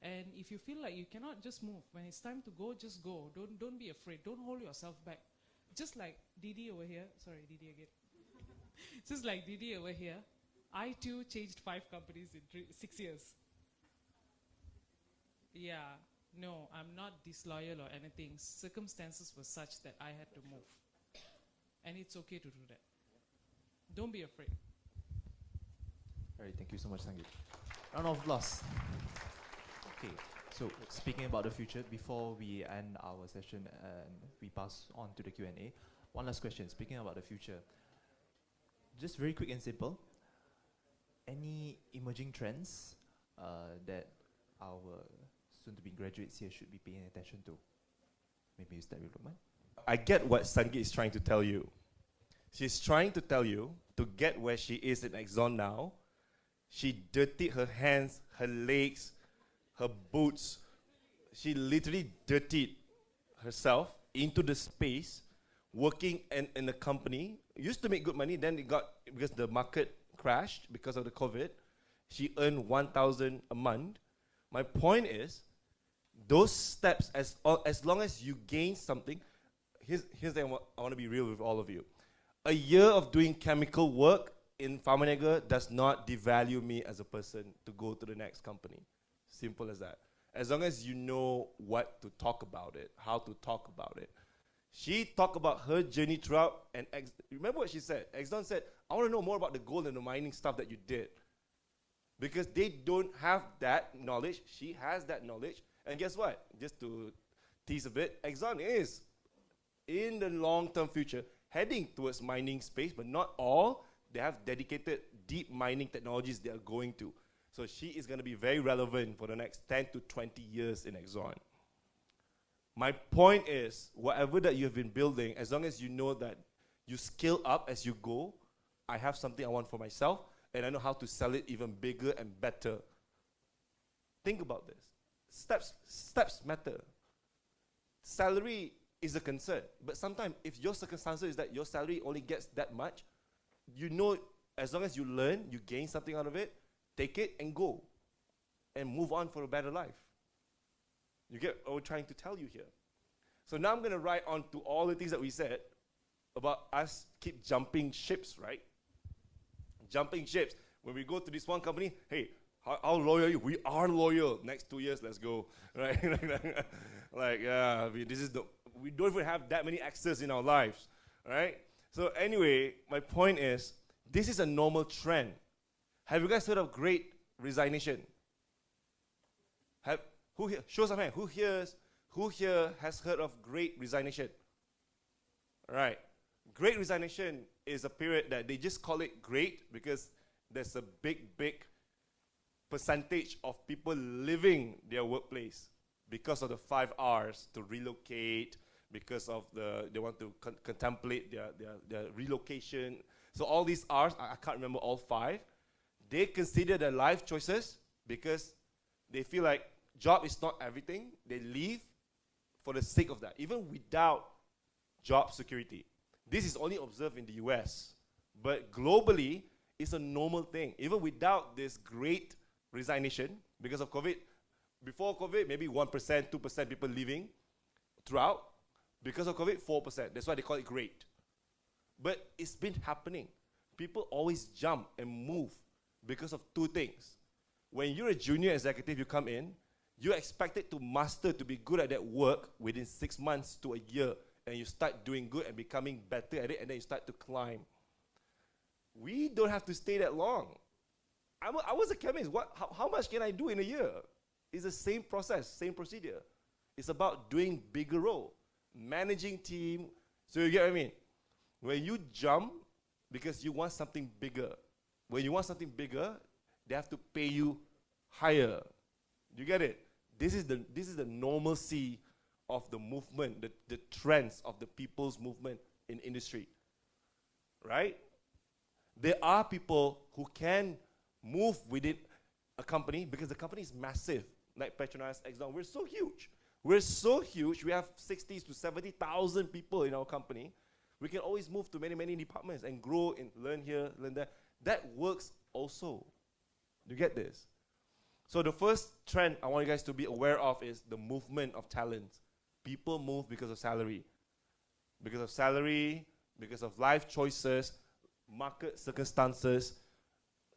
And if you feel like you cannot, just move. When it's time to go, just go. Don't be afraid. Don't hold yourself back. Just like Didi over here. Sorry, Didi again. Just like Didi over here. I too changed 5 companies in 6 years. Yeah, no, I'm not disloyal or anything. Circumstances were such that I had to move. And it's okay to do that. Don't be afraid. All right, thank you so much, Sangeet. Round of applause. Okay, so speaking about the future, before we end our session and we pass on to the Q&A, one last question. Speaking about the future, just very quick and simple. Any emerging trends that our soon-to-be graduates here should be paying attention to? Maybe you start with Lukman. I get what Sangeet is trying to tell you. She's trying to tell you to get where she is in Exxon now. She dirtied her hands, her legs, her boots. She literally dirtied herself into the space, working in a company. Used to make good money, then it got, because the market crashed because of the COVID, she earned 1,000 a month. My point is, those steps, as long as you gain something, here's the thing, I want to be real with all of you. A year of doing chemical work in Pharmanega does not devalue me as a person to go to the next company. Simple as that. As long as you know what to talk about it, how to talk about it. She talked about her journey throughout, and remember what she said? Exxon said, I want to know more about the gold and the mining stuff that you did. Because they don't have that knowledge. She has that knowledge. And guess what? Just to tease a bit, Exxon is, in the long-term future, heading towards mining space, but not all. They have dedicated deep mining technologies they are going to. So she is going to be very relevant for the next 10 to 20 years in Exxon. My point is, whatever that you have been building, as long as you know that you scale up as you go, I have something I want for myself, and I know how to sell it even bigger and better. Think about this. Steps matter. Salary is a concern, but sometimes if your circumstances is that your salary only gets that much, you know, as long as you learn, you gain something out of it, take it and go, and move on for a better life. You get what we're trying to tell you here. So now I'm going to write on to all the things that we said about us keep jumping ships, right? Jumping ships. When we go to this one company, hey, how loyal are you? We are loyal. Next 2 years, let's go, right? Like, yeah, we don't even have that many access in our lives, right? So anyway, my point is, this is a normal trend. Have you guys heard of Great Resignation? Who here, show some hand, who here has heard of Great Resignation? All right. Great Resignation is a period that they just call it great because there's a big percentage of people leaving their workplace because of the 5 R's to relocate, because of they want to contemplate their relocation. So all these R's, I can't remember all 5. They consider their life choices because they feel like job is not everything. They leave for the sake of that, even without job security. This is only observed in the US, but globally, it's a normal thing. Even without this great resignation, because of COVID, before COVID, maybe 1%, 2% people leaving throughout. Because of COVID, 4%. That's why they call it great. But it's been happening. People always jump and move because of 2 things. When you're a junior executive, you come in, you're expected to master, to be good at that work within 6 months to a year, and you start doing good and becoming better at it, and then you start to climb. We don't have to stay that long. I was a chemist. How much can I do in a year? It's the same process, same procedure. It's about doing bigger role, managing team. So you get what I mean? When you jump because you want something bigger, when you want something bigger, they have to pay you higher. You get it? This is the normalcy of the movement, the trends of the people's movement in industry, right? There are people who can move within a company because the company is massive, like Petronas, Exxon. We're so huge. We're so huge. We have 60 to 70,000 people in our company. We can always move to many, many departments and grow and learn here, learn there. That works also. You get this? So the first trend I want you guys to be aware of is the movement of talent. People move because of salary. Because of salary, because of life choices, market circumstances.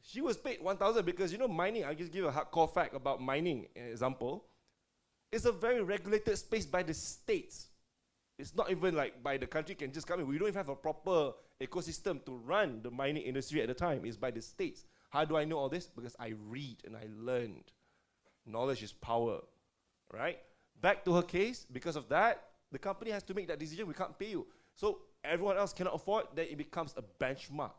She was paid 1,000 because, you know, mining, I'll just give you a hardcore fact about mining, example. It's a very regulated space by the states. It's not even like by the country can just come in. We don't even have a proper ecosystem to run the mining industry at the time. It's by the states. How do I know all this? Because I read and I learned. Knowledge is power, right? Back to her case, because of that, the company has to make that decision. We can't pay you. So everyone else cannot afford, then it becomes a benchmark.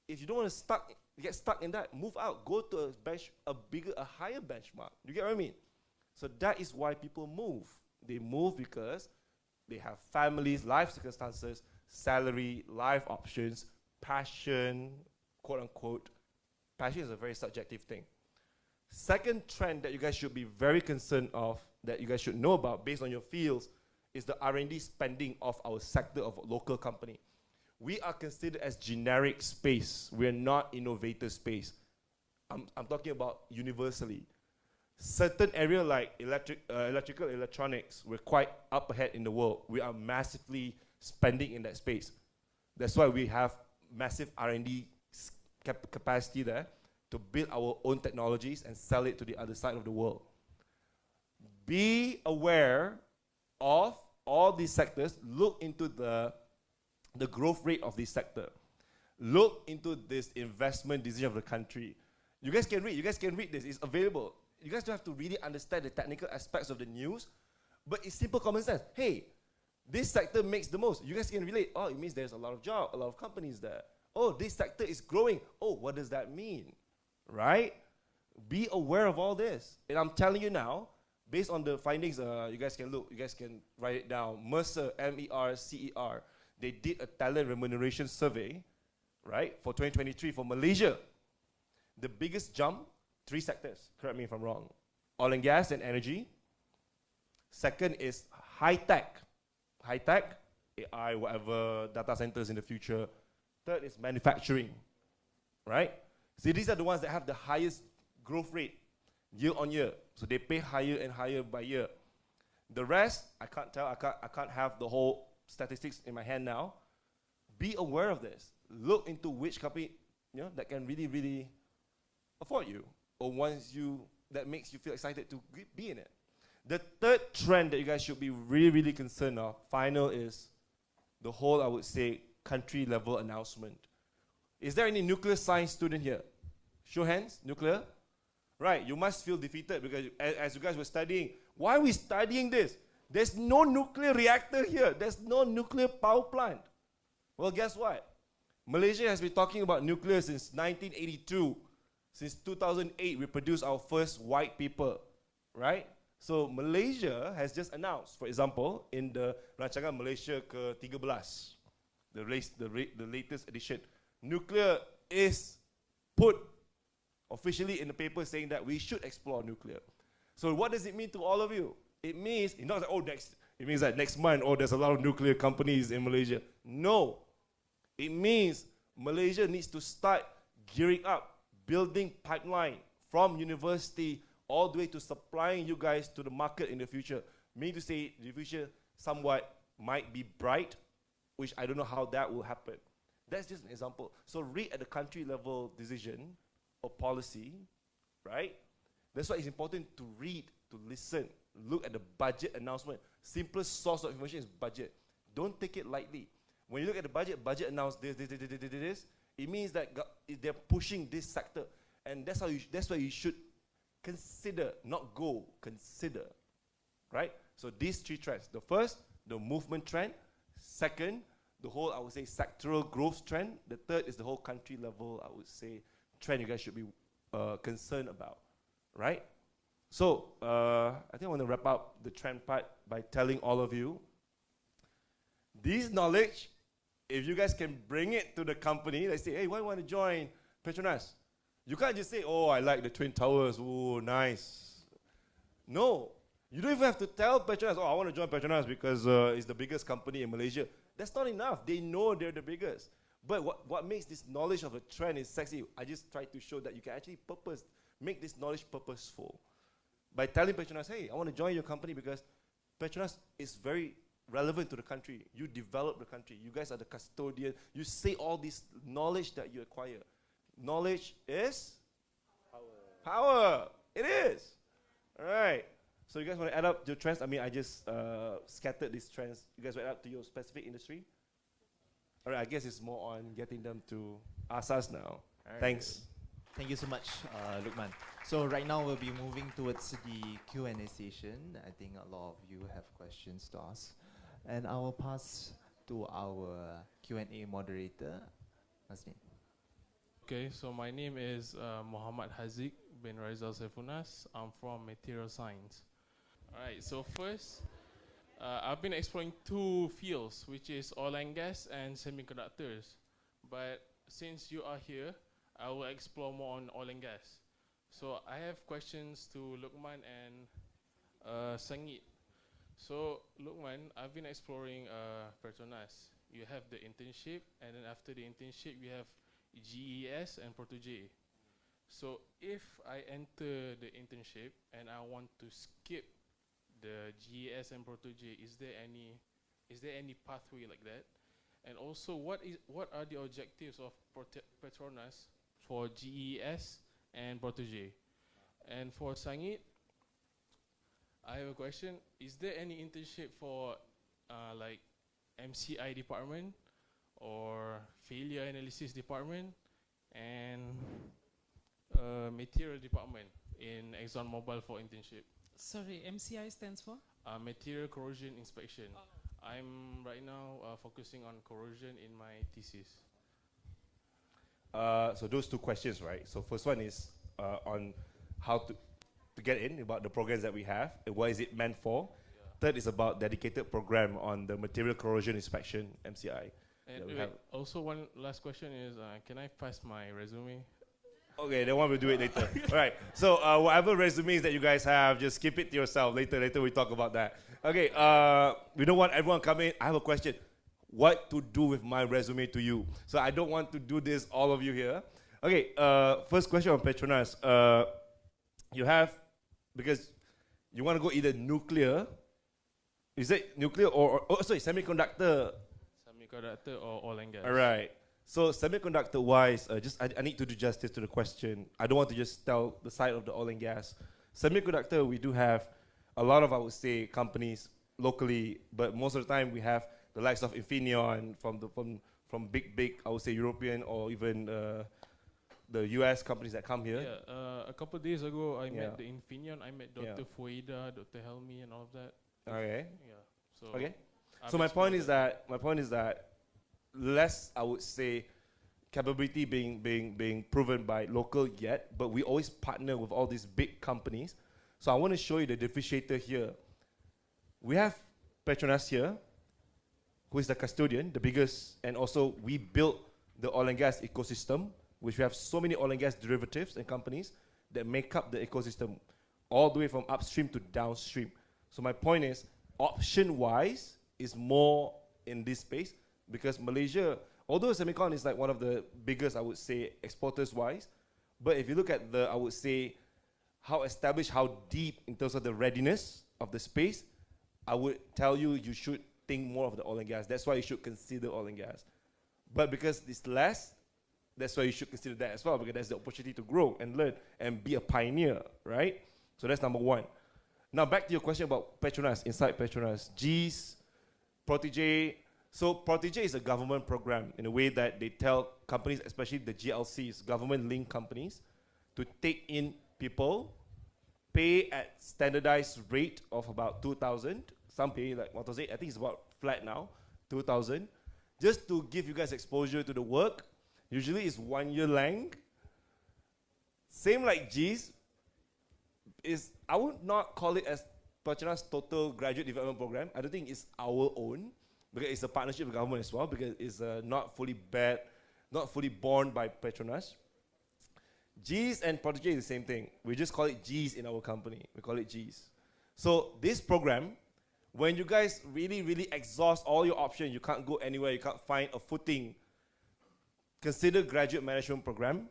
if you don't want to get stuck in that, move out, go to a higher benchmark. You get what I mean? So that is why people move. They move because they have families, life circumstances, salary, life options, passion, quote unquote. Passion is a very subjective thing. Second trend that you guys should be very concerned of, that you guys should know about based on your fields, is the R&D spending of our sector of local company. We are considered as generic space. We are not innovator space. I'm talking about universally. Certain area like electrical electronics, we're quite up ahead in the world. We are massively spending in that space. That's why we have massive R&D capacity there to build our own technologies and sell it to the other side of the world. Be aware of all these sectors. Look into the growth rate of this sector. Look into this investment decision of the country. You guys can read this, it's available. You guys don't have to really understand the technical aspects of the news, but it's simple common sense. Hey, this sector makes the most. You guys can relate. Oh, it means there's a lot of jobs, a lot of companies there. Oh, this sector is growing. Oh, what does that mean? Right? Be aware of all this. And I'm telling you now, based on the findings, you guys can look, you guys can write it down. Mercer, MERCER, they did a talent remuneration survey, right, for 2023 for Malaysia. The biggest jump, 3 sectors, correct me if I'm wrong. Oil and gas and energy. Second is high tech. High tech, AI, whatever, data centers in the future. Third is manufacturing, right? See, these are the ones that have the highest growth rate year on year. So they pay higher and higher by year. The rest, I can't tell, I can't have the whole statistics in my hand now. Be aware of this. Look into which company, that can really, really afford you, or that makes you feel excited to be in it. The third trend that you guys should be really, really concerned of, final, is the whole, I would say, country level announcement. Is there any nuclear science student here? Show hands, nuclear. Right, you must feel defeated because as you guys were studying, why are we studying this? There's no nuclear reactor here. There's no nuclear power plant. Well, guess what? Malaysia has been talking about nuclear since 1982. Since 2008, we produced our first white paper, right? So Malaysia has just announced, for example, in the Rancangan Malaysia ke-13, the latest edition, nuclear is put officially in the paper saying that we should explore nuclear. So what does it mean to all of you? It means, it means that next month, there's a lot of nuclear companies in Malaysia. No. It means Malaysia needs to start gearing up, building pipeline from university all the way to supplying you guys to the market in the future. Meaning to say, the future somewhat might be bright, which I don't know how that will happen. That's just an example. So read at the country level decision or policy, right? That's why it's important to read, to listen, look at the budget announcement. Simplest source of information is budget. Don't take it lightly. When you look at the budget announced this, it means that they're pushing this sector. And that's why you should consider, not go, consider, right? So these 3 trends. The first, the movement trend. Second, the whole, I would say, sectoral growth trend. The third is the whole country level, I would say, trend you guys should be concerned about, right? So I think I want to wrap up the trend part by telling all of you, this knowledge, if you guys can bring it to the company, they say, hey, why do you want to join Petronas? You can't just say, oh, I like the Twin Towers, oh, nice. No, you don't even have to tell Petronas, oh, I want to join Petronas because it's the biggest company in Malaysia. That's not enough. They know they're the biggest. But what makes this knowledge of a trend is sexy, I just tried to show that you can actually make this knowledge purposeful. By telling Petronas, hey, I want to join your company because Petronas is very relevant to the country. You develop the country. You guys are the custodian. You say all this knowledge that you acquire. Knowledge is power. It is. All right. So you guys want to add up your trends? I mean, I just scattered these trends. You guys want to add up to your specific industry? All right, I guess it's more on getting them to ask us now. Right. Thanks. Thank you so much, Lukman. So right now we'll be moving towards the Q&A session. I think a lot of you have questions to ask. And I will pass to our Q&A moderator, Masmin. Okay, so my name is Muhammad Haziq bin Raizal Saifunas. I'm from Material Science. Alright, so first, I've been exploring two fields, which is oil and gas and semiconductors. But since you are here, I will explore more on oil and gas. So I have questions to Luqman and Sangit. So Luqman, I've been exploring Petronas. You have the internship, and then after the internship, you have GES and Proto-J. So if I enter the internship and I want to skip the GES and Proto-J, is there any pathway like that? And also, what are the objectives of Petronas for GES and Proto-J? And for Sangit, I have a question. Is there any internship for like MCI department or failure analysis department and material department in ExxonMobil for internship? Sorry, MCI stands for? Material corrosion inspection. I'm right now focusing on corrosion in my thesis. So those two questions, right? So first one is on how to get in, about the programs that we have, and what is it meant for. Yeah. Third is about dedicated program on the material corrosion inspection, MCI. And wait, also one last question is, can I pass my resume? Okay, then one we'll do it later. All right, so whatever resumes that you guys have, just keep it to yourself. Later we talk about that. Okay, we don't want everyone coming. I have a question. What to do with my resume to you? So I don't want to do this, all of you here. Okay, first question on Petronas. You have, because you want to go either nuclear, is it nuclear or sorry, semiconductor? Semiconductor or oil and gas. All right. So semiconductor-wise, I need to do justice to the question. I don't want to just tell the side of the oil and gas. Semiconductor, we do have a lot of, I would say, companies locally, but most of the time we have the likes of Infineon from big, I would say, European or even the US companies that come here. Yeah, a couple of days ago, I met the Infineon. I met Dr. Fueda, Dr. Helmi, and all of that. Okay. Yeah. So okay. So my point is that less, I would say, capability being proven by local yet, but we always partner with all these big companies. So I want to show you the differentiator here. We have Petronas here, who is the custodian, the biggest, and also we built the oil and gas ecosystem, which we have so many oil and gas derivatives and companies that make up the ecosystem, all the way from upstream to downstream. So my point is, option-wise, is more in this space, because Malaysia, although semicon is like one of the biggest, I would say, exporters-wise, but if you look at the, I would say, how established, how deep in terms of the readiness of the space, I would tell you, you should think more of the oil and gas. That's why you should consider oil and gas. But because it's less, that's why you should consider that as well, because that's the opportunity to grow and learn and be a pioneer, right? So that's number one. Now back to your question about Petronas, inside Petronas. G's, Proto-J. So Proto-J is a government program in a way that they tell companies, especially the GLCs, government-linked companies, to take in people, pay at standardized rate of about 2,000. Some pay like, what was it? I think it's about flat now, 2,000. Just to give you guys exposure to the work. Usually it's 1 year length. Same like G's. I would not call it as Petronas Total Graduate Development Program. I don't think it's our own, because it's a partnership with government as well, because it's not fully borne by Petronas. G's and Proto-J is the same thing. We just call it G's in our company. We call it G's. So this program, when you guys really exhaust all your options, you can't go anywhere, you can't find a footing, consider graduate management program.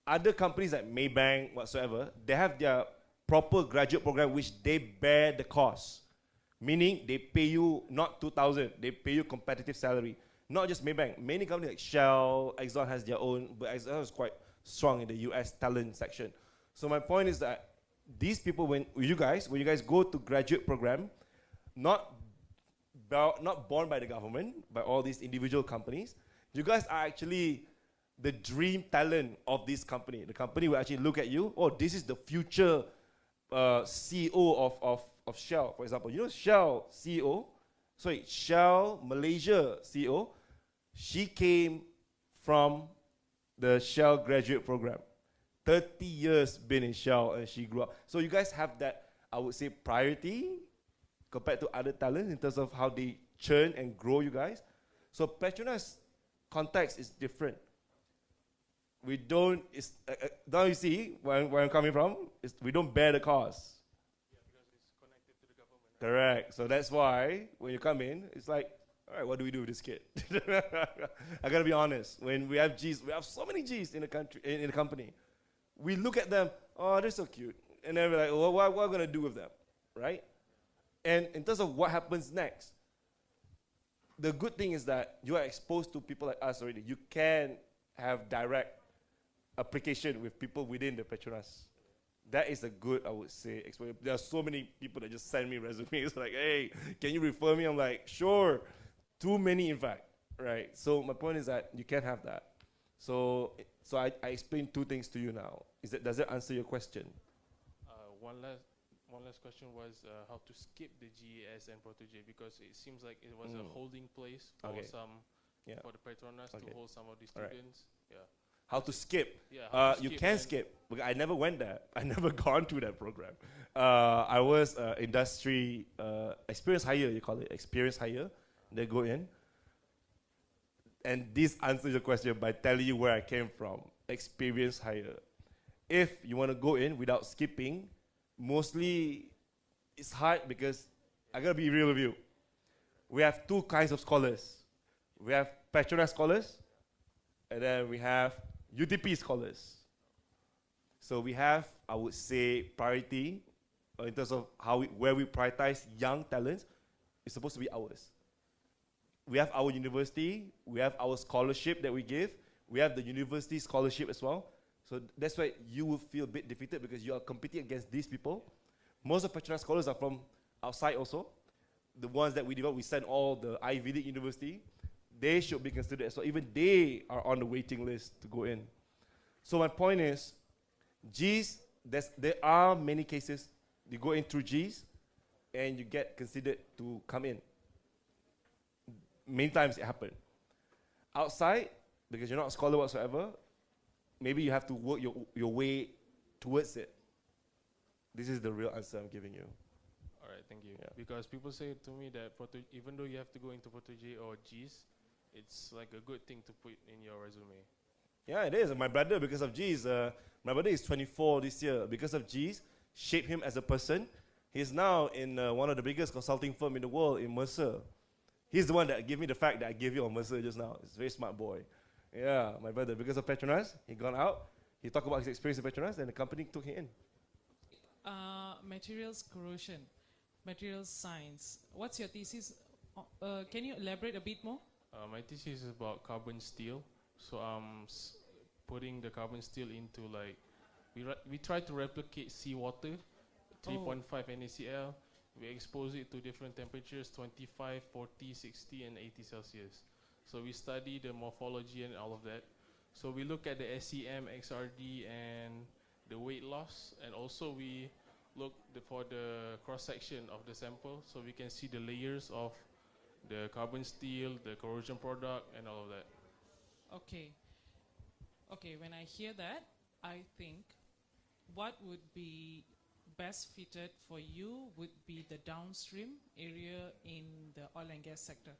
Other companies like Maybank, whatsoever, they have their proper graduate program which they bear the cost. Meaning they pay you not 2,000, they pay you competitive salary. Not just Maybank, many companies like Shell, Exxon has their own, but Exxon is quite strong in the US talent section. So my point is that these people, when you guys go to graduate program, not borne by the government, by all these individual companies, you guys are actually the dream talent of this company. The company will actually look at you, oh, this is the future CEO of Shell, for example. You know Shell Malaysia CEO, she came from the Shell graduate program. 30 years been in Shell and she grew up. So you guys have that, I would say, priority compared to other talents in terms of how they churn and grow you guys. So Petronas context is different. We don't, now you see where I'm coming from, we don't bear the cost. Yeah, because it's connected to the government. Correct. So that's why when you come in, it's like, all right, what do we do with this kid? I gotta be honest. When we have Gs, we have so many Gs in the country, in the company. We look at them, oh, they're so cute. And then we're like, well, what are we going to do with them, right? And in terms of what happens next, the good thing is that you are exposed to people like us already. You can have direct application with people within the Petronas. That is a good, I would say, experience. There are so many people that just send me resumes like, hey, can you refer me? I'm like, sure. Too many, in fact, right? So my point is that you can have that. So I explained two things to you now. Does that answer your question? One last question was how to skip the GES and Protege, because it seems like it was a holding place for for the Petronas to hold some of the students. Right. Yeah. How to skip? Yeah. You can skip. Because I never went there. I never gone to that program. I was industry experience hire. You call it experience hire. They go in. And this answers your question by telling you where I came from. Experience hire. If you want to go in without skipping, mostly it's hard because I gotta be real with you. We have two kinds of scholars. We have Petronas scholars, and then we have UTP scholars. So we have, I would say, priority in terms of where we prioritize young talents. It's supposed to be ours. We have our university, we have our scholarship that we give, we have the university scholarship as well. So that's why you will feel a bit defeated because you are competing against these people. Most of Petronas scholars are from outside also. The ones that we develop, we send all the Ivy League university. They should be considered as well. Even they are on the waiting list to go in. So my point is, Gs, there are many cases, you go in through Gs and you get considered to come in. Many times it happened. Outside, because you're not a scholar whatsoever, maybe you have to work your way towards it. This is the real answer I'm giving you. All right, thank you. Yeah. Because people say to me that even though you have to go into Protege or Gs, it's like a good thing to put in your resume. Yeah, it is. And my brother, because of Gs, my brother is 24 this year. Because of Gs, shaped him as a person. He's now in one of the biggest consulting firms in the world in Mercer. He's the one that gave me the fact that I gave you on Mercer just now. He's a very smart boy. Yeah, my brother, because of Petronas, he gone out. He talked about his experience in Petronas, and the company took him in. Materials corrosion, materials science. What's your thesis? Can you elaborate a bit more? My thesis is about carbon steel. So I'm putting the carbon steel into like, we try to replicate seawater, 3.5 NaCl. We expose it to different temperatures, 25, 40, 60, and 80 Celsius. So we study the morphology and all of that. So we look at the SEM, XRD, and the weight loss. And also we look for the cross-section of the sample, so we can see the layers of the carbon steel, the corrosion product, and all of that. Okay. Okay, when I hear that, I think what would be best fitted for you would be the downstream area in the oil and gas sector.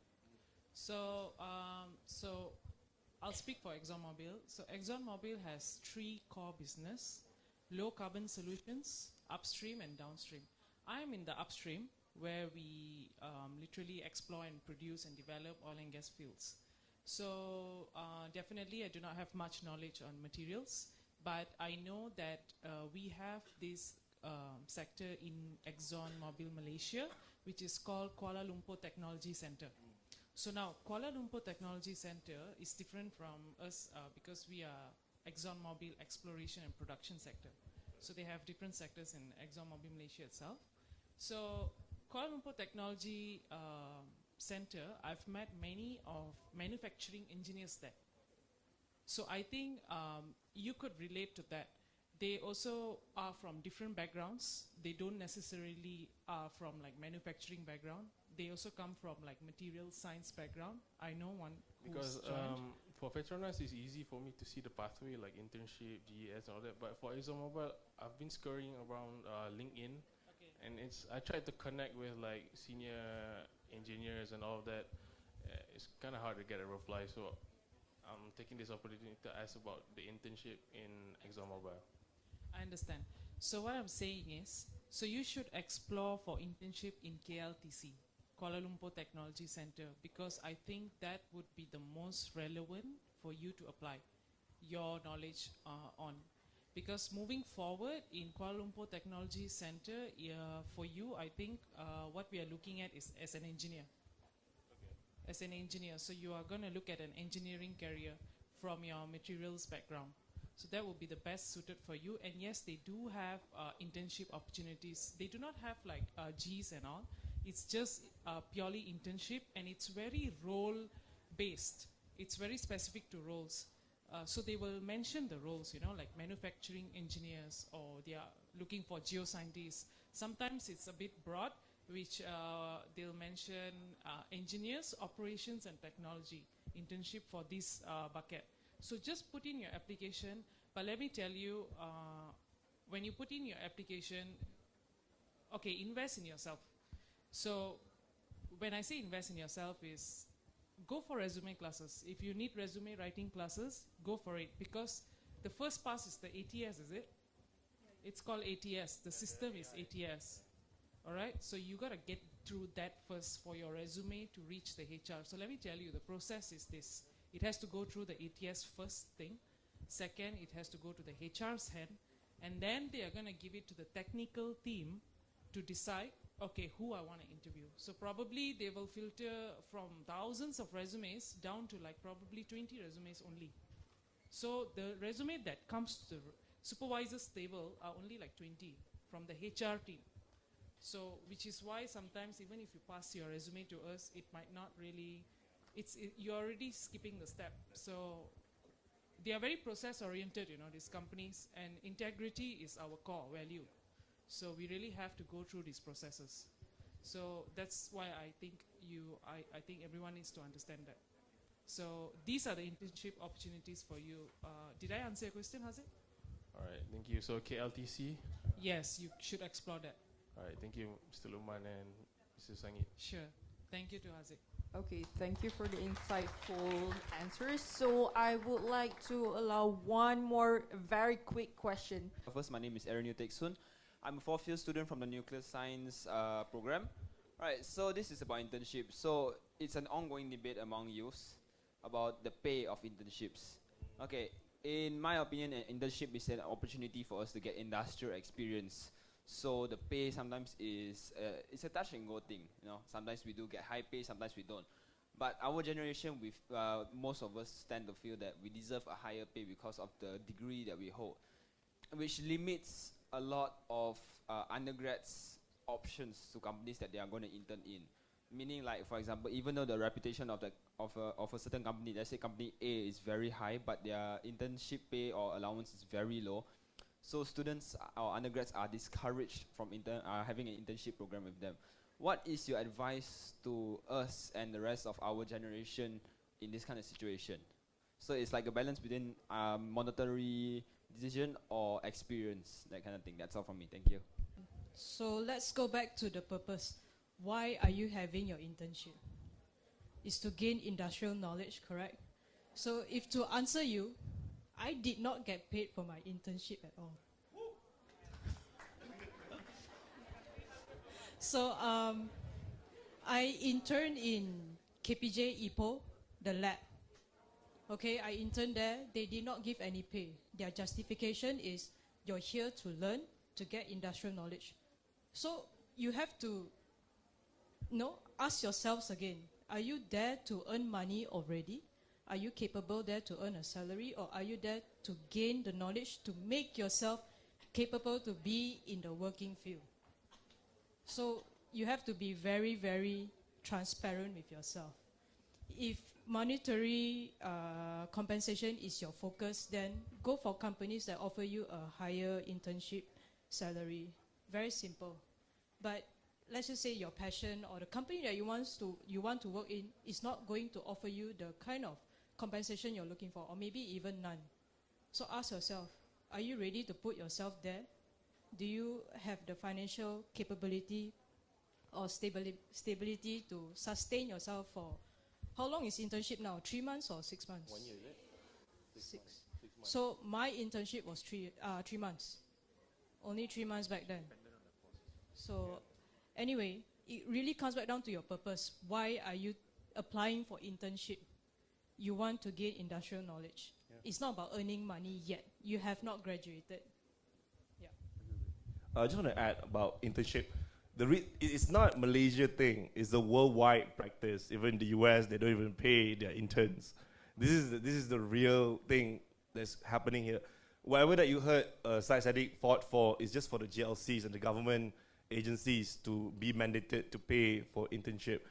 So, I'll speak for ExxonMobil. So ExxonMobil has 3 core business: low carbon solutions, upstream and downstream. I'm in the upstream, where we literally explore and produce and develop oil and gas fields. So definitely I do not have much knowledge on materials, but I know that we have this sector in ExxonMobil Malaysia, which is called Kuala Lumpur Technology Center. So now Kuala Lumpur Technology Center is different from us because we are ExxonMobil Exploration and Production Sector. So they have different sectors in ExxonMobil Malaysia itself. So Kuala Lumpur Technology Center, I've met many of manufacturing engineers there. So I think you could relate to that. They also are from different backgrounds. They don't necessarily are from like manufacturing background. They also come from like material science background. I know one because who's joined. for Petronas, it's easy for me to see the pathway like internship, GES, and all that. But for ExxonMobil, I've been scurrying around LinkedIn, and I tried to connect with like senior engineers and all of that. It's kind of hard to get a reply, so I'm taking this opportunity to ask about the internship in ExxonMobil. I understand. So what I'm saying is, so you should explore for internship in KLTC, Kuala Lumpur Technology Center, because I think that would be the most relevant for you to apply your knowledge on. Because moving forward in Kuala Lumpur Technology Center, for you, I think what we are looking at is as an engineer. As an engineer, so you are going to look at an engineering career from your materials background. So that will be the best suited for you. And yes, they do have internship opportunities. They do not have like Gs and all. It's just purely internship, and it's very role based. It's very specific to roles. So they will mention the roles, you know, like manufacturing engineers, or they are looking for geoscientists. Sometimes it's a bit broad, which they'll mention engineers, operations and technology, internship for this bucket. So just put in your application, but let me tell you, when you put in your application, okay, invest in yourself. So when I say invest in yourself is, go for resume classes. If you need resume writing classes, go for it, because the first pass is the ATS, is it? It's called ATS. The system is ATS. All right, so you got to get through that first for your resume to reach the HR. So let me tell you, the process is this. It has to go through the ATS first thing. Second, it has to go to the HR's hand. And then they are going to give it to the technical team to decide, okay, who I want to interview. So probably they will filter from thousands of resumes down to like probably 20 resumes only. So the resume that comes to the supervisor's table are only like 20 from the HR team. So, which is why sometimes even if you pass your resume to us, it might not really, you're already skipping the step. So, they are very process oriented, you know, these companies, and integrity is our core value. So, we really have to go through these processes. So, that's why I think I think everyone needs to understand that. So, these are the internship opportunities for you. Did I answer your question, Haziq? All right, thank you. So KLTC? Yes, you should explore that. All right, thank you, Mr. Luman and Mr. Sangit. Sure. Thank you to Haziq. Okay, thank you for the insightful answers. So I would like to allow one more very quick question. First, my name is Aaron Yuteksun. I'm a fourth-year student from the Nuclear Science program. Right, so this is about internship. So it's an ongoing debate among youths about the pay of internships. Okay, in my opinion, an internship is an opportunity for us to get industrial experience. So the pay sometimes is it's a touch and go thing. You know, sometimes we do get high pay, sometimes we don't. But our generation, with most of us tend to feel that we deserve a higher pay because of the degree that we hold, which limits a lot of undergrads' options to companies that they are going to intern in. Meaning, like for example, even though the reputation of a certain company, let's say company A, is very high, but their internship pay or allowance is very low. So students or undergrads are discouraged from having an internship program with them. What is your advice to us and the rest of our generation in this kind of situation? So it's like a balance between monetary decision or experience, that kind of thing. That's all from me. Thank you. So let's go back to the purpose. Why are you having your internship? It's to gain industrial knowledge, correct? So if to answer you, I did not get paid for my internship at all. So I interned in KPJ Ipoh, the lab. Okay, I interned there. They did not give any pay. Their justification is you're here to learn, to get industrial knowledge. So you have to ask yourselves again, are you there to earn money already? Are you capable there to earn a salary, or are you there to gain the knowledge to make yourself capable to be in the working field? So you have to be very, very transparent with yourself. If monetary compensation is your focus, then go for companies that offer you a higher internship salary. Very simple. But let's just say your passion or the company that you want to work in is not going to offer you the kind of compensation you're looking for, or maybe even none. So ask yourself, are you ready to put yourself there? Do you have the financial capability or stability to sustain yourself for, how long is internship now? 3 months or 6 months? 1 year, is it? 6 months. So my internship was 3 months. Only 3 months back then. So anyway, it really comes back down to your purpose. Why are you applying for internship? You want to gain industrial knowledge. Yeah. It's not about earning money yet. You have not graduated. Yeah. I just want to add about internship. It's not Malaysia thing. It's a worldwide practice. Even the US, they don't even pay their interns. This is the real thing that's happening here. Whatever that you heard Syed Saddiq fought for is just for the GLCs and the government agencies to be mandated to pay for internship.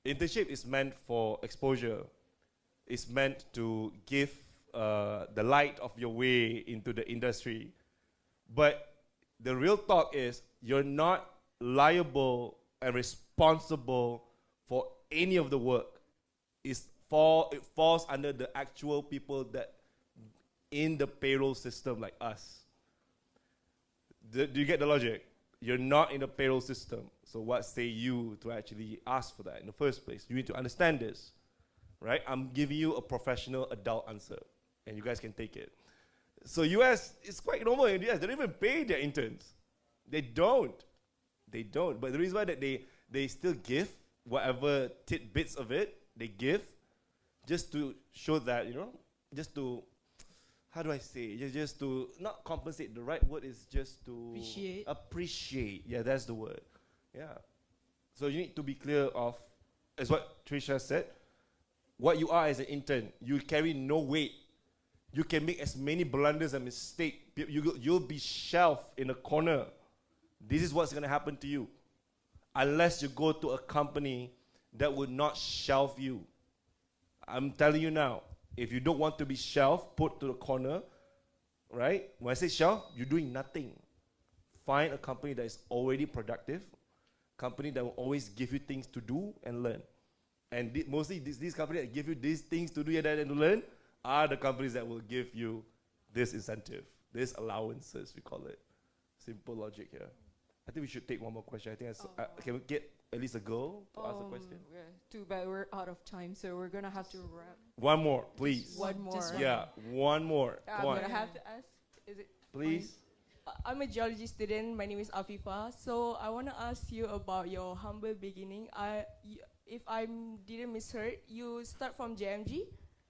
Internship is meant for exposure. It's meant to give the light of your way into the industry. But the real talk is you're not liable and responsible for any of the work. It falls under the actual people that in the payroll system like us. Do you get the logic? You're not in the payroll system. So what say you to actually ask for that in the first place? You need to understand this, right? I'm giving you a professional adult answer, and you guys can take it. So US, it's quite normal in the US. They don't even pay their interns. They don't. They don't. But the reason why that they still give whatever tidbits of it, they give just to show that, just to, how do I say, just to, not compensate, the right word is just to appreciate. Yeah, that's the word. Yeah. So you need to be clear of, as what Trisha said, what you are as an intern. You carry no weight. You can make as many blunders and mistakes. You'll be shelved in a corner. This is what's going to happen to you. Unless you go to a company that would not shelve you. I'm telling you now, if you don't want to be shelved, put to the corner, right? When I say shelf, you're doing nothing. Find a company that is already productive, company that will always give you things to do and learn. And mostly these companies that give you these things to do and to learn are the companies that will give you this incentive, this allowances, we call it. Simple logic here. I think we should take one more question. I think can we get at least a girl to ask a question? Yeah, too bad we're out of time, so we're gonna have to wrap. One more, please. One more. Yeah, one more. I'm Come on. gonna have to ask. Is it? Please. I'm a geology student. My name is Afifa. So I want to ask you about your humble beginning. If I didn't misheard, you start from JMG?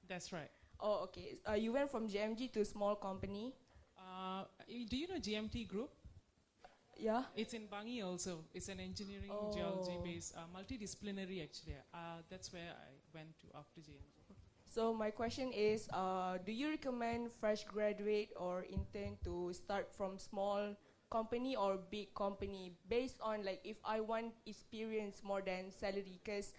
That's right. Oh, okay. You went from JMG to a small company. Do you know GMT Group? Yeah. It's in Bangi also. It's an engineering geology based, multidisciplinary actually. That's where I went to after GMG. So my question is, do you recommend fresh graduate or intern to start from small company or big company based on like if I want experience more than salary? Because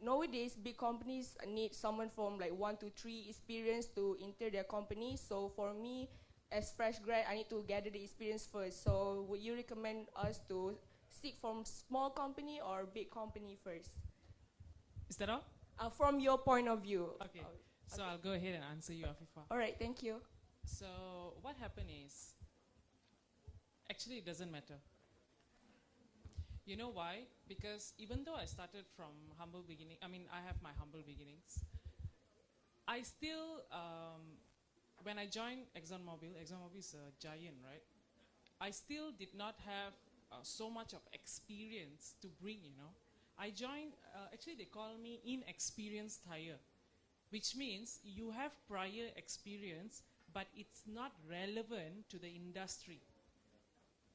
nowadays big companies need someone from like 1 to 3 experience to enter their company. So for me, as fresh grad, I need to gather the experience first. So would you recommend us to stick from small company or big company first? Is that all? From your point of view. Okay. So I'll go ahead and answer you, Afifa. All right, thank you. So what happened is, actually it doesn't matter. You know why? Because even though I started from humble beginning, I have my humble beginnings, I still, when I joined ExxonMobil is a giant, right? I still did not have so much of experience to bring, I joined, actually they call me inexperienced hire, which means you have prior experience, but it's not relevant to the industry.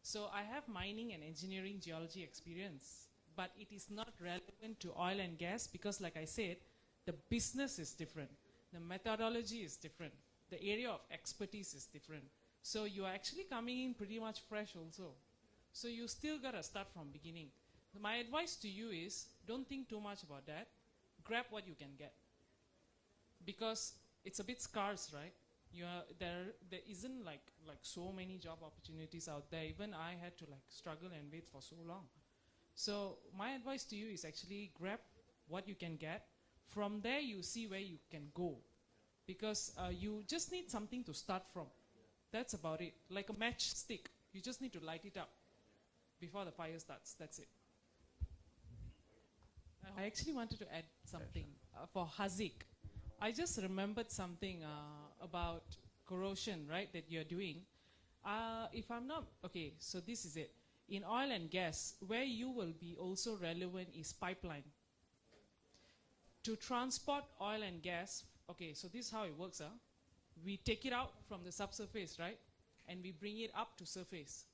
So I have mining and engineering geology experience, but it is not relevant to oil and gas because like I said, the business is different. The methodology is different. The area of expertise is different. So you are actually coming in pretty much fresh also. So you still got to start from beginning. My advice to you is, don't think too much about that. Grab what you can get. Because it's a bit scarce, right? There isn't like so many job opportunities out there. Even I had to struggle and wait for so long. So my advice to you is actually grab what you can get. From there, you see where you can go. Because you just need something to start from. That's about it. Like a matchstick. You just need to light it up before the fire starts. That's it. I actually wanted to add something for Haziq. I just remembered something about corrosion, right, that you're doing. If I'm not, okay, so this is it. In oil and gas, where you will be also relevant is pipeline. To transport oil and gas, okay, so this is how it works. We take it out from the subsurface, right? And we bring it up to surface.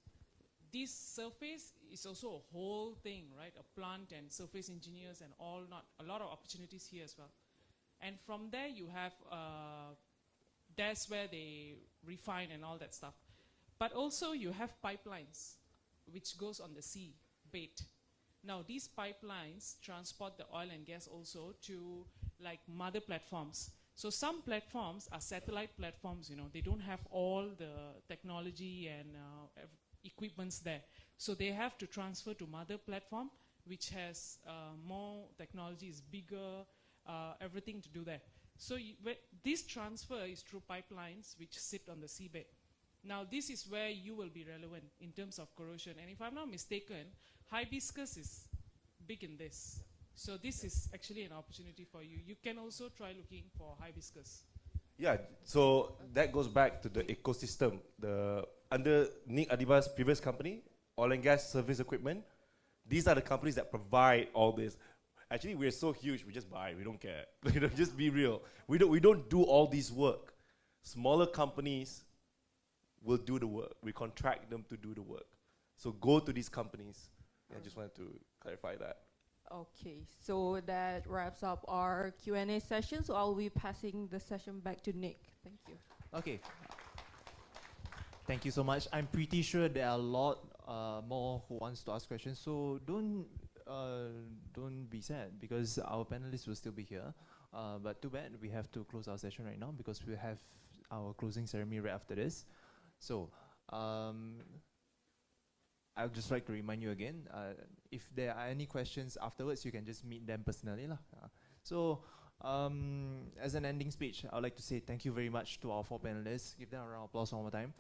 This surface is also a whole thing, right? A plant and surface engineers and all, not a lot of opportunities here as well. And from there you have, that's where they refine and all that stuff. But also you have pipelines, which goes on the sea bed. Now these pipelines transport the oil and gas also to like mother platforms. So some platforms are satellite platforms, you know, they don't have all the technology and equipments there. So they have to transfer to mother platform, which has more technology, is bigger, everything to do there. So this transfer is through pipelines which sit on the seabed. Now this is where you will be relevant in terms of corrosion. And if I'm not mistaken, hibiscus is big in this. So this is actually an opportunity for you. You can also try looking for hibiscus. Yeah, so that goes back to the ecosystem. Under Nick Adiba's previous company, oil and gas service equipment, these are the companies that provide all this. Actually, we're so huge, we just buy, we don't care. You know, just be real. We don't do all this work. Smaller companies will do the work. We contract them to do the work. So go to these companies. I just wanted to clarify that. Okay, so that wraps up our Q&A session. So I'll be passing the session back to Nick. Thank you. Okay. Thank you so much. I'm pretty sure there are a lot more who wants to ask questions. So don't be sad because our panelists will still be here. But too bad we have to close our session right now because we have our closing ceremony right after this. So I'd just like to remind you again, if there are any questions afterwards, you can just meet them personally. So as an ending speech, I would like to say thank you very much to our 4 panelists. Give them a round of applause one more time.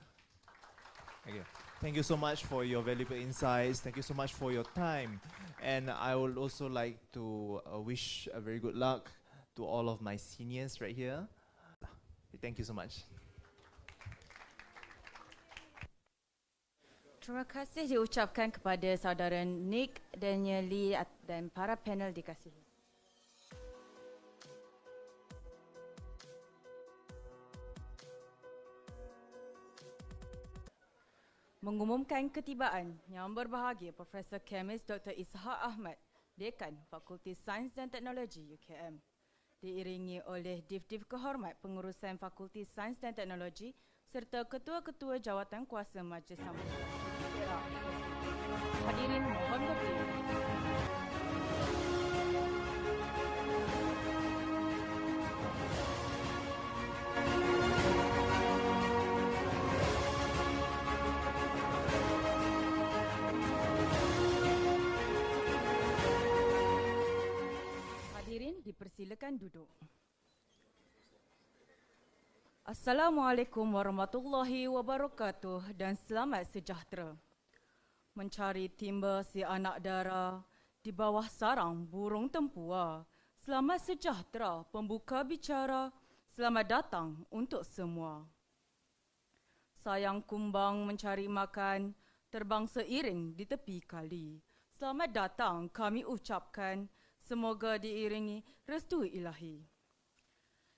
Thank you. Thank you so much for your valuable insights. Thank you so much for your time. And I would also like to wish a very good luck to all of my seniors right here. Thank you so much. Terima kasih diucapkan kepada saudara Nick, Daniel Lee dan para panel dikasihi. Mengumumkan ketibaan yang berbahagia Profesor Kemis Dr. Ishak Ahmad, Dekan Fakulti Sains dan Teknologi UKM, diiringi oleh Div-Div Kehormat Pengurusan Fakulti Sains dan Teknologi serta ketua-ketua jawatan kuasa Majlis Sambutan. Hadirin mohon berdiri. Hadirin dipersilakan duduk. Assalamualaikum warahmatullahi wabarakatuh dan selamat sejahtera. Mencari timba si anak dara di bawah sarang burung tempua. Selamat sejahtera pembuka bicara. Selamat datang untuk semua. Sayang kumbang mencari makan, terbang seiring di tepi kali. Selamat datang kami ucapkan, semoga diiringi restu ilahi.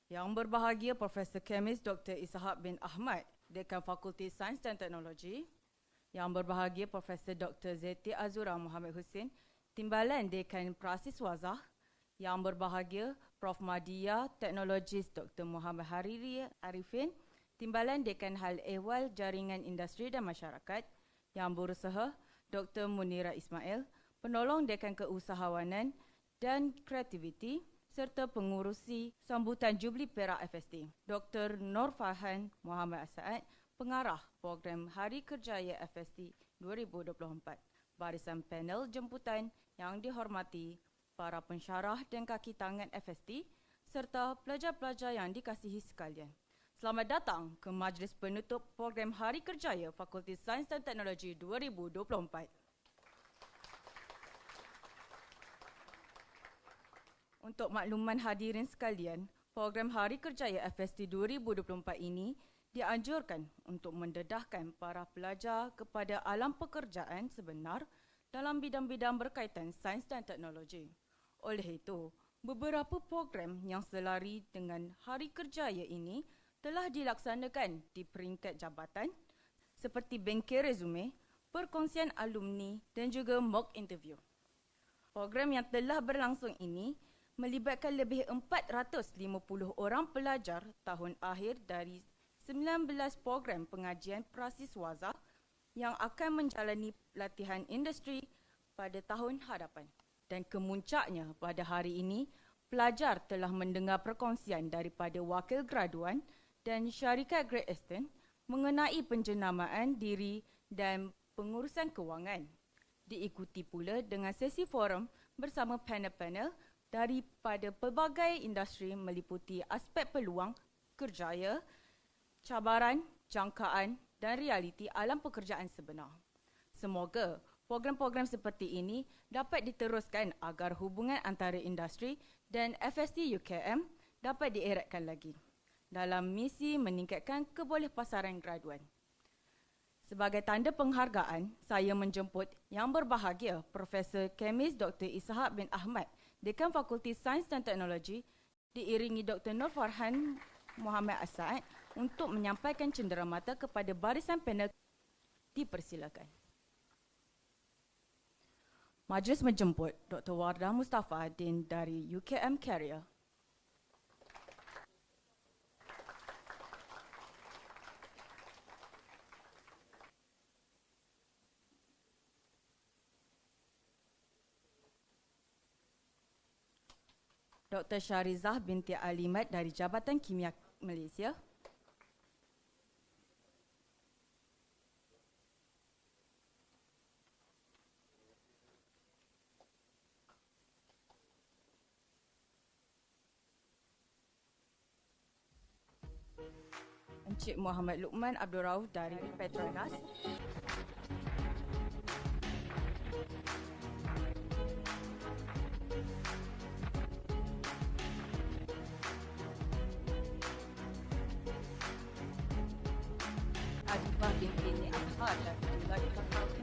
Yang berbahagia Profesor Kemis Dr. Ishak bin Ahmad, Dekan Fakulti Sains dan Teknologi. Yang berbahagia Profesor Dr. Zeti Azura Muhammad Hussein, Timbalan Dekan Prasiswazah. Yang berbahagia Prof. Madya Teknologis Dr. Muhammad Hariri Arifin, Timbalan Dekan Hal Ehwal Jaringan Industri dan Masyarakat. Yang berusaha Dr. Munira Ismail, Penolong Dekan Keusahawanan dan Kreativiti, serta pengurusi sambutan Jubli Perak FST, Dr. Nur Farhan Muhammad Asaad, pengarah program Hari Kerjaya FST 2024. Barisan panel jemputan yang dihormati para pensyarah dan kaki tangan FST serta pelajar-pelajar yang dikasihi sekalian. Selamat datang ke Majlis Penutup Program Hari Kerjaya Fakulti Sains dan Teknologi 2024. Untuk makluman hadirin sekalian, program Hari Kerjaya FST 2024 ini dianjurkan untuk mendedahkan para pelajar kepada alam pekerjaan sebenar dalam bidang-bidang berkaitan sains dan teknologi. Oleh itu, beberapa program yang selari dengan Hari Kerjaya ini telah dilaksanakan di peringkat jabatan seperti bengkel resume, perkongsian alumni dan juga mock interview. Program yang telah berlangsung ini melibatkan lebih 450 orang pelajar tahun akhir dari 19 program pengajian prasiswaza yang akan menjalani latihan industri pada tahun hadapan. Dan kemuncaknya pada hari ini, pelajar telah mendengar perkongsian daripada wakil graduan dan syarikat Great Eastern mengenai penjenamaan diri dan pengurusan kewangan. Diikuti pula dengan sesi forum bersama panel-panel daripada pelbagai industri meliputi aspek peluang, kerjaya, cabaran, jangkaan dan realiti alam pekerjaan sebenar. Semoga program-program seperti ini dapat diteruskan agar hubungan antara industri dan FST UKM dapat dieratkan lagi dalam misi meningkatkan kebolehpasaran graduan. Sebagai tanda penghargaan, saya menjemput yang berbahagia Profesor Kemis Dr. Ishak bin Ahmad, Dekan Fakulti Sains dan Teknologi, diiringi Dr. Nur Farhan Muhammad Asad untuk menyampaikan cenderamata kepada barisan panel. Dipersilakan. Majlis menjemput Dr. Wardah Mustafa Din dari UKM Career. Dr. Syarizah binti Alimat dari Jabatan Kimia Malaysia. Encik Muhammad Luqman Abdul Rauf dari Petronas. Adibah binti Ni Azhar dan juga Dekan Fakulti.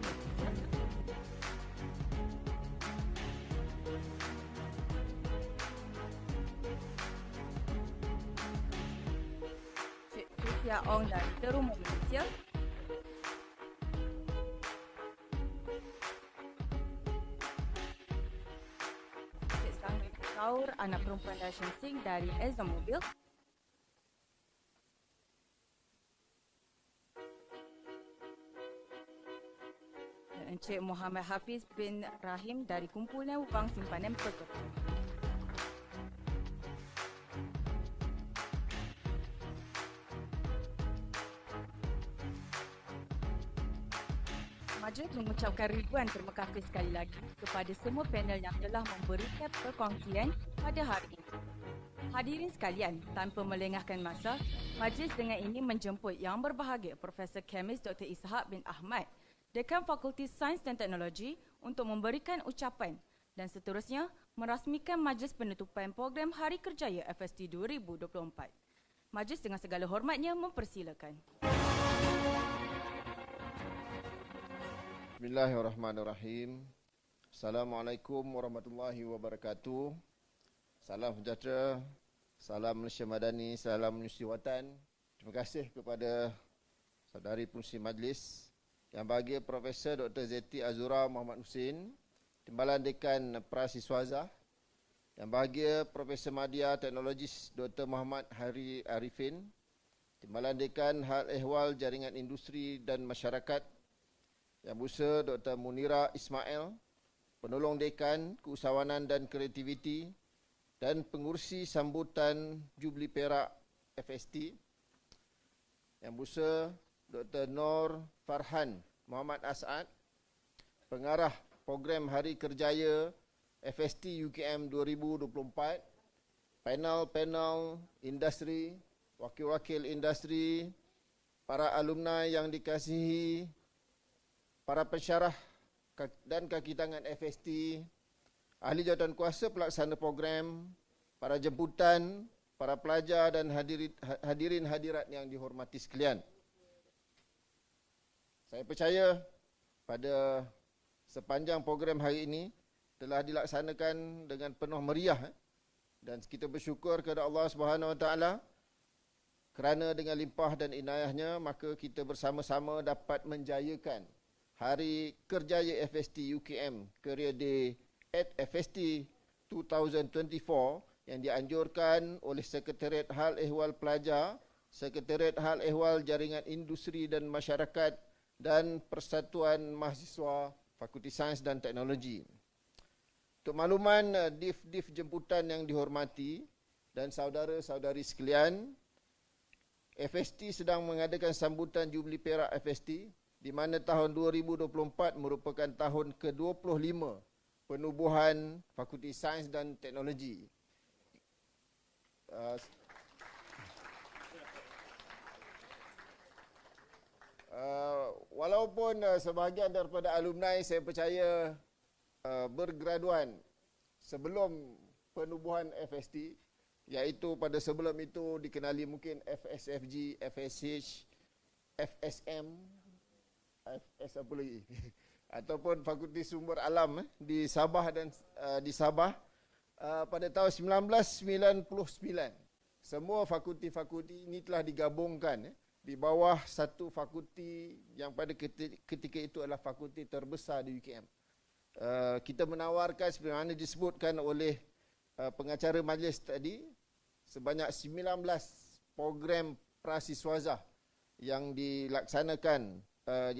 Cik Tusia Ong dari Terumo Malaysia. Cik Sanggit Kaur, anak perempuan Dashan Singh dari Ezra Mobil. Encik Muhammad Hafiz bin Rahim dari Kumpulan Wang Simpanan Pertukaran. Majlis mengucapkan ribuan terima kasih sekali lagi kepada semua panel yang telah memberikan perkongsian pada hari ini. Hadirin sekalian, tanpa melengahkan masa, majlis dengan ini menjemput yang berbahagia Profesor Kemis Dr. Ishak bin Ahmad, Dekan Fakulti Sains dan Teknologi untuk memberikan ucapan dan seterusnya merasmikan majlis penutupan program Hari Kerjaya FST 2024. Majlis dengan segala hormatnya mempersilakan. Bismillahirrahmanirrahim. Assalamualaikum warahmatullahi wabarakatuh. Salam sejahtera, salam Malaysia Madani, salam Malaysia Watan. Terima kasih kepada saudari pengerusi majlis. Yang bahagia Profesor Dr. Zeti Azura Muhammad Husin, Timbalan Dekan Prasiswaza. Yang bahagia Profesor Madya Teknologis Dr. Muhammad Hari Arifin, Timbalan Dekan Hal Ehwal Jaringan Industri dan Masyarakat. Yang Busa Dr. Munira Ismail, Penolong Dekan Keusahawanan dan Kreativiti dan Pengurusi Sambutan Jubli Perak FST. Yang Busa Dr. Nur Farhan Muhammad Asad, Pengarah Program Hari Kerjaya FST UKM 2024, panel-panel industri, wakil-wakil industri, para alumni yang dikasihi, para pensyarah dan kaki tangan FST, ahli jawatan kuasa pelaksana program, para jemputan, para pelajar dan hadirin hadirat yang dihormati sekalian. Saya percaya pada sepanjang program hari ini telah dilaksanakan dengan penuh meriah dan kita bersyukur kepada Allah Subhanahu Wa Taala kerana dengan limpah dan inayahnya maka kita bersama-sama dapat menjayakan Hari Kerjaya FST UKM Career Day at FST 2024 yang dianjurkan oleh Sekretariat Hal Ehwal Pelajar, Sekretariat Hal Ehwal Jaringan Industri dan Masyarakat dan Persatuan Mahasiswa Fakulti Sains dan Teknologi. Untuk makluman div-div jemputan yang dihormati dan saudara-saudari sekalian, FST sedang mengadakan sambutan Jubli Perak FST di mana tahun 2024 merupakan tahun ke-25 penubuhan Fakulti Sains dan Teknologi. Walaupun sebahagian daripada alumni saya percaya bergraduan sebelum penubuhan FST, iaitu pada sebelum itu dikenali mungkin FSFG, FSH, FSM, FS apa lagi ataupun Fakulti Sumber Alam di Sabah dan di Sabah pada tahun 1999. Semua fakulti-fakulti ini telah digabungkan di bawah satu fakulti yang pada ketika itu adalah fakulti terbesar di UKM. Kita menawarkan seperti mana disebutkan oleh pengacara majlis tadi sebanyak 19 program prasiswazah yang dilaksanakan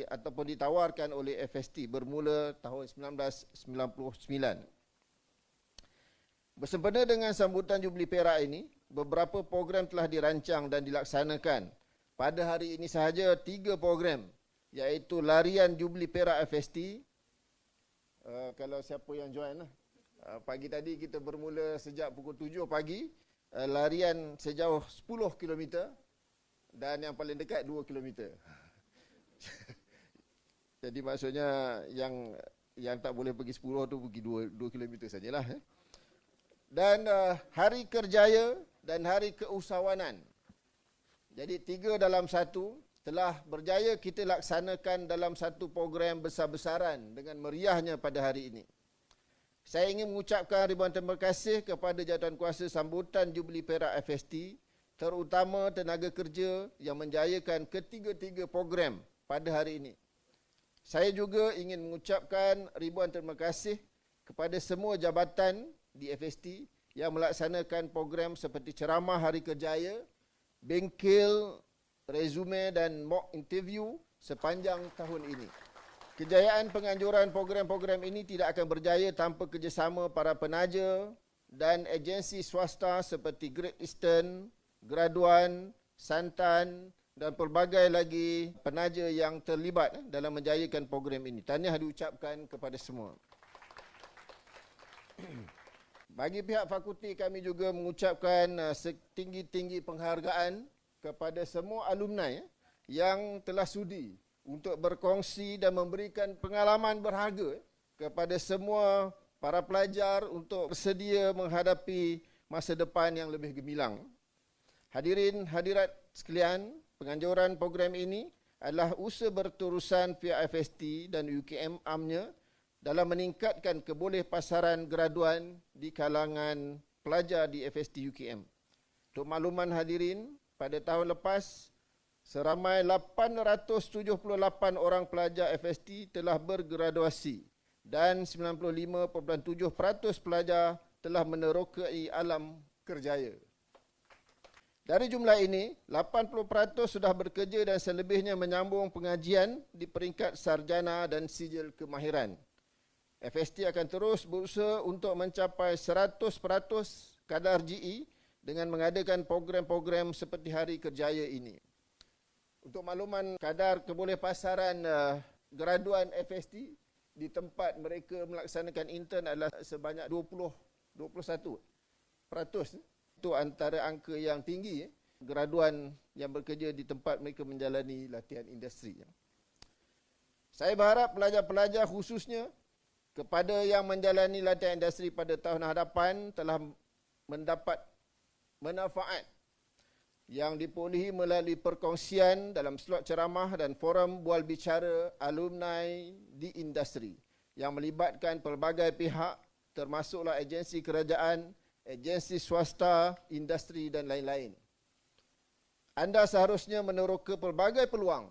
ataupun ditawarkan oleh FST bermula tahun 1999. Bersempena dengan sambutan Jubli Perak ini, beberapa program telah dirancang dan dilaksanakan. Pada hari ini sahaja 3 program, iaitu larian Jubli Perak FST. Kalau siapa yang join lah. Pagi tadi kita bermula sejak pukul 7 pagi, larian sejauh 10 km dan yang paling dekat 2 km. Jadi maksudnya yang tak boleh pergi 10 tu pergi 2 km sajalah. Dan Hari Kerjaya dan Hari Keusahawanan. Jadi 3 dalam 1 telah berjaya kita laksanakan dalam satu program besar-besaran dengan meriahnya pada hari ini. Saya ingin mengucapkan ribuan terima kasih kepada jawatan kuasa sambutan Jubli Perak FST, terutama tenaga kerja yang menjayakan ketiga-tiga program pada hari ini. Saya juga ingin mengucapkan ribuan terima kasih kepada semua jabatan di FST yang melaksanakan program seperti ceramah Hari Kerjaya, bengkel, resume dan mock interview sepanjang tahun ini. Kejayaan penganjuran program-program ini tidak akan berjaya tanpa kerjasama para penaja dan agensi swasta seperti Great Eastern, Graduan, Santan dan pelbagai lagi penaja yang terlibat dalam menjayakan program ini. Tahniah diucapkan kepada semua. Bagi pihak fakulti, kami juga mengucapkan setinggi-tinggi penghargaan kepada semua alumni yang telah sudi untuk berkongsi dan memberikan pengalaman berharga kepada semua para pelajar untuk bersedia menghadapi masa depan yang lebih gemilang. Hadirin hadirat sekalian, penganjuran program ini adalah usaha berterusan pihak FST dan UKM amnya dalam meningkatkan kebolehpasaran graduan di kalangan pelajar di FST UKM. Untuk makluman hadirin, pada tahun lepas, seramai 878 orang pelajar FST telah bergraduasi dan 95.7% pelajar telah menerokai alam kerjaya. Dari jumlah ini, 80% sudah bekerja dan selebihnya menyambung pengajian di peringkat sarjana dan sijil kemahiran. FST akan terus berusaha untuk mencapai 100% kadar GE dengan mengadakan program-program seperti Hari Kerjaya ini. Untuk makluman kadar kebolehpasaran graduan FST di tempat mereka melaksanakan intern adalah sebanyak 21%. Itu antara angka yang tinggi graduan yang bekerja di tempat mereka menjalani latihan industri. Saya berharap pelajar-pelajar khususnya kepada yang menjalani latihan industri pada tahun hadapan telah mendapat manfaat yang diperolehi melalui perkongsian dalam slot ceramah dan forum bual bicara alumni di industri yang melibatkan pelbagai pihak termasuklah agensi kerajaan, agensi swasta, industri dan lain-lain. Anda seharusnya meneroka pelbagai peluang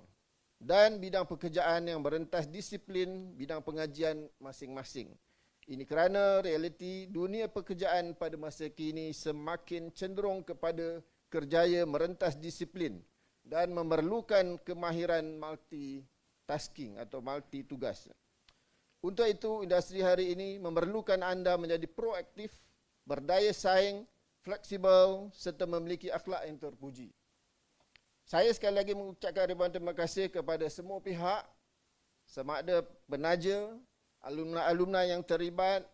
dan bidang pekerjaan yang merentas disiplin bidang pengajian masing-masing. Ini kerana realiti dunia pekerjaan pada masa kini semakin cenderung kepada kerjaya merentas disiplin dan memerlukan kemahiran multitasking atau multi tugas. Untuk itu, industri hari ini memerlukan anda menjadi proaktif, berdaya saing, fleksibel serta memiliki akhlak yang terpuji. Saya sekali lagi mengucapkan ribuan terima kasih kepada semua pihak, sama ada penaja, alumni-alumni yang terlibat,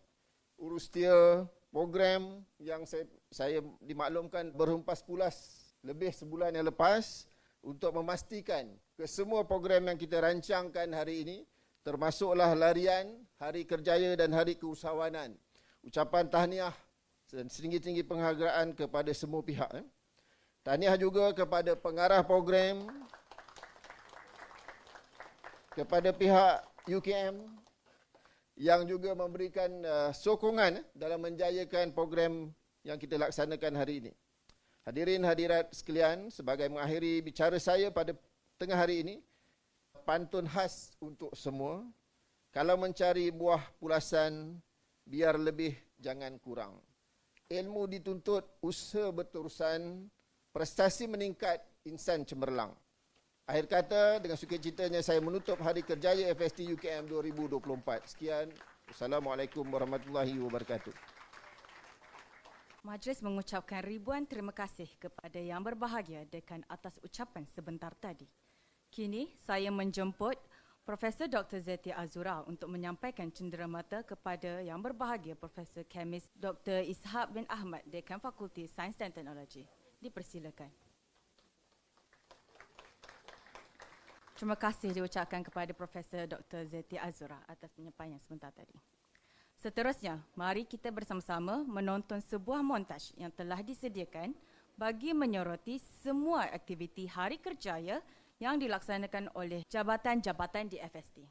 urustia program yang saya dimaklumkan berhempas pulas lebih sebulan yang lepas untuk memastikan kesemua program yang kita rancangkan hari ini termasuklah larian, hari kerjaya dan hari keusahawanan. Ucapan tahniah dan setinggi-tinggi penghargaan kepada semua pihak. Tahniah juga kepada pengarah program, kepada pihak UKM yang juga memberikan sokongan dalam menjayakan program yang kita laksanakan hari ini. Hadirin hadirat sekalian, sebagai mengakhiri bicara saya pada tengah hari ini, pantun khas untuk semua, kalau mencari buah pulasan, biar lebih jangan kurang. Ilmu dituntut, usaha berterusan, prestasi meningkat, insan cemerlang. Akhir kata, dengan sukacitanya saya menutup Hari Kerjaya FST UKM 2024. Sekian. Assalamualaikum warahmatullahi wabarakatuh. Majlis mengucapkan ribuan terima kasih kepada yang berbahagia Dekan atas ucapan sebentar tadi. Kini saya menjemput Profesor Dr. Zeti Azura untuk menyampaikan cenderamata kepada yang berbahagia Profesor Kemis Dr. Ishak bin Ahmad, Dekan Fakulti Sains dan Teknologi. Dipersilakan. Terima kasih diucapkan kepada Profesor Dr. Zeti Azura atas penyampaian sebentar tadi. Seterusnya, mari kita bersama-sama menonton sebuah montaj yang telah disediakan bagi menyoroti semua aktiviti Hari Kerjaya yang dilaksanakan oleh jabatan-jabatan di FST.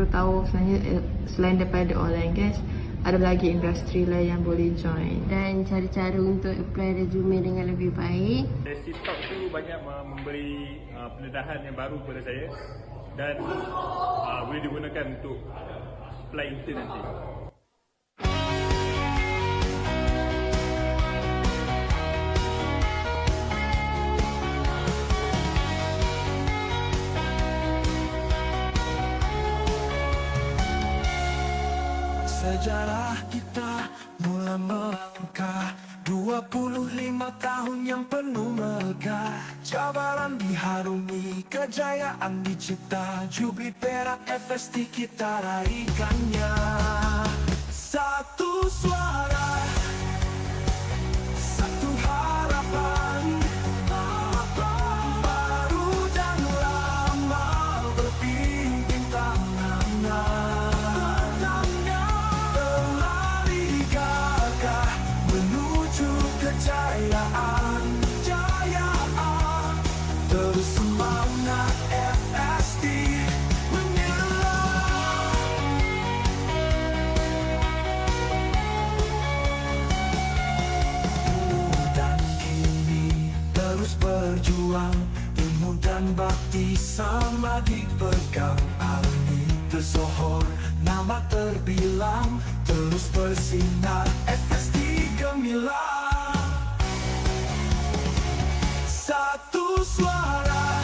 Tahu sebenarnya selain daripada oil and gas ada lagi industri lain yang boleh join dan cara-cara untuk apply resume dengan lebih baik. Sesi talk tu banyak memberi pendedahan yang baru kepada saya dan boleh digunakan untuk apply intern nanti. Sejarah kita mula melangkah 25 tahun yang penuh megah. Cabaran diharungi, kejayaan dicipta. Jubli perak FST kita raikannya. Satu suara, satu harapan, baru dan lama berpimpin tangannya. Kejayaan, jayaan, terus semangat FST menyerah. nama terbilang terus bersinar FST gemilang. Satu suara,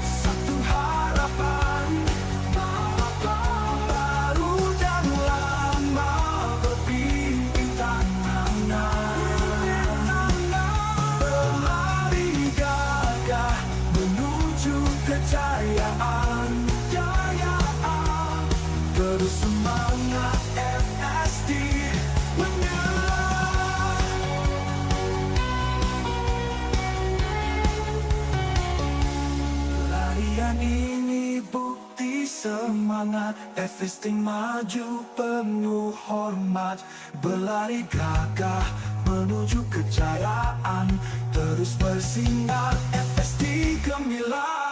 satu harapan, baru dan lama berpimpin tangan, berlari gagah menuju kejayaan, terus semangat FST menyerah. Larian ini bukti semangat FST maju penuh hormat, berlari gagah menuju kejayaan, terus bersinar FST gemilang.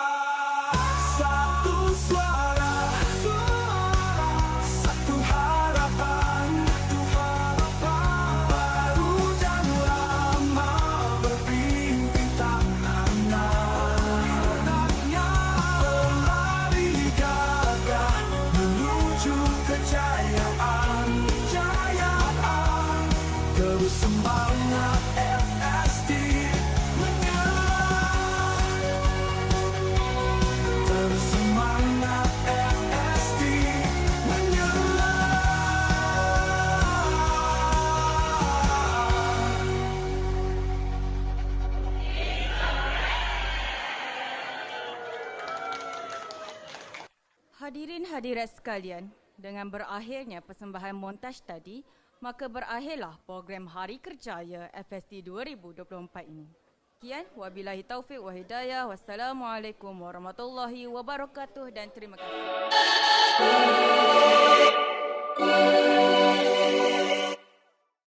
Satu suara, satu harapan, baru dan lama berpimpin tangan, berlari gagah menuju kejayaan, terus semangat FST menyerah, terus semangat FST menyerah. Hadirin hadirat sekalian, dengan berakhirnya persembahan montaj tadi, maka berakhirlah program Hari Kerjaya FST 2024 ini. Sekian, wabillahi taufiq wa hidayah. Wassalamualaikum warahmatullahi wabarakatuh dan terima kasih.